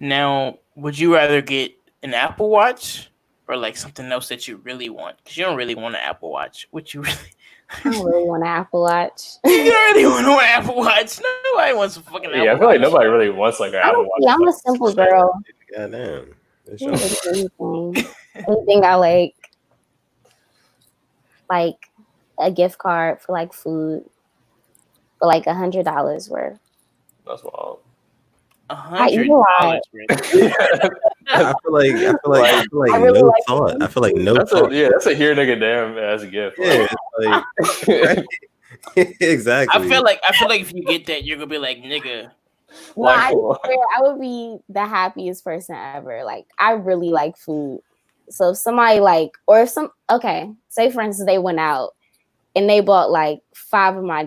Now, would you rather get an Apple Watch or like something else that you really want? Because you don't really want an Apple Watch. Would you really? I don't really want an Apple Watch. You don't really want an Apple Watch. Nobody wants a fucking Apple Watch. Yeah, I feel like nobody really wants like an Apple Watch. Yeah, I'm a simple girl. Goddamn. Anything I like a gift card for like food for like $100 worth. That's wild. $100. I feel like really no thought. I feel like no thought. That's a here nigga damn as a gift. Yeah, like, exactly. I feel like if you get that, you're gonna be like, nigga. No, I would be the happiest person ever. Like, I really like food. So if somebody say for instance they went out and they bought like five of my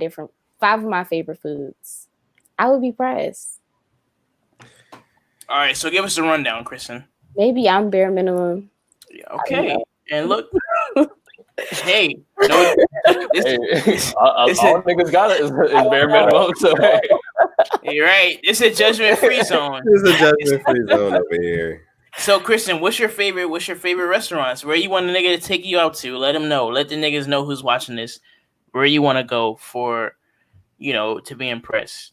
favorite foods, I would be pressed. All right, so give us a rundown, Kristen. Maybe I'm bare minimum. Yeah, okay, and look, hey, all niggas got it is bare minimum. So you're right. It's a judgment-free zone. It's a judgment-free zone over here. So, Kristen, what's your favorite restaurants? Where you want a nigga to take you out to? Let them know. Let the niggas know who's watching this. Where you want to go for, to be impressed.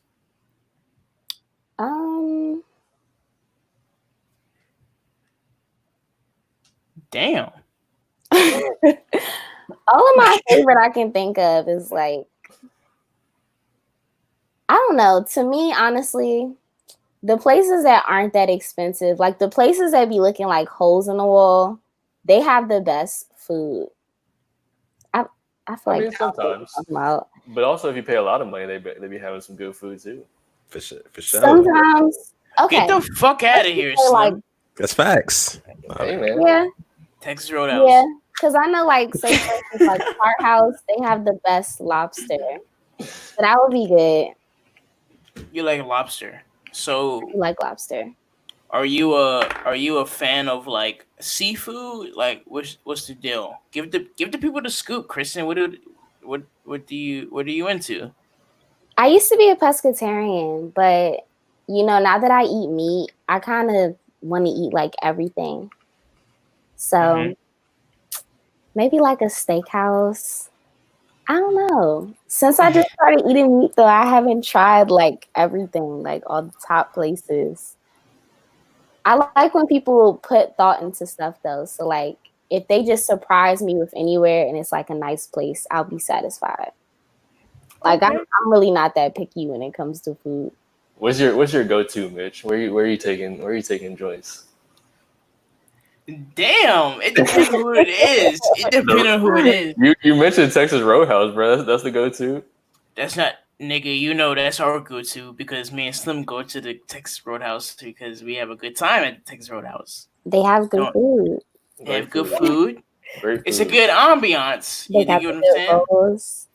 Damn. All of my favorite I can think of is like, I don't know. To me, honestly, the places that aren't that expensive, like the places that be looking like holes in the wall, they have the best food. I feel like sometimes. But also, if you pay a lot of money, they be having some good food too. For sure. Sometimes. Okay. Get the fuck out of here, Slim. That's facts. Hey, man. Yeah. Texas Roadhouse. Yeah, because I know, like, say for instance, like Park House, they have the best lobster. So that would be good. You like lobster, so I like lobster. Are you a fan of like seafood? Like, what's the deal? Give the people the scoop, Kristen. What are you into? I used to be a pescatarian, but now that I eat meat, I kind of want to eat like everything. So maybe like a steakhouse. I don't know. Since I just started eating meat, though, I haven't tried like everything, like all the top places. I like when people put thought into stuff, though. So like, if they just surprise me with anywhere and it's like a nice place, I'll be satisfied. Like I'm really not that picky when it comes to food. What's your go-to, Mitch? Where are you taking Joyce? Damn, it depends on who it is. You mentioned Texas Roadhouse, bro. That's the go-to. That's not, nigga. That's our go-to because me and Slim go to the Texas Roadhouse because we have a good time at the Texas Roadhouse. They have good food. They have good food. It's a good ambiance. You dig what I'm saying? Rolls.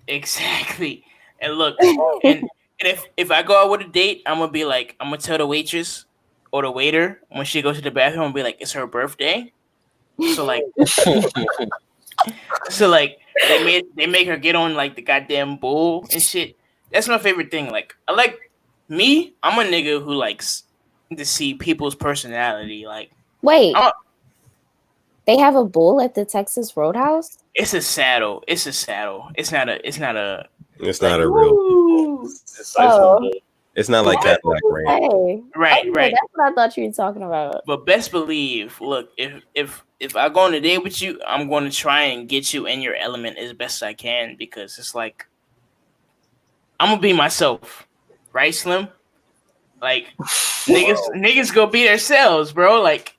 Exactly. And look, and if I go out with a date, I'm gonna tell the waitress, or the waiter when she goes to the bathroom and be like, "It's her birthday." So like, they make her get on like the goddamn bull and shit. That's my favorite thing. Like I like me. I'm a nigga who likes to see people's personality. Like Wait, I'm a, they have a bull at the Texas Roadhouse? it's a saddle. It's a saddle. It's not a. It's not like, a real. woo. It's Oh. It's not like But- Cadillac Ranch. Hey. Right, Okay, right. That's what I thought you were talking about. But best believe, look, if I go on a date with you, I'm going to try and get you in your element as best I can because it's like I'm gonna be myself, right, Slim? Like niggas go be themselves, bro. Like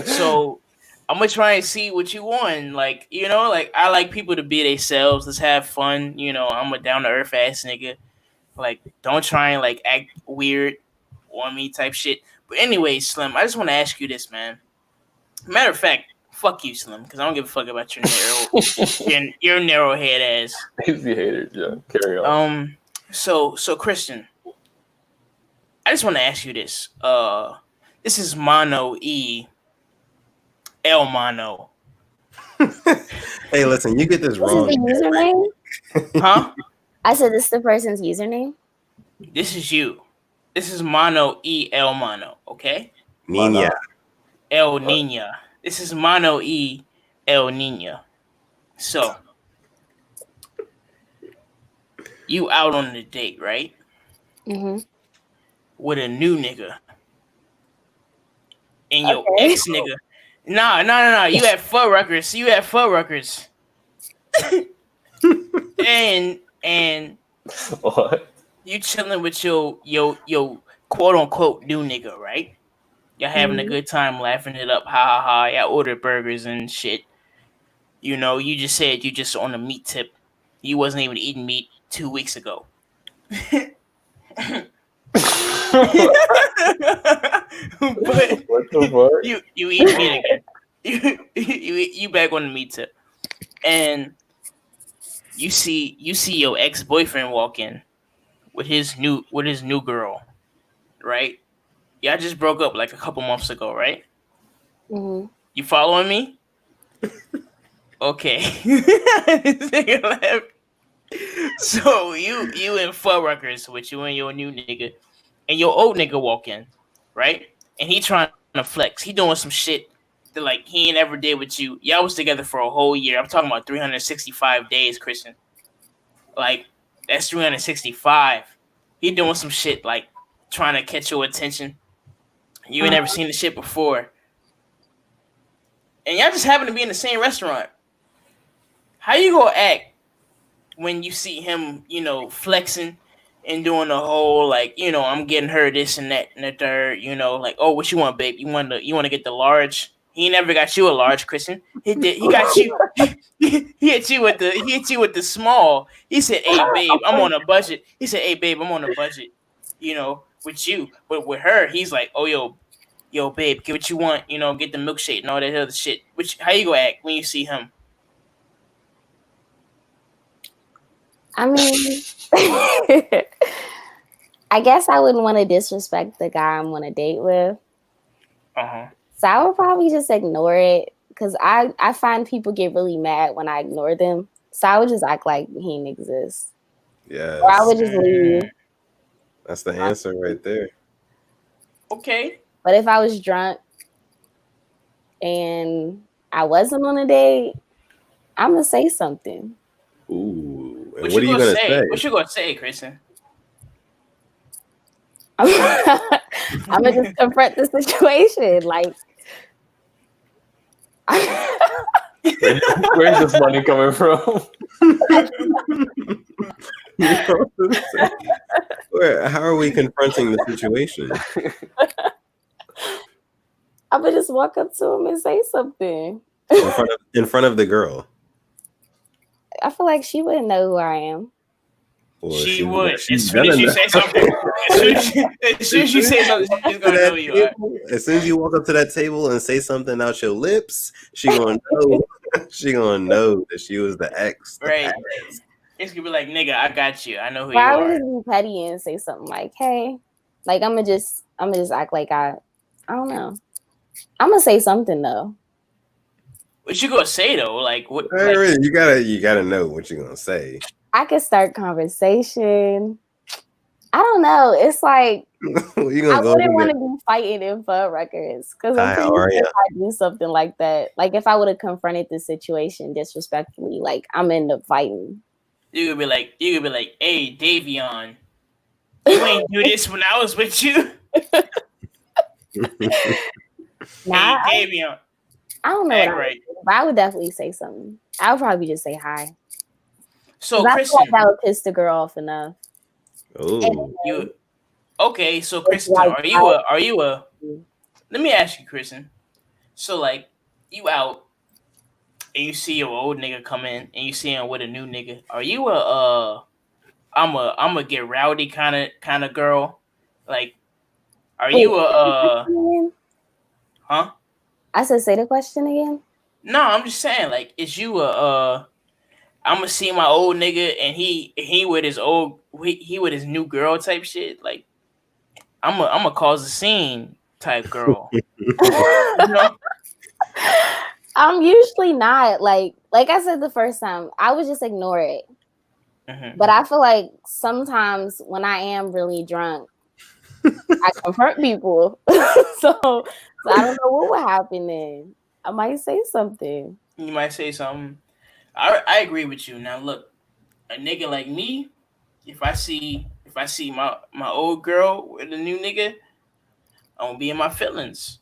so, I'm gonna try and see what you want. Like like I like people to be themselves. Let's have fun. I'm a down to earth ass nigga. Like don't try and like act weird on me type shit. But anyway, Slim, I just want to ask you this, man. Matter of fact, fuck you, Slim, because I don't give a fuck about your narrow head ass. Lazy haters, yeah. Carry on. So Christian, I just want to ask you this. This is Mono E El Mono. Hey, listen, you get this This wrong. is the username? Huh? I said this is the person's username? This is you. This is Mono E El Mono, okay? Nina. El Nina. This is Mono E El Nina. So, you out on the date, right? Mm-hmm. With a new nigga. And your Okay. ex nigga. Nah. You at Fudd Ruckers. and What? you chilling with your quote unquote new nigga, right? Y'all having a good time, laughing it up, ha ha ha. Y'all ordered burgers and shit. You just said you just on a meat tip. You wasn't even eating meat 2 weeks ago. But What the fuck? you eat meat again. You back on the meat tip, and you see your ex boyfriend walk in with his new girl, right? Y'all just broke up like a couple months ago, right? Mm-hmm. You following me? Okay. So you in Fudd Ruckers with you and your new nigga, and your old nigga walk in, right? And he trying to flex. He doing some shit that like he ain't ever did with you. Y'all was together for a whole year. I'm talking about 365 days, Christian. Like that's 365. He doing some shit like trying to catch your attention. You ain't never seen the shit before. And y'all just happen to be in the same restaurant. How you gonna act when you see him, flexing and doing the whole like, I'm getting her this and that and the third, like, oh, what you want, babe? You want to get the large? He never got you a large, Christian. He got you. He hit you with the small. He said, "Hey, babe, I'm on a budget." He said, "Hey, babe, I'm on a budget." With you, but with her, he's like, "Oh, yo, babe, get what you want. Get the milkshake and all that other shit." How you gonna act when you see him? I mean, I guess I wouldn't want to disrespect the guy I'm on a date with. So I would probably just ignore it because I find people get really mad when I ignore them. So I would just act like he didn't exist. Yes. Or I would just leave. That's the answer right there. Okay. But if I was drunk and I wasn't on a date, I'm going to say something. Ooh. And what are you going to say? What you going to say, Kristen? I'm going to just confront the situation. Like, where's this money coming from? How are we confronting the situation? I'm going to just walk up to him and say something. In front of the girl. I feel like she wouldn't know who I am. Well, she would. As soon as you say something, as soon as you say something, she's gonna know you are. As soon as you walk up to that table and say something out your lips, she gonna know. She gonna know that she was the ex. Right. It's gonna be like, nigga, I got you. I know who you are. I would just be petty and say something like, "Hey," like I'm gonna just act like I I don't know. I'm gonna say something though. What you gonna say though? Like what? Hey, Like, you gotta know what you're gonna say. I could start conversation. I don't know. It's like Well, you I gonna go wouldn't over want there. to be fighting in Fudd Records because I'm Hi, pretty how are sure you? if I do something like that, like if I would have confronted the situation disrespectfully, like I'm end up fighting. you could be like, hey, Davion, you ain't do this when I was with you. Nah, Hey, Davion, I don't know what act I would right. do, but I would definitely say something. I would probably just say hi. So, I feel Kristen, like that would piss the girl off enough. Oh, you okay? So, It's Kristen, like, are you a? Let me ask you, Kristen. So, like, you out and you see your old nigga come in and you see him with a new nigga. Are you a I'm a get rowdy kind of girl? Like, are wait, you a huh? I said, say the question again. No, I'm just saying, like, is you a I'm gonna see my old nigga and he with his old he with his new girl type shit. Like, I'm a cause a scene type girl. You know? I'm usually not like I said the first time. I would just ignore it. Mm-hmm. But I feel like sometimes when I am really drunk, I confront people. so I don't know what would happen then. I might say something. You might say something. I agree with you. Now look, a nigga like me, if I see my old girl with a new nigga, I'm gonna be in my feelings.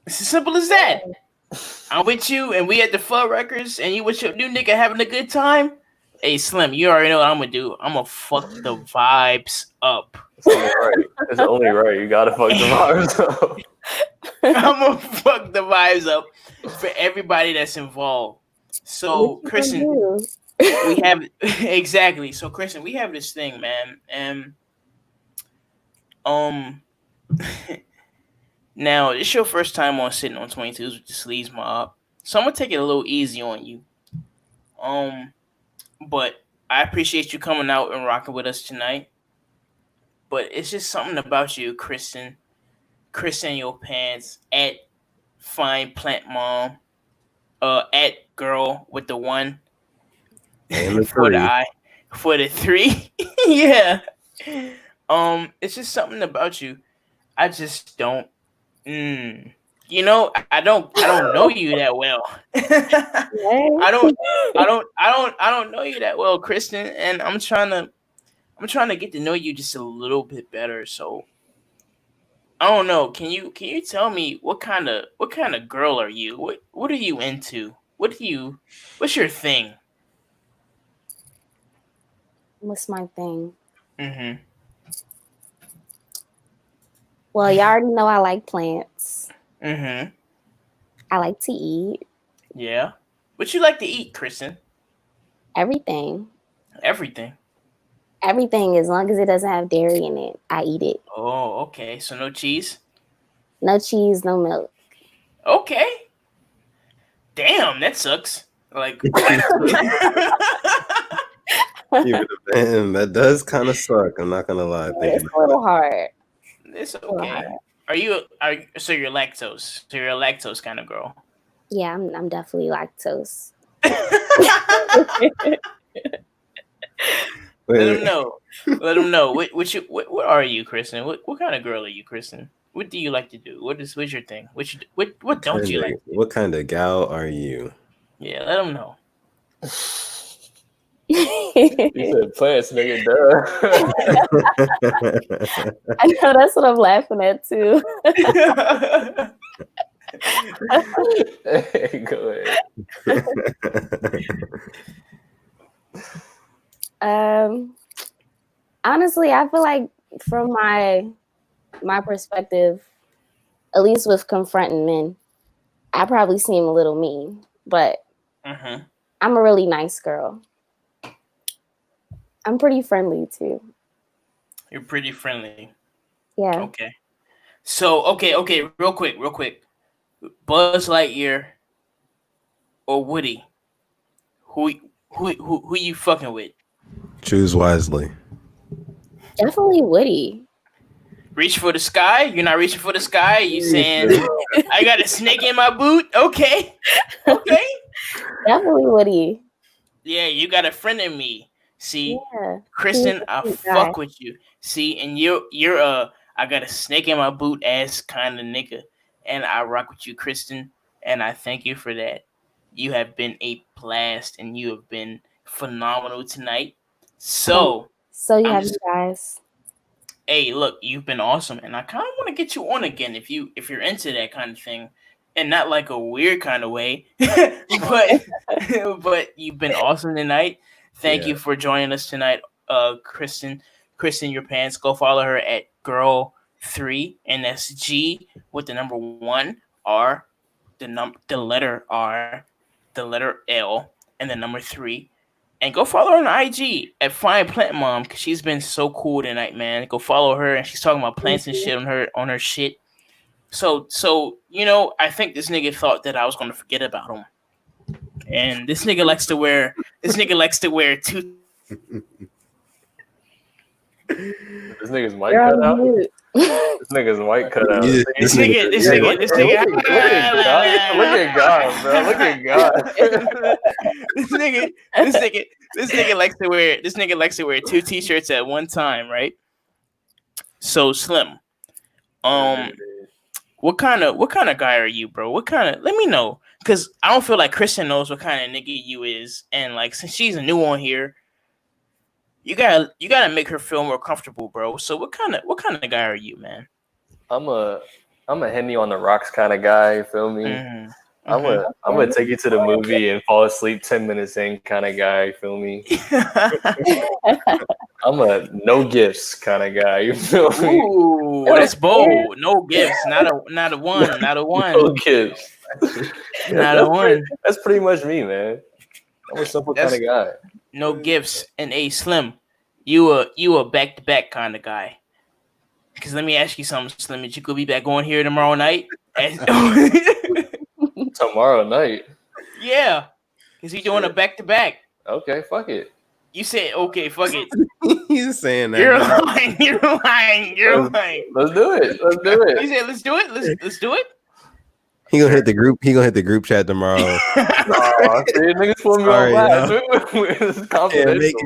It's as simple as that. I'm with you, and we at the Fudd Records, and you with your new nigga having a good time. Hey Slim, you already know what I'm gonna do. I'm gonna fuck the vibes up. It's only right. It's only right. You gotta fuck the vibes up. I'm gonna fuck the vibes up for everybody that's involved. So, What you Christian, gonna do? we have exactly. So, Christian, we have this thing, man, and um, now it's your first time on Sitting on 22s with the Sleeves Mob, so I'm gonna take it a little easy on you. Um, but I appreciate you coming out and rocking with us tonight. But it's just something about you, Kristen. Kristen, your pants at Fine Plant Mom, at girl with the one and the for the three. I, for the three. Yeah. It's just something about you. I just don't. You know, I don't know you that well. I don't know you that well, Kristen, and I'm trying to get to know you just a little bit better. So I don't know. Can you tell me what kind of girl are you? What are you into? What's your thing? What's my thing? Mm-hmm. Well, you already know I like plants. Mm-hmm. I like to eat Yeah. What you like to eat, Kristen? everything. Everything. Everything, as long as it doesn't have dairy in it, I eat it. Oh, okay. So no cheese? No cheese, no milk. Okay. Damn, that sucks. Like Man, that does kind of suck. I'm not gonna lie. It's a little hard. it's A little okay. hard. So you're lactose. So you're a lactose kind of girl. Yeah, I'm definitely lactose. Let them know. Let them know. What are you, Kristen? What kind of girl are you, Kristen? What do you like to do? What's your thing? What don't you like? What kind of gal are you? Yeah, let them know. You said plants, nigga. Duh. I know that's what I'm laughing at too. Hey, go ahead. Honestly, I feel like from my perspective, at least with confronting men, I probably seem a little mean, but Mm-hmm. I'm a really nice girl. I'm pretty friendly too. You're pretty friendly. Yeah. Okay. So okay, real quick. Buzz Lightyear or Woody? Who you fucking with? Choose wisely. Definitely Woody. Reach for the sky? You're not reaching for the sky? You saying I got a snake in my boot? Okay. Definitely Woody. Yeah, you got a friend in me. See, Yeah. Kristen, I fuck with you. See, and you're I got a snake in my boot ass kind of nigga, and I rock with you, Kristen, and I thank you for that. You have been a blast, and you have been phenomenal tonight. So you have you guys. Hey, look, you've been awesome, and I kind of want to get you on again if you're into that kind of thing, and not like a weird kind of way, but you've been awesome tonight. Thank you for joining us tonight, Kristen. Kristen, your pants. Go follow her at Girl3, and that's G with the number 1 R, the letter R, the letter L, and the number 3. And go follow her on IG at Fine Plant Mom, because she's been so cool tonight, man. Go follow her, and she's talking about plants and shit on her shit. So I think this nigga thought that I was gonna forget about him. And this nigga likes to wear two. This nigga's mic cut out. This nigga's mic cut out. This nigga. Look at God, bro. Look at God. This nigga likes to wear 2 t-shirts at one time, right? So Slim, what kind of guy are you, bro? Let me know, because I don't feel like Kristen knows what kind of nigga you is, and like since she's a new on here, you gotta make her feel more comfortable, bro. So what kind of guy are you, man? I'm a Henny on the rocks kind of guy. You feel me? Mm-hmm. I'm gonna take you to the movie and fall asleep 10 minutes in kind of guy. You feel me? I'm a no gifts kind of guy. You feel me? Ooh, that's bold. No gifts. Not a one. No gifts. Not a one. That's pretty much me, man. I'm a simple kind of guy. No gifts. And a Slim, you a back-to-back kind of guy. Because let me ask you something, Slim. You could be back on here tomorrow night. Tomorrow night? Yeah. Because he's doing a back-to-back. Okay, fuck it. You said, okay, fuck it. He's saying that. You're lying. Let's do it. You said, let's do it? Let's do it? He gonna hit the group chat tomorrow. See, niggas put me on blast. It's confidential,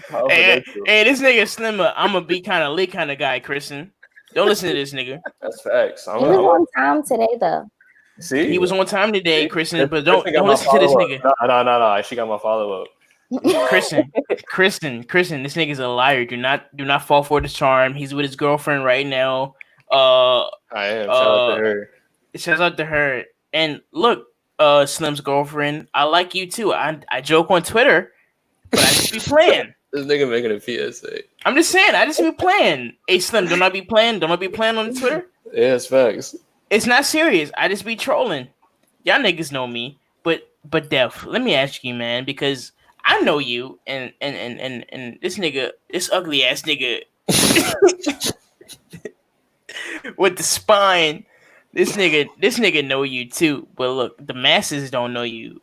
bro. Hey, this nigga Slimmer, I'm gonna be kind of lit kind of guy, Kristen. Don't listen to this nigga. That's facts. He was on time today, though. See, he was on time today, Kristen. But don't listen to this nigga. No. She got my follow up. Kristen, this nigga's a liar. Do not fall for the charm. He's with his girlfriend right now. I am. Shout out to her. Shout out to her. And look, Slim's girlfriend, I like you too. I joke on Twitter, but I just be playing. This nigga making a PSA. I'm just saying, I just be playing. Hey Slim, don't I be playing on Twitter? Yeah, it's facts. It's not serious. I just be trolling. Y'all niggas know me. But Def, let me ask you, man, because I know you and this nigga, this ugly ass nigga with the spine. This nigga know you too. But look, the masses don't know you,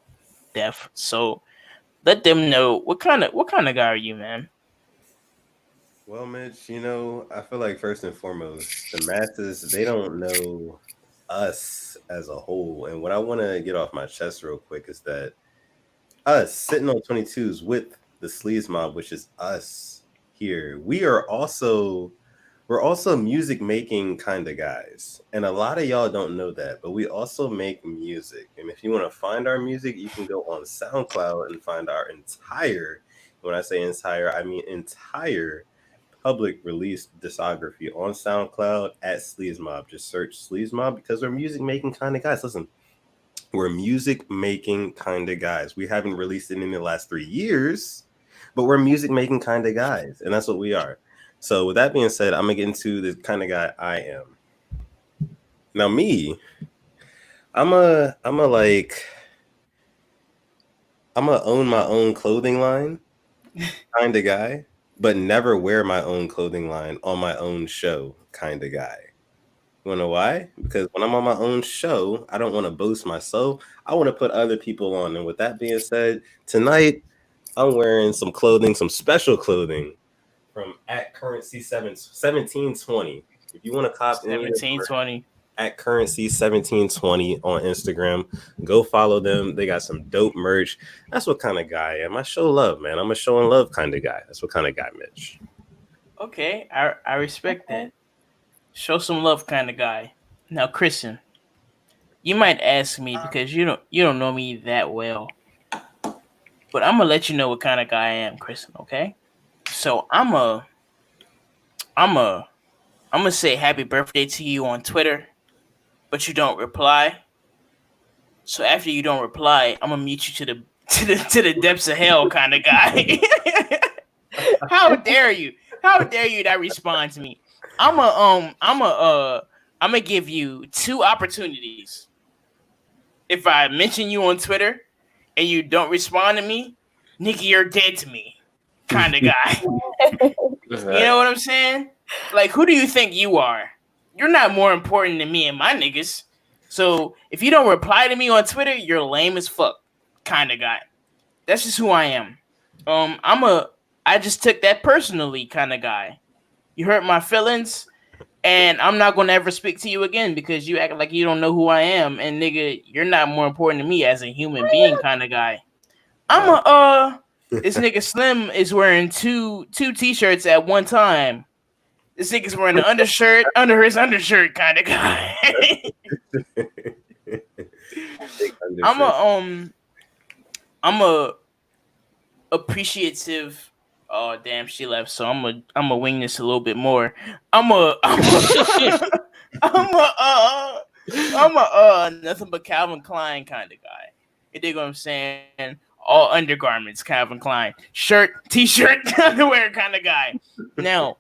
Def. So let them know what kind of guy are you, man? Well, Mitch, I feel like first and foremost, the masses, they don't know us as a whole. And what I want to get off my chest real quick is that us sitting on 22s with the Sleaze Mob, which is us here, we're also music making kind of guys. And a lot of y'all don't know that, but we also make music. And if you want to find our music, you can go on SoundCloud and find our entire, when I say entire, I mean entire public release discography on SoundCloud at Sleaze Mob. Just search Sleaze Mob because we're music making kind of guys. Listen, we're music making kind of guys. We haven't released it in the last 3 years, but we're music making kind of guys, and that's what we are. So with that being said, I'm gonna get into the kind of guy I am. Now me, I'm a own my own clothing line kind of guy, but never wear my own clothing line on my own show kind of guy. You wanna know why? Because when I'm on my own show, I don't want to boast myself. I want to put other people on. And with that being said, tonight I'm wearing some clothing, some special clothing from at currency 1720. If you want to cop any of this merch, 1720 at currency 1720 on Instagram, go follow them. They got some dope merch. That's what kind of guy I am. I show love, man. I'm a show and love kind of guy. That's what kind of guy, Mitch. Okay, I respect that. Show some love kind of guy. Now, Christian, you might ask me because you don't know me that well, but I'm gonna let you know what kind of guy I am, Christian. Okay, so I'm gonna say happy birthday to you on Twitter, but you don't reply. So after you don't reply, I'm gonna mute you to the depths of hell kind of guy. How dare you? How dare you not respond to me? I'm gonna give you 2 opportunities. If I mention you on Twitter and you don't respond to me, nigga, you're dead to me, kind of guy. You know what I'm saying? Like, who do you think you are? You're not more important than me and my niggas. So if you don't reply to me on Twitter, you're lame as fuck, kind of guy. That's just who I am. I just took that personally, kind of guy. You hurt my feelings, and I'm not gonna ever speak to you again because you act like you don't know who I am, and nigga, you're not more important to me as a human being, kind of guy. This nigga Slim is wearing two t-shirts at one time. This nigga's wearing an undershirt under his undershirt, kind of guy. I'm a appreciative. Oh damn, she left. So I'm a wing this a little bit more. I'm a nothing but Calvin Klein kind of guy. You dig what I'm saying? All undergarments, Calvin Klein, shirt, t-shirt, underwear kind of guy. No.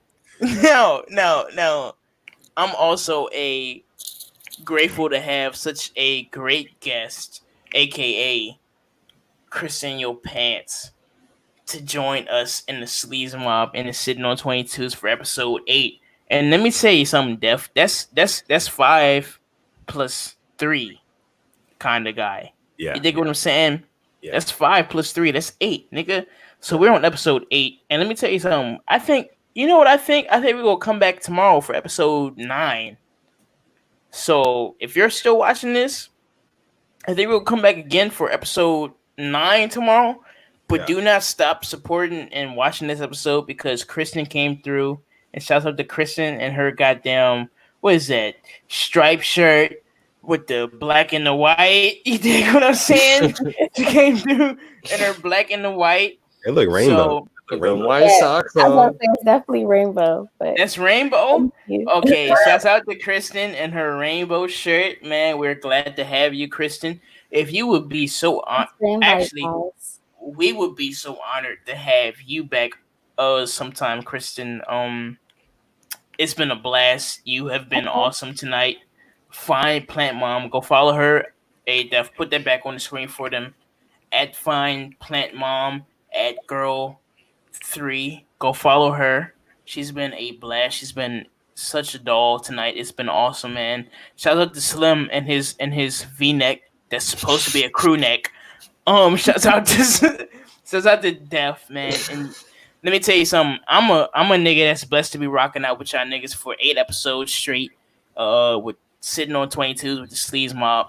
I'm also grateful to have such a great guest, aka Kristen Your Pants, to join us in the Sleaze Mob and the Sittin On 22s for episode 8. And let me tell you something, Def. That's 5 plus 3 kind of guy. Yeah. You dig what I'm saying? Yeah. That's 5 plus 3. That's 8, nigga. So we're on episode 8. And let me tell you something. I think we're gonna come back tomorrow for episode 9. So if you're still watching this, I think we'll come back again for episode 9 tomorrow. But do not stop supporting and watching this episode because Kristen came through. And shouts out to Kristen and her goddamn, what is that? Striped shirt with the black and the white. You dig what I'm saying? She came through in her black and the white. It look rainbow. White socks I was on. gonna say it's definitely rainbow. But that's rainbow? Okay, shouts out to Kristen and her rainbow shirt. Man, we're glad to have you, Kristen. If you would be so we would be so honored to have you back sometime, Kristen. It's been a blast. You have been awesome tonight. Find Plant Mom. Go follow her. Hey, Def, put that back on the screen for them. At Find Plant Mom, at Girl3. Go follow her. She's been a blast. She's been such a doll tonight. It's been awesome, man. Shout out to Slim and his V-neck that's supposed to be a crew neck. Shouts out to Def, man. And let me tell you something. I'm a nigga that's blessed to be rocking out with y'all niggas for 8 episodes straight. With Sittin On 22s with the Sleaze Mob.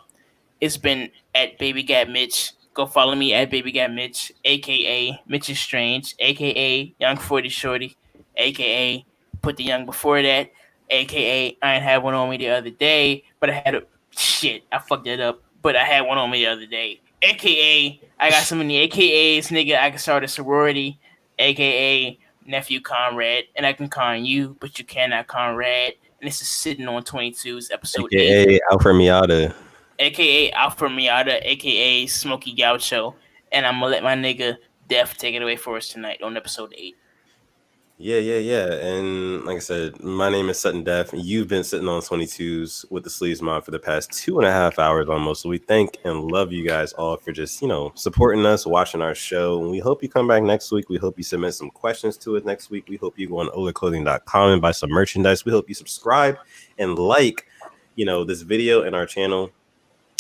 It's been at Baby Gat Mitch. Go follow me at Baby Gat Mitch, aka Mitch is Strange, aka Young 40 Shorty, aka put the young before that, aka I ain't had one on me the other day, but I fucked that up. But I had one on me the other day. AKA, I got so many AKAs, nigga, I can start a sorority. AKA Nephew Conrad, and I can con you, but you cannot Conrad. And this is Sittin On 22's episode AKA 8. Alfred Miata. AKA Alfred Miata, AKA Smokey Gaucho. And I'm gonna let my nigga Def take it away for us tonight on episode 8. Yeah. And like I said, my name is Sutton Def, and you've been sitting on 22s with the Sleaze Mob for the past 2.5 hours almost. So we thank and love you guys all for just, supporting us, watching our show. And we hope you come back next week. We hope you submit some questions to us next week. We hope you go on olerclothing.com and buy some merchandise. We hope you subscribe and like, this video and our channel.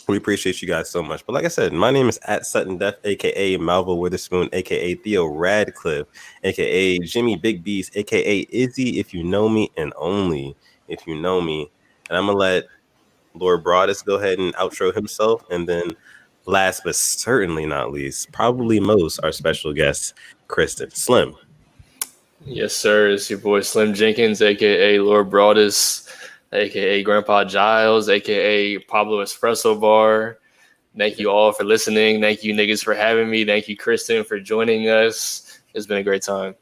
We appreciate you guys so much. But like I said, my name is at Sutton Def, aka Malvo Witherspoon, aka Theo Radcliffe, aka Jimmy Big Beast, aka Izzy, if you know me, and only if you know me. And I'm gonna let Lord Broadus go ahead and outro himself, and then last but certainly not least, probably most, our special guest, Kristen Slim. Yes, sir. It's your boy Slim Jenkins, aka Lord Broadus, aka Grandpa Giles, aka Pablo Espresso Bar. Thank you all for listening. Thank you, niggas, for having me. Thank you, Kristen, for joining us. It's been a great time.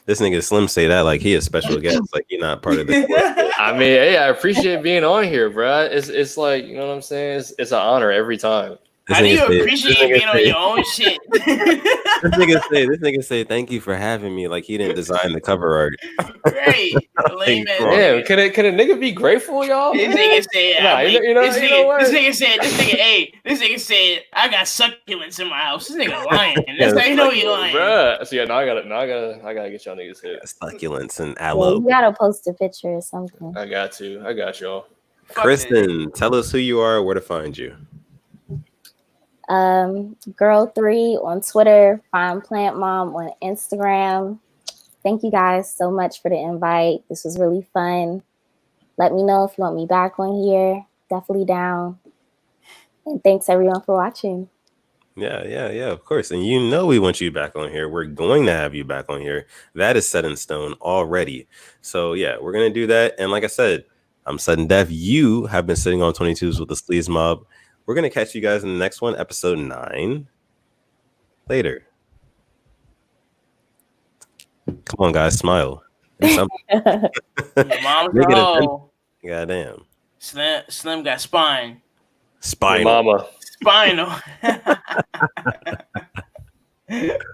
This nigga Slim say that like he a special guest, like he not part of the club. I mean, hey, I appreciate being on here, bro. It's like, you know what I'm saying? It's an honor every time. How do you appreciate being on your own shit? This nigga say thank you for having me. Like he didn't design the cover art. Right. Lame ass. Yeah, can a nigga be grateful, y'all? This nigga said, this nigga said, I got succulents in my house. This nigga lying. That's how you know you lying. Bruh. So yeah, now I gotta get y'all niggas hit. Succulents and aloe. Yeah, you gotta post a picture or something. I got y'all. Kristen, tell us who you are, where to find you. Girl3 on Twitter, Fine Plant Mom on Instagram. Thank you guys so much for the invite. This was really fun. Let me know if you want me back on here. Definitely down. And thanks everyone for watching. Yeah, of course. And you know we want you back on here. We're going to have you back on here. That is set in stone already. So yeah, we're gonna do that. And like I said, I'm Sudden Def. You have been sitting on 22s with the Sleaze Mob. We're going to catch you guys in the next one, episode 9. Later. Come on, guys. Smile. Your mom's wrong. Goddamn. Slim got spine. Spinal. Mama. Spinal.